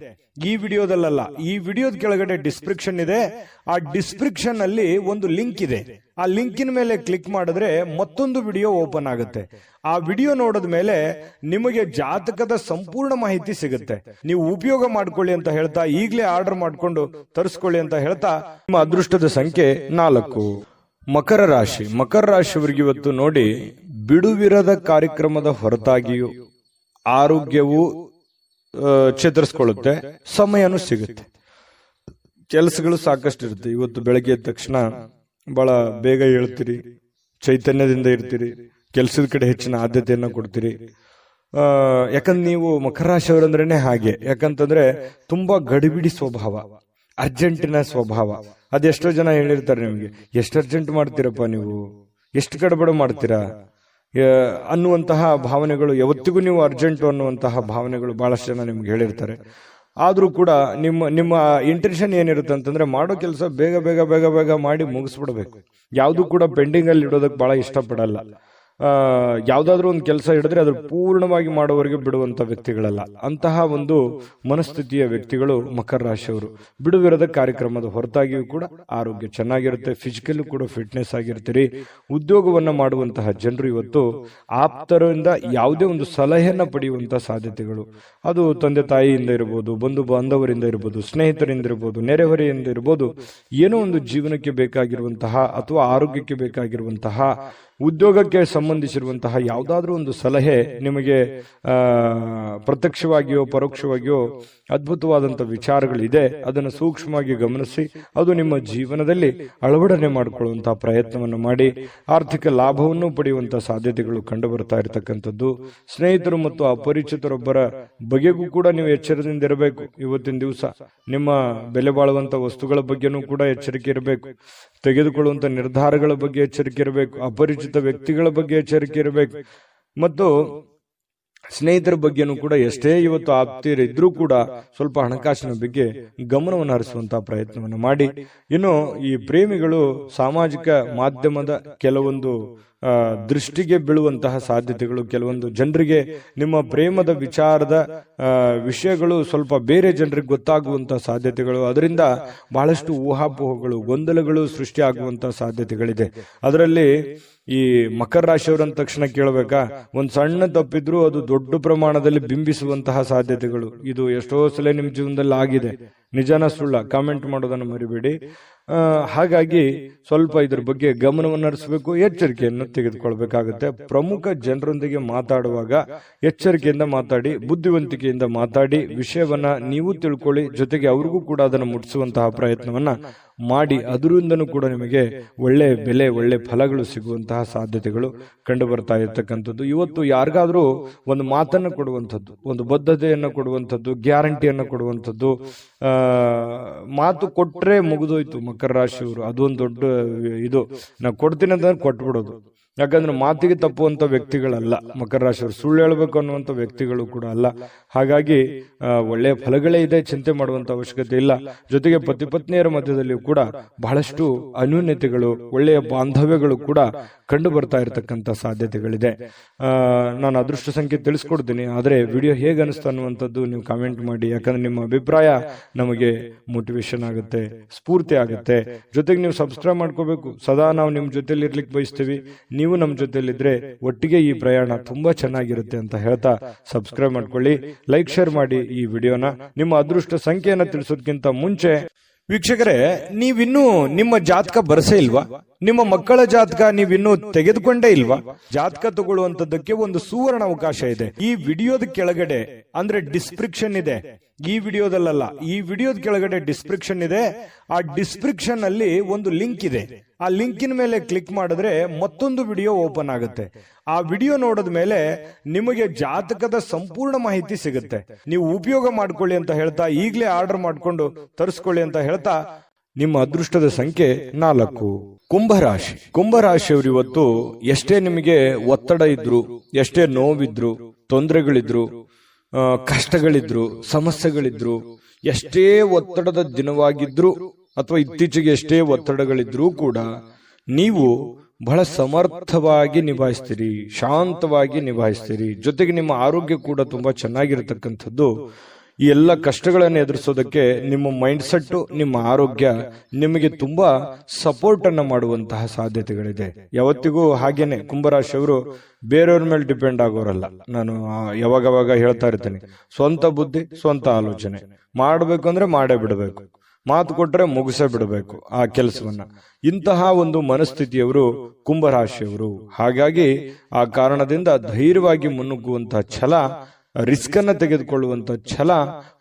ಈ ವಿಡಿಯೋದಲ್ಲ, ಈ ವಿಡಿಯೋದ ಕೆಳಗಡೆ ಡಿಸ್ಕ್ರಿಪ್ಷನ್ ಇದೆ. ಆ ಡಿಸ್ಕ್ರಿಪ್ಷನ್ ಅಲ್ಲಿ ಒಂದು ಲಿಂಕ್ ಇದೆ. ಆ ಲಿಂಕಿನ ಮೇಲೆ ಕ್ಲಿಕ್ ಮಾಡಿದ್ರೆ ಮತ್ತೊಂದು ವಿಡಿಯೋ ಓಪನ್ ಆಗುತ್ತೆ. ಆ ವಿಡಿಯೋ ನೋಡಿದ ಮೇಲೆ ನಿಮಗೆ ಜಾತಕದ ಸಂಪೂರ್ಣ ಮಾಹಿತಿ ಸಿಗುತ್ತೆ. ನೀವು ಉಪಯೋಗ ಮಾಡ್ಕೊಳ್ಳಿ ಅಂತ ಹೇಳ್ತಾ, ಈಗಲೇ ಆರ್ಡರ್ ಮಾಡ್ಕೊಂಡು ತರಿಸ್ಕೊಳ್ಳಿ ಅಂತ ಹೇಳ್ತಾ, ನಿಮ್ಮ ಅದೃಷ್ಟದ ಸಂಖ್ಯೆ 4. ಮಕರ ರಾಶಿ. ಮಕರ ರಾಶಿಯವರಿಗೆ ಇವತ್ತು ನೋಡಿ, ಬಿಡುವಿರದ ಕಾರ್ಯಕ್ರಮದ ಹೊರತಾಗಿಯೂ ಆರೋಗ್ಯವು ಚೇತರಿಸಿಕೊಳ್ಳುತ್ತೆ, ಸಮಯನೂ ಸಿಗುತ್ತೆ. ಕೆಲಸಗಳು ಸಾಕಷ್ಟು ಇರುತ್ತೆ. ಇವತ್ತು ಬೆಳಗ್ಗೆ ಎದ್ದ ತಕ್ಷಣ ಬಹಳ ಬೇಗ ಹೇಳ್ತೀರಿ, ಚೈತನ್ಯದಿಂದ ಇರ್ತೀರಿ, ಕೆಲಸದ ಕಡೆ ಹೆಚ್ಚಿನ ಆದ್ಯತೆಯನ್ನು ಕೊಡ್ತೀರಿ. ಯಾಕಂದ್ರೆ ನೀವು ಮಕರ ರಾಶಿಯವರಂದ್ರೇನೆ ಹಾಗೆ. ಯಾಕಂತಂದ್ರೆ ತುಂಬಾ ಗಡಿಬಿಡಿ ಸ್ವಭಾವ, ಅರ್ಜೆಂಟಿನ ಸ್ವಭಾವ. ಅದೆಷ್ಟೋ ಜನ ಹೇಳಿರ್ತಾರೆ ನಿಮಗೆ, ಎಷ್ಟು ಅರ್ಜೆಂಟ್ ಮಾಡ್ತೀರಪ್ಪ ನೀವು, ಎಷ್ಟು ಗಡಬಡ ಮಾಡ್ತೀರಾ ಅನ್ನುವಂತಹ ಭಾವನೆಗಳು. ಯಾವತ್ತಿಗೂ ನೀವು ಅರ್ಜೆಂಟು ಅನ್ನುವಂತಹ ಭಾವನೆಗಳು ಬಹಳಷ್ಟು ಜನ ನಿಮ್ಗೆ ಹೇಳಿರ್ತಾರೆ. ಆದ್ರೂ ಕೂಡ ನಿಮ್ಮ ಇಂಟೆನ್ಷನ್ ಏನಿರುತ್ತೆ ಅಂತಂದ್ರೆ, ಮಾಡೋ ಕೆಲಸ ಬೇಗ ಬೇಗ ಬೇಗ ಬೇಗ ಮಾಡಿ ಮುಗಿಸ್ಬಿಡ್ಬೇಕು. ಯಾವುದು ಕೂಡ ಪೆಂಡಿಂಗ್ ಅಲ್ಲಿ ಇಡೋದಕ್ಕೆ ಬಹಳ ಇಷ್ಟಪಡಲ್ಲ. ಯಾವ್ದಾದ್ರು ಒಂದು ಕೆಲಸ ಹಿಡಿದ್ರೆ ಅದ್ರ ಪೂರ್ಣವಾಗಿ ಮಾಡೋವರೆಗೆ ಬಿಡುವಂತ ವ್ಯಕ್ತಿಗಳಲ್ಲ. ಅಂತಹ ಒಂದು ಮನಸ್ಥಿತಿಯ ವ್ಯಕ್ತಿಗಳು ಮಕರ ರಾಶಿಯವರು. ಬಿಡುವಿರದ ಕಾರ್ಯಕ್ರಮದ ಹೊರತಾಗಿಯೂ ಕೂಡ ಆರೋಗ್ಯ ಚೆನ್ನಾಗಿರುತ್ತೆ, ಫಿಸಿಕಲ್ ಕೂಡ ಫಿಟ್ನೆಸ್ ಆಗಿರ್ತೀರಿ. ಉದ್ಯೋಗವನ್ನ ಮಾಡುವಂತಹ ಜನರು ಇವತ್ತು ಆಪ್ತರಿಂದ ಯಾವುದೇ ಒಂದು ಸಲಹೆಯನ್ನ ಪಡೆಯುವಂತಹ ಸಾಧ್ಯತೆಗಳು, ಅದು ತಂದೆ ತಾಯಿಯಿಂದ ಇರಬಹುದು, ಬಂಧು ಬಾಂಧವರಿಂದ ಇರಬಹುದು, ಸ್ನೇಹಿತರಿಂದ ಇರಬಹುದು, ನೆರೆಹೊರೆಯಿಂದ ಇರಬಹುದು. ಏನೋ ಒಂದು ಜೀವನಕ್ಕೆ ಬೇಕಾಗಿರುವಂತಹ ಅಥವಾ ಆರೋಗ್ಯಕ್ಕೆ ಬೇಕಾಗಿರುವಂತಹ ಉದ್ಯೋಗಕ್ಕೆ ಸಂಬಂಧಿಸಿರುವಂತಹ ಯಾವುದಾದ್ರೂ ಒಂದು ಸಲಹೆ ನಿಮಗೆ ಪ್ರತ್ಯಕ್ಷವಾಗಿಯೋ ಪರೋಕ್ಷವಾಗಿಯೋ ಅದ್ಭುತವಾದಂತಹ ವಿಚಾರಗಳಿದೆ. ಅದನ್ನು ಸೂಕ್ಷ್ಮವಾಗಿ ಗಮನಿಸಿ ಅದು ನಿಮ್ಮ ಜೀವನದಲ್ಲಿ ಅಳವಡನೆ ಮಾಡಿಕೊಳ್ಳುವಂತಹ ಪ್ರಯತ್ನವನ್ನು ಮಾಡಿ ಆರ್ಥಿಕ ಲಾಭವನ್ನು ಪಡೆಯುವಂತಹ ಸಾಧ್ಯತೆಗಳು ಕಂಡು ಬರ್ತಾ ಇರತಕ್ಕಂಥದ್ದು. ಸ್ನೇಹಿತರು ಮತ್ತು ಅಪರಿಚಿತರೊಬ್ಬರ ಬಗೆಗೂ ಕೂಡ ನೀವು ಎಚ್ಚರದಿಂದ ಇರಬೇಕು. ಇವತ್ತಿನ ದಿವಸ ನಿಮ್ಮ ಬೆಲೆ ಬಾಳುವಂತ ವಸ್ತುಗಳ ಬಗ್ಗೆನೂ ಕೂಡ ಎಚ್ಚರಿಕೆ ಇರಬೇಕು. ತೆಗೆದುಕೊಳ್ಳುವಂತ ನಿರ್ಧಾರಗಳ ಬಗ್ಗೆ ಎಚ್ಚರಿಕೆ ಇರಬೇಕು. ಅಪರಿಚಿತ ವ್ಯಕ್ತಿಗಳ ಬಗ್ಗೆ ಎಚ್ಚರಿಕೆ ಇರಬೇಕು. ಮತ್ತು ಸ್ನೇಹಿತರ ಬಗ್ಗೆನೂ ಕೂಡ ಎಷ್ಟೇ ಇವತ್ತು ಆಪ್ತಿರಿದ್ರೂ ಕೂಡ ಸ್ವಲ್ಪ ಹಣಕಾಸಿನ ಬಗ್ಗೆ ಗಮನವನ್ನು ಹರಿಸುವಂತಹ ಪ್ರಯತ್ನವನ್ನು ಮಾಡಿ. ಇನ್ನು ಈ ಪ್ರೇಮಿಗಳು ಸಾಮಾಜಿಕ ಮಾಧ್ಯಮದ ಕೆಲವೊಂದು ದೃಷ್ಟಿಗೆ ಬೀಳುವಂತಹ ಸಾಧ್ಯತೆಗಳು, ಕೆಲವೊಂದು ಜನರಿಗೆ ನಿಮ್ಮ ಪ್ರೇಮದ ವಿಚಾರದ ವಿಷಯಗಳು ಸ್ವಲ್ಪ ಬೇರೆ ಜನರಿಗೆ ಗೊತ್ತಾಗುವಂತಹ ಸಾಧ್ಯತೆಗಳು, ಅದರಿಂದ ಬಹಳಷ್ಟು ಊಹಾಪೋಹಗಳು, ಗೊಂದಲಗಳು ಸೃಷ್ಟಿಯಾಗುವಂತಹ ಸಾಧ್ಯತೆಗಳಿದೆ. ಅದರಲ್ಲಿ ಈ ಮಕರ ರಾಶಿಯವರು ಅಂದ ತಕ್ಷಣ ಕೇಳಬೇಕಾ, ಒಂದ್ ಸಣ್ಣ ತಪ್ಪಿದ್ರು ಅದು ದೊಡ್ಡ ಪ್ರಮಾಣದಲ್ಲಿ ಬಿಂಬಿಸುವಂತಹ ಸಾಧ್ಯತೆಗಳು. ಇದು ಎಷ್ಟೋ ಸಲ ನಿಮ್ ಜೀವನದಲ್ಲಿ ಆಗಿದೆ. ನಿಜಾನ ಸುಳ್ಳ ಕಾಮೆಂಟ್ ಮಾಡೋದನ್ನು ಮರಿಬೇಡಿ. ಹಾಗಾಗಿ ಸ್ವಲ್ಪ ಇದ್ರ ಬಗ್ಗೆ ಗಮನವನ್ನು ಹರಿಸಬೇಕು, ಎಚ್ಚರಿಕೆಯನ್ನು ತೆಗೆದುಕೊಳ್ಬೇಕಾಗುತ್ತೆ. ಪ್ರಮುಖ ಜನರೊಂದಿಗೆ ಮಾತಾಡುವಾಗ ಎಚ್ಚರಿಕೆಯಿಂದ ಮಾತಾಡಿ, ಬುದ್ಧಿವಂತಿಕೆಯಿಂದ ಮಾತಾಡಿ, ವಿಷಯವನ್ನ ನೀವು ತಿಳ್ಕೊಳ್ಳಿ, ಜೊತೆಗೆ ಅವ್ರಿಗೂ ಕೂಡ ಅದನ್ನು ಮುಟ್ಟಿಸುವಂತಹ ಪ್ರಯತ್ನವನ್ನ ಮಾಡಿ. ಅದರಿಂದನೂ ಕೂಡ ನಿಮಗೆ ಒಳ್ಳೆ ಬೆಲೆ, ಒಳ್ಳೆ ಫಲಗಳು ಸಿಗುವಂತಹ ಸಾಧ್ಯತೆಗಳು ಕಂಡು ಬರ್ತಾ ಇರ್ತಕ್ಕಂಥದ್ದು. ಇವತ್ತು ಯಾರಿಗಾದ್ರೂ ಒಂದು ಮಾತನ್ನು ಕೊಡುವಂಥದ್ದು, ಒಂದು ಬದ್ಧತೆಯನ್ನು ಕೊಡುವಂಥದ್ದು, ಗ್ಯಾರಂಟಿಯನ್ನು ಕೊಡುವಂಥದ್ದು, ಮಾತು ಕೊಟ್ರೆ ಮುಗಿದೋಯ್ತು ಮಕರ ರಾಶಿಯವರು. ಅದೊಂದು ದೊಡ್ಡ ಇದು. ನಾ ಕೊಡ್ತೀನಿ ಅಂತಂದ್ರೆ ಕೊಟ್ಬಿಡೋದು. ಯಾಕಂದ್ರೆ ಮಾತಿಗೆ ತಪ್ಪುವಂತ ವ್ಯಕ್ತಿಗಳಲ್ಲ ಮಕರ ರಾಶಿಯವರು, ಸುಳ್ಳು ಹೇಳ್ಬೇಕು ಅನ್ನುವಂಥ ವ್ಯಕ್ತಿಗಳು ಕೂಡ ಅಲ್ಲ. ಹಾಗಾಗಿ ಒಳ್ಳೆಯ ಫಲಗಳೇ ಇದೆ, ಚಿಂತೆ ಮಾಡುವಂತ ಅವಶ್ಯಕತೆ ಇಲ್ಲ. ಜೊತೆಗೆ ಪತಿ ಪತ್ನಿಯರ ಮಧ್ಯದಲ್ಲಿಯೂ ಕೂಡ ಬಹಳಷ್ಟು ಅನ್ಯೂನ್ಯತೆಗಳು, ಒಳ್ಳೆಯ ಬಾಂಧವ್ಯಗಳು ಕೂಡ ಕಂಡು ಬರ್ತಾ ಇರತಕ್ಕಂತ ಸಾಧ್ಯತೆಗಳಿದೆ. ನಾನು ಅದೃಷ್ಟ ಸಂಖ್ಯೆ ತಿಳಿಸ್ಕೊಡ್ತೀನಿ, ಆದ್ರೆ ವಿಡಿಯೋ ಹೇಗೆ ಅನಿಸ್ತಾ ಅನ್ನುವಂಥದ್ದು ನೀವು ಕಾಮೆಂಟ್ ಮಾಡಿ. ಯಾಕಂದ್ರೆ ನಿಮ್ಮ ಅಭಿಪ್ರಾಯ ನಮಗೆ ಮೋಟಿವೇಶನ್ ಆಗುತ್ತೆ, ಸ್ಫೂರ್ತಿ ಆಗುತ್ತೆ. ಜೊತೆಗೆ ನೀವು ಸಬ್ಸ್ಕ್ರೈಬ್ ಮಾಡ್ಕೋಬೇಕು. ಸದಾ ನಾವು ನಿಮ್ ಜೊತೆಲಿ ಇರ್ಲಿಕ್ಕೆ ಬಯಸ್ತೀವಿ. ನೀವು ನಮ್ಮ ಜೊತೆಲಿದ್ರೆ ಒಟ್ಟಿಗೆ ಈ ಪ್ರಯಾಣ ತುಂಬಾ ಚೆನ್ನಾಗಿರುತ್ತೆ ಅಂತ ಹೇಳ್ತಾ ಸಬ್ಸ್ಕ್ರೈಬ್ ಮಾಡ್ಕೊಳ್ಳಿ, ಲೈಕ್ ಶೇರ್ ಮಾಡಿ ಈ ವಿಡಿಯೋನ. ನಿಮ್ಮ ಅದೃಷ್ಟ ಸಂಖ್ಯೆಯನ್ನ ತಿಳಿಸೋದಕ್ಕಿಂತ ಮುಂಚೆ ವೀಕ್ಷಕರೇ, ನೀವಿನ್ನೂ ನಿಮ್ಮ ಜಾತಕ ಬರಸೇ ಇಲ್ವಾ? ನಿಮ್ಮ ಮಕ್ಕಳ ಜಾತಕ ನೀವಿನ್ನೂ ತೆಗೆದುಕೊಂಡೇ ಇಲ್ವಾ? ಜಾತಕ ತಗೊಳ್ಳುವಂತದ್ದಕ್ಕೆ ಒಂದು ಸುವರ್ಣ ಅವಕಾಶ ಇದೆ. ಈ ವಿಡಿಯೋದ ಕೆಳಗಡೆ ಅಂದ್ರೆ ಡಿಸ್ಕ್ರಿಪ್ಷನ್ ಇದೆ, ಈ ವಿಡಿಯೋದಲ್ಲ, ಈ ವಿಡಿಯೋದ ಕೆಳಗಡೆ ಡಿಸ್ಕ್ರಿಪ್ಷನ್ ಇದೆ. ಆ ಡಿಸ್ಕ್ರಿಪ್ಷನ್ ಅಲ್ಲಿ ಒಂದು ಲಿಂಕ್ ಇದೆ. ಆ ಲಿಂಕಿನ ಮೇಲೆ ಕ್ಲಿಕ್ ಮಾಡಿದ್ರೆ ಮತ್ತೊಂದು ವಿಡಿಯೋ ಓಪನ್ ಆಗುತ್ತೆ. ಆ ವಿಡಿಯೋ ನೋಡಿದ ಮೇಲೆ ನಿಮಗೆ ಜಾತಕದ ಸಂಪೂರ್ಣ ಮಾಹಿತಿ ಸಿಗುತ್ತೆ. ನೀವು ಉಪಯೋಗ ಮಾಡ್ಕೊಳ್ಳಿ ಅಂತ ಹೇಳ್ತಾ, ಈಗಲೇ ಆರ್ಡರ್ ಮಾಡ್ಕೊಂಡು ತರಿಸ್ಕೊಳ್ಳಿ ಅಂತ ಹೇಳ್ತಾ, ನಿಮ್ಮ ಅದೃಷ್ಟದ ಸಂಖ್ಯೆ 4. ಕುಂಭರಾಶಿ. ಕುಂಭರಾಶಿಯವರು ಇವತ್ತು ಎಷ್ಟೇ ನಿಮಗೆ ಒತ್ತಡ ಇದ್ರು, ಎಷ್ಟೇ ನೋವಿದ್ರು, ತೊಂದರೆಗಳಿದ್ರು, ಕಷ್ಟಗಳಿದ್ರು, ಸಮಸ್ಯೆಗಳಿದ್ರು, ಎಷ್ಟೇ ಒತ್ತಡದ ದಿನವಾಗಿದ್ರು ಅಥವಾ ಇತ್ತೀಚೆಗೆ ಎಷ್ಟೇ ಒತ್ತಡಗಳಿದ್ರೂ ಕೂಡ ನೀವು ಬಹಳ ಸಮರ್ಥವಾಗಿ ನಿಭಾಯಿಸ್ತೀರಿ, ಶಾಂತವಾಗಿ ನಿಭಾಯಿಸ್ತೀರಿ. ಜೊತೆಗೆ ನಿಮ್ಮ ಆರೋಗ್ಯ ಕೂಡ ತುಂಬಾ ಚೆನ್ನಾಗಿರತಕ್ಕಂಥದ್ದು. ಈ ಎಲ್ಲ ಕಷ್ಟಗಳನ್ನು ಎದುರಿಸೋದಕ್ಕೆ ನಿಮ್ಮ ಮೈಂಡ್ ಸೆಟ್, ನಿಮ್ಮ ಆರೋಗ್ಯ ನಿಮಗೆ ತುಂಬಾ ಸಪೋರ್ಟ್ ಅನ್ನ ಮಾಡುವಂತಹ ಸಾಧ್ಯತೆಗಳಿದೆ. ಯಾವತ್ತಿಗೂ ಹಾಗೇನೆ ಕುಂಭರಾಶಿಯವರು ಬೇರೆಯವ್ರ ಮೇಲೆ ಡಿಪೆಂಡ್ ಆಗೋರಲ್ಲ. ನಾನು ಯಾವಾಗವಾಗ ಹೇಳ್ತಾ ಇರ್ತೇನೆ, ಸ್ವಂತ ಬುದ್ಧಿ, ಸ್ವಂತ ಆಲೋಚನೆ ಮಾಡಬೇಕು ಅಂದ್ರೆ ಮಾಡೇ ಬಿಡಬೇಕು, ಮಾತು ಕೊಟ್ರೆ ಮುಗಿಸೇ ಬಿಡಬೇಕು ಆ ಕೆಲಸವನ್ನ. ಇಂತಹ ಒಂದು ಮನಸ್ಥಿತಿಯವರು ಕುಂಭರಾಶಿಯವರು. ಹಾಗಾಗಿ ಆ ಕಾರಣದಿಂದ ಧೈರ್ಯವಾಗಿ ಮುನ್ನುಗ್ಗುವಂತಹ ಛಲ, ರಿಸ್ಕ್ ಅನ್ನ ತೆಗೆದುಕೊಳ್ಳುವಂತ ಛಲ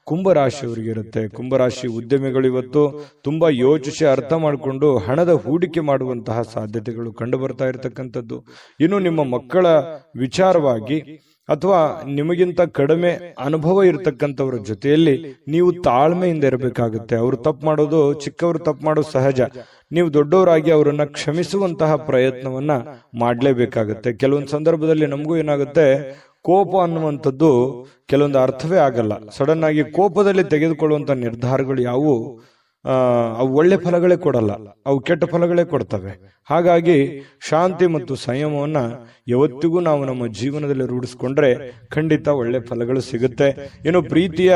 ಕುಂಭರಾಶಿಯವರಿಗೆ ಇರುತ್ತೆ. ಕುಂಭರಾಶಿ ಉದ್ಯಮಿಗಳು ಇವತ್ತು ತುಂಬಾ ಯೋಚಿಸಿ ಅರ್ಥ ಮಾಡಿಕೊಂಡು ಹಣದ ಹೂಡಿಕೆ ಮಾಡುವಂತಹ ಸಾಧ್ಯತೆಗಳು ಕಂಡು ಬರ್ತಾ ಇರತಕ್ಕಂಥದ್ದು. ಇನ್ನು ನಿಮ್ಮ ಮಕ್ಕಳ ವಿಚಾರವಾಗಿ ಅಥವಾ ನಿಮಗಿಂತ ಕಡಿಮೆ ಅನುಭವ ಇರತಕ್ಕಂಥವ್ರ ಜೊತೆಯಲ್ಲಿ ನೀವು ತಾಳ್ಮೆಯಿಂದ ಇರಬೇಕಾಗುತ್ತೆ. ಅವರು ತಪ್ಪು ಮಾಡೋದು, ಚಿಕ್ಕವರು ತಪ್ಪು ಮಾಡೋದು ಸಹಜ. ನೀವು ದೊಡ್ಡವರಾಗಿ ಅವರನ್ನ ಕ್ಷಮಿಸುವಂತಹ ಪ್ರಯತ್ನವನ್ನ ಮಾಡಲೇಬೇಕಾಗುತ್ತೆ. ಕೆಲವೊಂದು ಸಂದರ್ಭದಲ್ಲಿ ನಮಗೂ ಏನಾಗುತ್ತೆ, ಕೋಪ ಅನ್ನುವಂಥದ್ದು ಕೆಲವೊಂದು ಅರ್ಥವೇ ಆಗಲ್ಲ. ಸಡನ್ ಆಗಿ ಕೋಪದಲ್ಲಿ ತೆಗೆದುಕೊಳ್ಳುವಂತ ನಿರ್ಧಾರಗಳು ಯಾವುವು ಅವು ಒಳ್ಳೆ ಫಲಗಳೇ ಕೊಡಲ್ಲ, ಅವು ಕೆಟ್ಟ ಫಲಗಳೇ ಕೊಡ್ತವೆ. ಹಾಗಾಗಿ ಶಾಂತಿ ಮತ್ತು ಸಂಯಮವನ್ನ ಯಾವತ್ತಿಗೂ ನಾವು ನಮ್ಮ ಜೀವನದಲ್ಲಿ ರೂಢಿಸ್ಕೊಂಡ್ರೆ ಖಂಡಿತ ಒಳ್ಳೆ ಫಲಗಳು ಸಿಗುತ್ತೆ. ಇನ್ನು ಪ್ರೀತಿಯ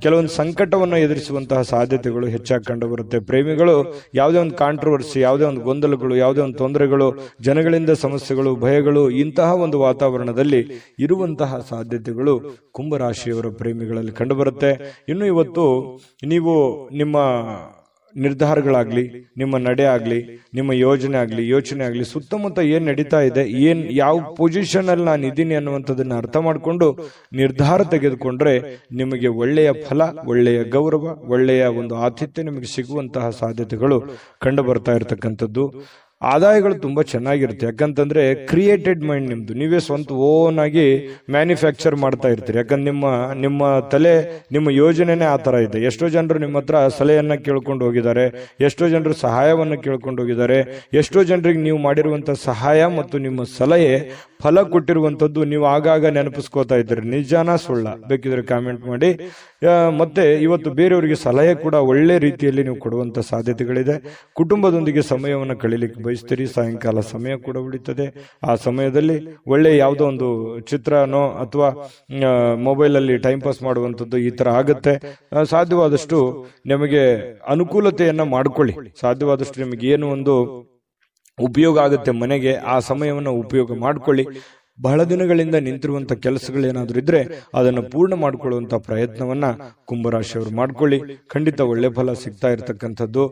ಕೆಲವೊಂದು ಸಂಕಟವನ್ನು ಎದುರಿಸುವಂತಹ ಸಾಧ್ಯತೆಗಳು ಹೆಚ್ಚಾಗಿ ಕಂಡು ಬರುತ್ತೆ. ಪ್ರೇಮಿಗಳು ಯಾವುದೇ ಒಂದು ಕಾಂಟ್ರವರ್ಸಿ, ಯಾವುದೇ ಒಂದು ಗೊಂದಲಗಳು, ಯಾವುದೇ ಒಂದು ತೊಂದರೆಗಳು, ಜನಗಳಿಂದ ಸಮಸ್ಯೆಗಳು, ಭಯಗಳು, ಇಂತಹ ಒಂದು ವಾತಾವರಣದಲ್ಲಿ ಇರುವಂತಹ ಸಾಧ್ಯತೆಗಳು ಕುಂಭರಾಶಿಯವರ ಪ್ರೇಮಿಗಳಲ್ಲಿ ಕಂಡು ಬರುತ್ತೆ. ಇನ್ನು ಇವತ್ತು ನೀವು ನಿಮ್ಮ ನಿರ್ಧಾರಗಳಾಗ್ಲಿ, ನಿಮ್ಮ ನಡೆ ಆಗ್ಲಿ, ನಿಮ್ಮ ಯೋಚನೆ ಆಗ್ಲಿ, ಸುತ್ತಮುತ್ತ ಏನ್ ನಡೀತಾ ಇದೆ, ಯಾವ ಪೊಸಿಷನ್ ಅಲ್ಲಿ ನಾನು ಇದ್ದೀನಿ ಅನ್ನುವಂಥದ್ದನ್ನ ಅರ್ಥ ಮಾಡಿಕೊಂಡು ನಿರ್ಧಾರ ತೆಗೆದುಕೊಂಡ್ರೆ ನಿಮಗೆ ಒಳ್ಳೆಯ ಫಲ, ಒಳ್ಳೆಯ ಗೌರವ, ಒಳ್ಳೆಯ ಒಂದು ಆತಿಥ್ಯ ನಿಮಗೆ ಸಿಗುವಂತಹ ಸಾಧ್ಯತೆಗಳು ಕಂಡು ಬರ್ತಾ ಇರತಕ್ಕಂಥದ್ದು. ಆದಾಯಗಳು ತುಂಬಾ ಚೆನ್ನಾಗಿರುತ್ತೆ. ಯಾಕಂತಂದ್ರೆ ಕ್ರಿಯೇಟೆಡ್ ಮೈಂಡ್ ನಿಮ್ದು, ನೀವೇ ಸ್ವಂತ ಓನ್ ಆಗಿ ಮ್ಯಾನುಫ್ಯಾಕ್ಚರ್ ಮಾಡ್ತಾ ಇರ್ತೀರಿ. ಯಾಕಂದ್ರೆ ನಿಮ್ಮ ತಲೆ, ನಿಮ್ಮ ಯೋಜನೆನೇ ಆ ತರ ಇದೆ. ಎಷ್ಟೋ ಜನರು ನಿಮ್ಮ ಹತ್ರ ಸಲಹೆಯನ್ನ ಕೇಳ್ಕೊಂಡು ಹೋಗಿದ್ದಾರೆ, ಎಷ್ಟೋ ಜನರು ಸಹಾಯವನ್ನ ಕೇಳ್ಕೊಂಡು ಹೋಗಿದ್ದಾರೆ. ಎಷ್ಟೋ ಜನರಿಗೆ ನೀವು ಮಾಡಿರುವಂತ ಸಹಾಯ ಮತ್ತು ನಿಮ್ಮ ಸಲಹೆ ಫಲ ಕೊಟ್ಟಿರುವಂತದ್ದು ನೀವು ಆಗಾಗ ನೆನಪಿಸ್ಕೋತಾ ಇದ್ದೀರಿ. ನಿಜಾನ ಸುಳ್ಳ ಬೇಕಿದ್ರೆ ಕಾಮೆಂಟ್ ಮಾಡಿ. ಮತ್ತೆ ಇವತ್ತು ಬೇರೆಯವರಿಗೆ ಸಲಹೆ ಕೂಡ ಒಳ್ಳೆ ರೀತಿಯಲ್ಲಿ ನೀವು ಕೊಡುವಂತ ಸಾಧ್ಯತೆಗಳಿದೆ. ಕುಟುಂಬದೊಂದಿಗೆ ಸಮಯವನ್ನು ಕಳೀಲಿಕ್ಕೆ ಬಯಸ್ತೀರಿ. ಸಾಯಂಕಾಲ ಸಮಯ ಕೂಡ ಉಳಿತದೆ. ಆ ಸಮಯದಲ್ಲಿ ಒಳ್ಳೆ ಯಾವುದೋ ಒಂದು ಚಿತ್ರನೋ ಅಥವಾ ಮೊಬೈಲ್ ಅಲ್ಲಿ ಟೈಮ್ ಪಾಸ್ ಮಾಡುವಂಥದ್ದು ಈ ತರ ಆಗುತ್ತೆ. ಸಾಧ್ಯವಾದಷ್ಟು ನಿಮಗೆ ಅನುಕೂಲತೆಯನ್ನ ಮಾಡಿಕೊಳ್ಳಿ. ಸಾಧ್ಯವಾದಷ್ಟು ನಿಮಗೆ ಏನು ಒಂದು ಉಪಯೋಗ ಆಗುತ್ತೆ ಮನೆಗೆ, ಆ ಸಮಯವನ್ನು ಉಪಯೋಗ ಮಾಡಿಕೊಳ್ಳಿ. ಬಹಳ ದಿನಗಳಿಂದ ನಿಂತಿರುವಂತ ಕೆಲಸಗಳೇನಾದ್ರೂ ಇದ್ರೆ ಅದನ್ನು ಪೂರ್ಣ ಮಾಡಿಕೊಳ್ಳುವಂತ ಪ್ರಯತ್ನವನ್ನ ಕುಂಭರಾಶಿಯವರು ಮಾಡ್ಕೊಳ್ಳಿ. ಖಂಡಿತ ಒಳ್ಳೆ ಫಲ ಸಿಗ್ತಾ ಇರತಕ್ಕಂಥದ್ದು.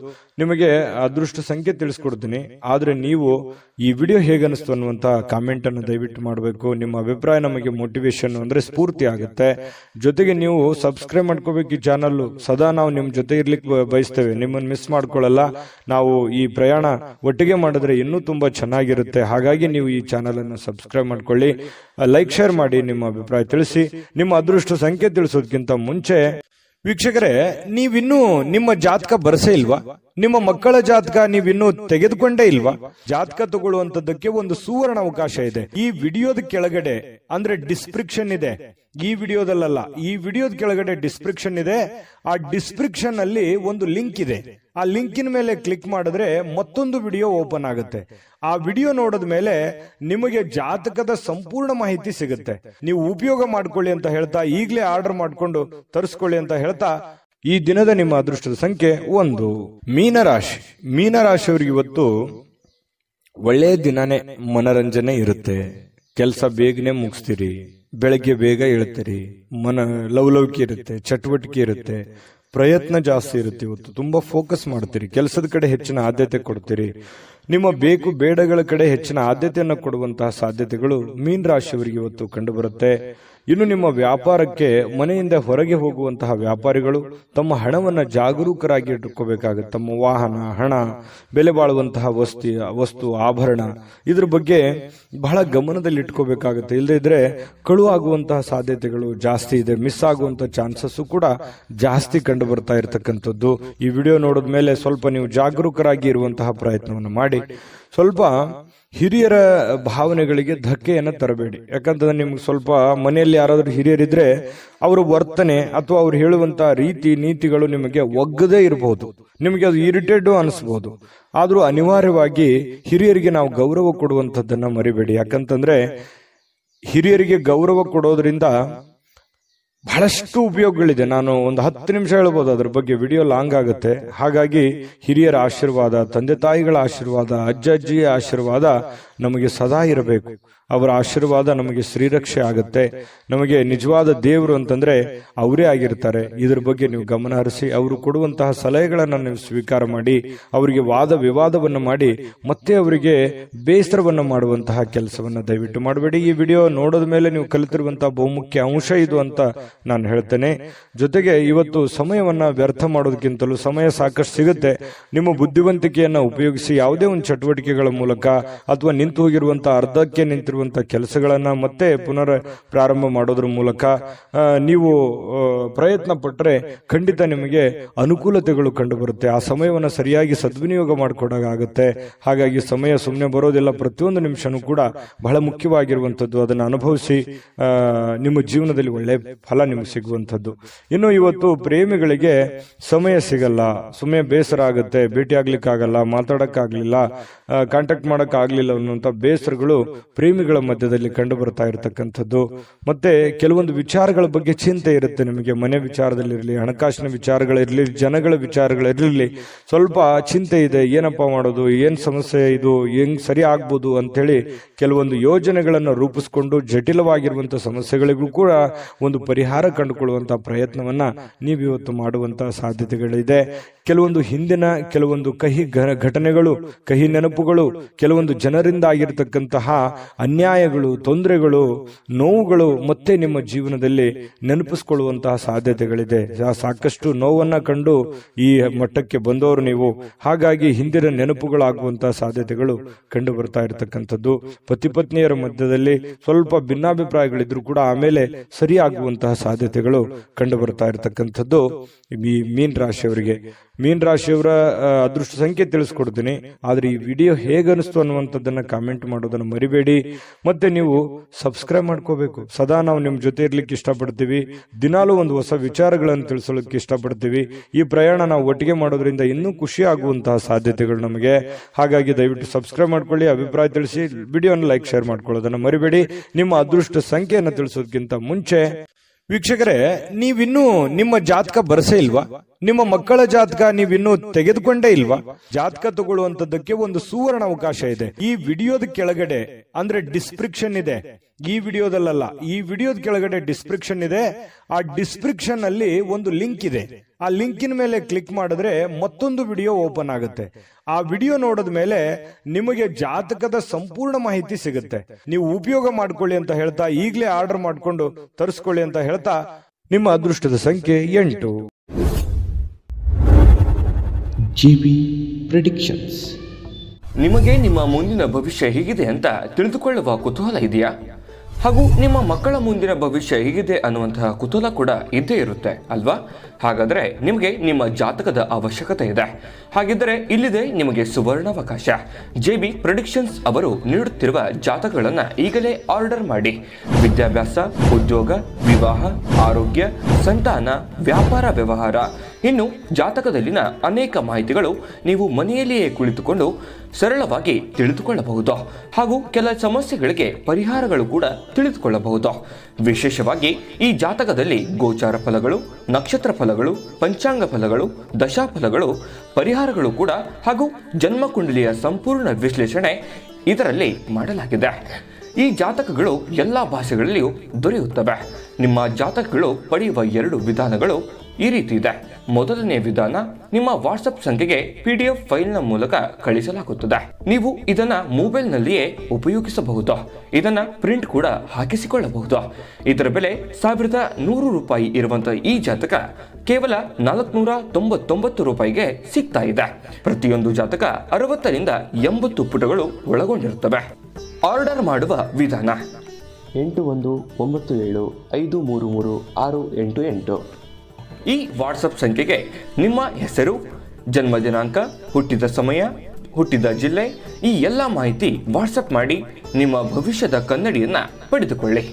ನಿಮಗೆ ಅದೃಷ್ಟ ಸಂಖ್ಯೆ ತಿಳಿಸ್ಕೊಡ್ತೀನಿ, ಆದ್ರೆ ನೀವು ಈ ವಿಡಿಯೋ ಹೇಗನಿಸ್ತು ಅನ್ನುವಂತ ಕಾಮೆಂಟ್ ಅನ್ನು ದಯವಿಟ್ಟು ಮಾಡಬೇಕು. ನಿಮ್ಮ ಅಭಿಪ್ರಾಯ ನಮಗೆ ಮೋಟಿವೇಶನ್ ಅಂದ್ರೆ ಸ್ಫೂರ್ತಿ ಆಗುತ್ತೆ. ಜೊತೆಗೆ ನೀವು ಸಬ್ಸ್ಕ್ರೈಬ್ ಮಾಡ್ಕೋಬೇಕು ಈ ಚಾನಲ್. ಸದಾ ನಾವು ನಿಮ್ ಜೊತೆ ಇರ್ಲಿಕ್ಕೆ ಬಯಸ್ತೇವೆ, ನಿಮ್ಮನ್ನು ಮಿಸ್ ಮಾಡ್ಕೊಳ್ಳಲ್ಲ. ನಾವು ಈ ಪ್ರಯಾಣ ಒಟ್ಟಿಗೆ ಮಾಡಿದ್ರೆ ಇನ್ನೂ ತುಂಬಾ ಚೆನ್ನಾಗಿರುತ್ತೆ. ಹಾಗಾಗಿ ನೀವು ಈ ಚಾನಲ್ ಅನ್ನು ಸಬ್ಸ್ಕ್ರೈಬ್ ಮಾಡ್ಕೊಳ್ಳಿ, ಲೈಕ್ ಶೇರ್ ಮಾಡಿ, ನಿಮ್ಮ ಅಭಿಪ್ರಾಯ ತಿಳಿಸಿ. ನಿಮ್ಮ ಅದೃಷ್ಟ ಸಂಖ್ಯೆ ತಿಳಿಸೋದಕ್ಕಿಂತ ಮುಂಚೆ ವೀಕ್ಷಕರೇ, ನೀವಿನ್ನೂ ನಿಮ್ಮ ಜಾತಕ ಬರಸೇ ಇಲ್ವಾ? ನಿಮ್ಮ ಮಕ್ಕಳ ಜಾತಕ ನೀವಿನ್ನೂ ತೆಗೆದುಕೊಂಡೇ ಇಲ್ವಾ? ಜಾತಕ ತಗೊಳ್ಳುವಂತದ್ದಕ್ಕೆ ಒಂದು ಸುವರ್ಣ ಅವಕಾಶ ಇದೆ. ಈ ವಿಡಿಯೋದ ಕೆಳಗಡೆ ಅಂದ್ರೆ ಡಿಸ್ಕ್ರಿಪ್ಷನ್ ಇದೆ. ಈ ವಿಡಿಯೋದಲ್ಲ, ಈ ವಿಡಿಯೋದ ಕೆಳಗಡೆ ಡಿಸ್ಕ್ರಿಪ್ಷನ್ ಇದೆ. ಆ ಡಿಸ್ಕ್ರಿಪ್ಷನ್ ಅಲ್ಲಿ ಒಂದು ಲಿಂಕ್ ಇದೆ. ಆ ಲಿಂಕಿನ ಮೇಲೆ ಕ್ಲಿಕ್ ಮಾಡಿದ್ರೆ ಮತ್ತೊಂದು ವಿಡಿಯೋ ಓಪನ್ ಆಗುತ್ತೆ. ಆ ವಿಡಿಯೋ ನೋಡಿದ ಮೇಲೆ ನಿಮಗೆ ಜಾತಕದ ಸಂಪೂರ್ಣ ಮಾಹಿತಿ ಸಿಗುತ್ತೆ. ನೀವು ಉಪಯೋಗ ಮಾಡ್ಕೊಳ್ಳಿ ಅಂತ ಹೇಳ್ತಾ, ಈಗಲೇ ಆರ್ಡರ್ ಮಾಡ್ಕೊಂಡು ತರಿಸ್ಕೊಳ್ಳಿ ಅಂತ ಹೇಳ್ತಾ, ಈ ದಿನದ ನಿಮ್ಮ ಅದೃಷ್ಟದ ಸಂಖ್ಯೆ 1. ಮೀನರಾಶಿ. ಮೀನರಾಶಿಯವರಿಗೆ ಇವತ್ತು ಒಳ್ಳೆಯ ದಿನನೇ. ಮನರಂಜನೆ ಇರುತ್ತೆ, ಕೆಲಸ ಬೇಗನೆ ಮುಗಿಸ್ತೀರಿ, ಬೆಳಗ್ಗೆ ಬೇಗ ಹೇಳ್ತೀರಿ, ಲವಲವಿಕೆ ಇರುತ್ತೆ, ಚಟುವಟಿಕೆ ಇರುತ್ತೆ, ಪ್ರಯತ್ನ ಜಾಸ್ತಿ ಇರುತ್ತೆ. ಇವತ್ತು ತುಂಬಾ ಫೋಕಸ್ ಮಾಡ್ತೀರಿ, ಕೆಲಸದ ಕಡೆ ಹೆಚ್ಚಿನ ಆದ್ಯತೆ ಕೊಡ್ತೀರಿ. ನಿಮ್ಮ ಬೇಕು ಬೇಡಗಳ ಕಡೆ ಹೆಚ್ಚಿನ ಆದ್ಯತೆಯನ್ನು ಕೊಡುವಂತಹ ಸಾಧ್ಯತೆಗಳು ಮೀನ ರಾಶಿಯವರಿಗೆ ಇವತ್ತು ಕಂಡು ಬರುತ್ತೆ. ಇನ್ನು ನಿಮ್ಮ ವ್ಯಾಪಾರಕ್ಕೆ ಮನೆಯಿಂದ ಹೊರಗೆ ಹೋಗುವಂತಹ ವ್ಯಾಪಾರಿಗಳು ತಮ್ಮ ಹಣವನ್ನ ಜಾಗರೂಕರಾಗಿ ಇಟ್ಕೋಬೇಕಾಗುತ್ತೆ. ತಮ್ಮ ವಾಹನ, ಹಣ, ಬೆಲೆ ಬಾಳುವಂತಹ ವಸ್ತು, ಆಭರಣ, ಇದ್ರ ಬಗ್ಗೆ ಬಹಳ ಗಮನದಲ್ಲಿ ಇಟ್ಕೋಬೇಕಾಗುತ್ತೆ. ಇಲ್ಲದೇ ಇದ್ರೆ ಕಳು ಆಗುವಂತಹ ಸಾಧ್ಯತೆಗಳು ಜಾಸ್ತಿ ಇದೆ. ಮಿಸ್ ಆಗುವಂತಹ ಚಾನ್ಸಸ್ ಕೂಡ ಜಾಸ್ತಿ ಕಂಡು ಬರ್ತಾ ಇರತಕ್ಕಂಥದ್ದು. ಈ ವಿಡಿಯೋ ನೋಡಿದ ಮೇಲೆ ಸ್ವಲ್ಪ ನೀವು ಜಾಗರೂಕರಾಗಿ ಇರುವಂತಹ ಪ್ರಯತ್ನವನ್ನು ಮಾಡಿ. ಸ್ವಲ್ಪ ಹಿರಿಯರ ಭಾವನೆಗಳಿಗೆ ಧಕ್ಕೆಯನ್ನು ತರಬೇಡಿ. ಯಾಕಂತಂದ್ರೆ ನಿಮ್ಗೆ ಸ್ವಲ್ಪ ಮನೆಯಲ್ಲಿ ಯಾರಾದ್ರೂ ಹಿರಿಯರಿದ್ರೆ ಅವರ ವರ್ತನೆ ಅಥವಾ ಅವ್ರು ಹೇಳುವಂತಹ ರೀತಿ ನೀತಿಗಳು ನಿಮಗೆ ಒಗ್ಗದೇ ಇರಬಹುದು, ನಿಮಗೆ ಅದು ಇರಿಟೇಟ್ ಅನಿಸಬಹುದು. ಆದ್ರೂ ಅನಿವಾರ್ಯವಾಗಿ ಹಿರಿಯರಿಗೆ ನಾವು ಗೌರವ ಕೊಡುವಂತದ್ದನ್ನ ಮರಿಬೇಡಿ. ಯಾಕಂತಂದ್ರೆ ಹಿರಿಯರಿಗೆ ಗೌರವ ಕೊಡೋದ್ರಿಂದ ಬಹಳಷ್ಟು ಉಪಯೋಗಗಳಿದೆ. ನಾನು ಒಂದು 10 ನಿಮಿಷ ಹೇಳ್ಬೋದು, ಅದ್ರ ಬಗ್ಗೆ ವಿಡಿಯೋ ಲಾಂಗ್ ಆಗುತ್ತೆ. ಹಾಗಾಗಿ ಹಿರಿಯರ ಆಶೀರ್ವಾದ, ತಂದೆ ತಾಯಿಗಳ ಆಶೀರ್ವಾದ, ಅಜ್ಜಿಯ ಆಶೀರ್ವಾದ ನಮಗೆ ಸದಾ ಇರಬೇಕು. ಅವರ ಆಶೀರ್ವಾದ ನಮಗೆ ಶ್ರೀರಕ್ಷೆ ಆಗುತ್ತೆ. ನಮಗೆ ನಿಜವಾದ ದೇವರು ಅಂತಂದ್ರೆ ಅವರೇ ಆಗಿರ್ತಾರೆ. ಇದ್ರ ಬಗ್ಗೆ ನೀವು ಗಮನ ಹರಿಸಿ, ಅವರು ಕೊಡುವಂತಹ ಸಲಹೆಗಳನ್ನು ನೀವು ಸ್ವೀಕಾರ ಮಾಡಿ, ಅವರಿಗೆ ವಾದ ವಿವಾದವನ್ನು ಮಾಡಿ ಮತ್ತೆ ಅವರಿಗೆ ಬೇಸರವನ್ನು ಮಾಡುವಂತಹ ಕೆಲಸವನ್ನ ದಯವಿಟ್ಟು ಮಾಡಬೇಡಿ. ಈ ವಿಡಿಯೋ ನೋಡೋದ ಮೇಲೆ ನೀವು ಕಲಿತಿರುವಂತಹ ಬಹುಮುಖ್ಯ ಅಂಶ ಇದು ಅಂತ ನಾನು ಹೇಳ್ತೇನೆ. ಜೊತೆಗೆ ಇವತ್ತು ಸಮಯವನ್ನ ವ್ಯರ್ಥ ಮಾಡೋದಕ್ಕಿಂತಲೂ ಸಮಯ ಸಾಕಷ್ಟು ಸಿಗುತ್ತೆ. ನಿಮ್ಮ ಬುದ್ಧಿವಂತಿಕೆಯನ್ನ ಉಪಯೋಗಿಸಿ ಯಾವುದೇ ಒಂದು ಚಟುವಟಿಕೆಗಳ ಮೂಲಕ ಅಥವಾ ನಿಂತು ಹೋಗಿರುವಂತಹ ಅರ್ಧಕ್ಕೆ ನಿಂತಿರುವಂತಹ ಕೆಲಸಗಳನ್ನ ಮತ್ತೆ ಪುನರ್ ಪ್ರಾರಂಭ ಮಾಡೋದ್ರ ಮೂಲಕ ನೀವು ಪ್ರಯತ್ನ ಪಟ್ಟರೆ ಖಂಡಿತ ನಿಮಗೆ ಅನುಕೂಲತೆಗಳು ಕಂಡು ಬರುತ್ತೆ. ಆ ಸಮಯವನ್ನು ಸರಿಯಾಗಿ ಸದ್ವಿನಿಯೋಗ ಮಾಡಿಕೊಡಾಗುತ್ತೆ. ಹಾಗಾಗಿ ಸಮಯ ಸುಮ್ಮನೆ ಬರೋದಿಲ್ಲ. ಪ್ರತಿಯೊಂದು ನಿಮಿಷನೂ ಕೂಡ ಬಹಳ ಮುಖ್ಯವಾಗಿರುವಂತದ್ದು. ಅದನ್ನು ಅನುಭವಿಸಿ ನಿಮ್ಮ ಜೀವನದಲ್ಲಿ ಒಳ್ಳೆ ಫಲ ನಿಮ್ಗೆ ಸಿಗುವಂಥದ್ದು. ಇನ್ನು ಇವತ್ತು ಪ್ರೇಮಿಗಳಿಗೆ ಸಮಯ ಸಿಗಲ್ಲ, ಸಮಯ ಬೇಸರ ಆಗುತ್ತೆ, ಭೇಟಿ ಆಗ್ಲಿಕ್ಕಾಗಲ್ಲ, ಮಾತಾಡಕ್ಕಾಗ್ಲಿಲ್ಲ, ಕಾಂಟ್ಯಾಕ್ಟ್ ಮಾಡಕ್ ಆಗ್ಲಿಲ್ಲ ಅನ್ನುವಂಥ ಬೇಸರಗಳು ಪ್ರೇಮಿಗಳ ಮಧ್ಯದಲ್ಲಿ ಕಂಡು ಬರ್ತಾ ಇರತಕ್ಕಂಥದ್ದು. ಮತ್ತೆ ಕೆಲವೊಂದು ವಿಚಾರಗಳ ಬಗ್ಗೆ ಚಿಂತೆ ಇರುತ್ತೆ ನಿಮಗೆ. ಮನೆ ವಿಚಾರದಲ್ಲಿರಲಿ, ಹಣಕಾಸಿನ ವಿಚಾರಗಳಿರಲಿ, ಜನಗಳ ವಿಚಾರಗಳಿರಲಿ, ಸ್ವಲ್ಪ ಚಿಂತೆ ಇದೆ. ಏನಪ್ಪಾ ಮಾಡೋದು, ಏನ್ ಸಮಸ್ಯೆ ಇದು, ಹೆಂಗ್ ಸರಿ ಆಗ್ಬೋದು ಅಂತೇಳಿ ಕೆಲವೊಂದು ಯೋಜನೆಗಳನ್ನು ರೂಪಿಸ್ಕೊಂಡು ಜಟಿಲವಾಗಿರುವಂತಹ ಸಮಸ್ಯೆಗಳಿಗೂ ಕೂಡ ಒಂದು ಪರಿಹಾರ ಕಂಡುಕೊಳ್ಳುವಂತಹ ಪ್ರಯತ್ನವನ್ನ ನೀವಿವತ್ತು ಮಾಡುವಂತಹ ಸಾಧ್ಯತೆಗಳಿದೆ. ಕೆಲವೊಂದು ಹಿಂದಿನ ಕೆಲವೊಂದು ಕಹಿ ಘಟನೆಗಳು, ಕಹಿ ನೆನಪುಗಳು, ಕೆಲವೊಂದು ಜನರಿಂದ ಆಗಿರತಕ್ಕಂತಹ ಅನ್ಯಾಯಗಳು, ತೊಂದರೆಗಳು, ನೋವುಗಳು ಮತ್ತೆ ನಿಮ್ಮ ಜೀವನದಲ್ಲಿ ನೆನಪಿಸಿಕೊಳ್ಳುವಂತಹ ಸಾಧ್ಯತೆಗಳಿದೆ. ಸಾಕಷ್ಟು ನೋವನ್ನ ಕಂಡು ಈ ಮಟ್ಟಕ್ಕೆ ಬಂದವರು ನೀವು. ಹಾಗಾಗಿ ಹಿಂದಿನ ನೆನಪುಗಳಾಗುವಂತಹ ಸಾಧ್ಯತೆಗಳು ಕಂಡು ಬರ್ತಾ ಇರತಕ್ಕಂಥದ್ದು. ಪತಿ ಪತ್ನಿಯರ ಮಧ್ಯದಲ್ಲಿ ಸ್ವಲ್ಪ ಭಿನ್ನಾಭಿಪ್ರಾಯಗಳಿದ್ರು ಕೂಡ ಆಮೇಲೆ ಸರಿಯಾಗುವಂತಹ ಸಾಧ್ಯತೆಗಳು ಕಂಡು ಬರ್ತಾ ಇರತಕ್ಕಂಥದ್ದು ಈ ಮೀನ್ ರಾಶಿಯವರಿಗೆ. ಮೀನ್ ರಾಶಿಯವರ ಅದೃಷ್ಟ ಸಂಖ್ಯೆ ತಿಳಿಸ್ಕೊಡ್ತೀನಿ, ಆದ್ರೆ ಈ ವಿಡಿಯೋ ಹೇಗೆ ಅನಿಸ್ತು ಅನ್ನುವಂಥದ್ದನ್ನ ಕಾಮೆಂಟ್ ಮಾಡೋದನ್ನ ಮರಿಬೇಡಿ. ಮತ್ತೆ ನೀವು ಸಬ್ಸ್ಕ್ರೈಬ್ ಮಾಡ್ಕೋಬೇಕು. ಸದಾ ನಾವು ನಿಮ್ ಜೊತೆ ಇರ್ಲಿಕ್ಕೆ ಇಷ್ಟಪಡ್ತೀವಿ, ದಿನಾಲೂ ಒಂದು ಹೊಸ ವಿಚಾರಗಳನ್ನು ತಿಳಿಸೋಕೆ ಇಷ್ಟಪಡ್ತೀವಿ. ಈ ಪ್ರಯಾಣ ನಾವು ಒಟ್ಟಿಗೆ ಮಾಡೋದ್ರಿಂದ ಇನ್ನೂ ಖುಷಿ ಆಗುವಂತಹ ಸಾಧ್ಯತೆಗಳು ನಮಗೆ. ಹಾಗಾಗಿ ದಯವಿಟ್ಟು ಸಬ್ಸ್ಕ್ರೈಬ್ ಮಾಡ್ಕೊಳ್ಳಿ, ಅಭಿಪ್ರಾಯ ತಿಳಿಸಿ, ವಿಡಿಯೋನ ಲೈಕ್ ಶೇರ್ ಮಾಡ್ಕೊಳ್ಳೋದನ್ನ ಮರಿಬೇಡಿ. ನಿಮ್ಮ ಅದೃಷ್ಟ ಸಂಖ್ಯೆಯನ್ನು ತಿಳಿಸೋದಕ್ಕಿಂತ ಮುಂಚೆ ವೀಕ್ಷಕರೇ, ನೀವಿನ್ನೂ ನಿಮ್ಮ ಜಾತಕ ಬರಸೇ ಇಲ್ವಾ? ನಿಮ್ಮ ಮಕ್ಕಳ ಜಾತಕ ನೀವಿನ್ನೂ ತೆಗೆದುಕೊಂಡೇ ಇಲ್ವಾ? ಜಾತಕ ತಗೊಳ್ಳುವಂತದ್ದಕ್ಕೆ ಒಂದು ಸುವರ್ಣ ಅವಕಾಶ ಇದೆ. ಈ ವಿಡಿಯೋದ ಕೆಳಗಡೆ ಅಂದ್ರೆ ಡಿಸ್ಕ್ರಿಪ್ಷನ್ ಇದೆ, ಈ ವಿಡಿಯೋದಲ್ಲ, ಈ ವಿಡಿಯೋದ ಕೆಳಗಡೆ ಡಿಸ್ಕ್ರಿಪ್ಷನ್ ಇದೆ. ಆ ಡಿಸ್ಕ್ರಿಪ್ಷನ್ ಅಲ್ಲಿ ಒಂದು ಲಿಂಕ್ ಇದೆ. ಆ ಲಿಂಕಿನ ಮೇಲೆ ಕ್ಲಿಕ್ ಮಾಡಿದ್ರೆ ಮತ್ತೊಂದು ವಿಡಿಯೋ ಓಪನ್ ಆಗುತ್ತೆ. ಆ ವಿಡಿಯೋ ನೋಡಿದ ಮೇಲೆ ನಿಮಗೆ ಜಾತಕದ ಸಂಪೂರ್ಣ ಮಾಹಿತಿ ಸಿಗುತ್ತೆ. ನೀವು ಉಪಯೋಗ ಮಾಡ್ಕೊಳ್ಳಿ ಅಂತ ಹೇಳ್ತಾ, ಈಗಲೇ ಆರ್ಡರ್ ಮಾಡ್ಕೊಂಡು ತರಿಸ್ಕೊಳ್ಳಿ ಅಂತ ಹೇಳ್ತಾ, ನಿಮ್ಮ ಅದೃಷ್ಟದ ಸಂಖ್ಯೆ 8. GB predictions. ನಿಮಗೆ ನಿಮ್ಮ ಮುಂದಿನ ಭವಿಷ್ಯ ಹೇಗಿದೆ ಅಂತ ತಿಳಿದುಕೊಳ್ಳುವ ಕುತೂಹಲ ಇದೆಯಾ? ಹಾಗೂ ನಿಮ್ಮ ಮಕ್ಕಳ ಮುಂದಿನ ಭವಿಷ್ಯ ಹೇಗಿದೆ ಅನ್ನುವಂತಹ ಕುತೂಹಲ ಕೂಡ ಇದ್ದೇ ಇರುತ್ತೆ ಅಲ್ವಾ? ಹಾಗಾದರೆ ನಿಮಗೆ ನಿಮ್ಮ ಜಾತಕದ ಅವಶ್ಯಕತೆ ಇದೆ. ಹಾಗಿದ್ದರೆ ಇಲ್ಲಿದೆ ನಿಮಗೆ ಸುವರ್ಣಾವಕಾಶ. JB ಪ್ರೆಡಿಕ್ಷನ್ಸ್ ಅವರು ನೀಡುತ್ತಿರುವ ಜಾತಕಗಳನ್ನು ಈಗಲೇ ಆರ್ಡರ್ ಮಾಡಿ. ವಿದ್ಯಾಭ್ಯಾಸ, ಉದ್ಯೋಗ, ವಿವಾಹ, ಆರೋಗ್ಯ, ಸಂತಾನ, ವ್ಯಾಪಾರ ವ್ಯವಹಾರ, ಇನ್ನು ಜಾತಕದಲ್ಲಿನ ಅನೇಕ ಮಾಹಿತಿಗಳು ನೀವು ಮನೆಯಲ್ಲಿಯೇ ಕುಳಿತುಕೊಂಡು ಸರಳವಾಗಿ ತಿಳಿದುಕೊಳ್ಳಬಹುದು. ಹಾಗೂ ಕೆಲ ಸಮಸ್ಯೆಗಳಿಗೆ ಪರಿಹಾರಗಳು ಕೂಡ ತಿಳಿದುಕೊಳ್ಳಬಹುದು. ವಿಶೇಷವಾಗಿ ಈ ಜಾತಕದಲ್ಲಿ ಗೋಚಾರ ಫಲಗಳು, ನಕ್ಷತ್ರ ಫಲಗಳು, ಪಂಚಾಂಗ ಫಲಗಳು, ದಶಾಫಲಗಳು, ಪರಿಹಾರಗಳು ಕೂಡ ಹಾಗೂ ಜನ್ಮಕುಂಡಲಿಯ ಸಂಪೂರ್ಣ ವಿಶ್ಲೇಷಣೆ ಇದರಲ್ಲಿ ಮಾಡಲಾಗಿದೆ. ಈ ಜಾತಕಗಳು ಎಲ್ಲ ಭಾಷೆಗಳಲ್ಲಿಯೂ ದೊರೆಯುತ್ತವೆ. ನಿಮ್ಮ ಜಾತಕಗಳು ಪಡೆಯುವ 2 ವಿಧಾನಗಳು ಈ ರೀತಿ ಇದೆ. ಮೊದಲನೇ ವಿಧಾನ, ನಿಮ್ಮ ವಾಟ್ಸಪ್ ಸಂಖ್ಯೆಗೆ PDF ಫೈಲ್ನ ಮೂಲಕ ಕಳಿಸಲಾಗುತ್ತದೆ. ನೀವು ಇದನ್ನ ಮೊಬೈಲ್ನಲ್ಲಿಯೇ ಉಪಯೋಗಿಸಬಹುದು. ಇದನ್ನ ಪ್ರಿಂಟ್ ಕೂಡ ಹಾಕಿಸಿಕೊಳ್ಳಬಹುದು. ಇದರ ಬೆಲೆ 1100 ರೂಪಾಯಿ ಇರುವಂತಹ ಈ ಜಾತಕ ಕೇವಲ 499 ರೂಪಾಯಿಗೆ ಸಿಗ್ತಾ ಇದೆ. ಪ್ರತಿಯೊಂದು ಜಾತಕ 60 ರಿಂದ 80 ಪುಟಗಳು ಒಳಗೊಂಡಿರುತ್ತವೆ. ಆರ್ಡರ್ ಮಾಡುವ ವಿಧಾನ: 8197533688. ಈ ವಾಟ್ಸಪ್ ಸಂಖ್ಯೆಗೆ ನಿಮ್ಮ ಹೆಸರು, ಜನ್ಮ ದಿನಾಂಕ, ಹುಟ್ಟಿದ ಸಮಯ, ಹುಟ್ಟಿದ ಜಿಲ್ಲೆ, ಈ ಎಲ್ಲ ಮಾಹಿತಿ ವಾಟ್ಸಪ್ ಮಾಡಿ ನಿಮ್ಮ ಭವಿಷ್ಯದ ಕನ್ನಡಿಯನ್ನ ಪಡೆದುಕೊಳ್ಳಿ.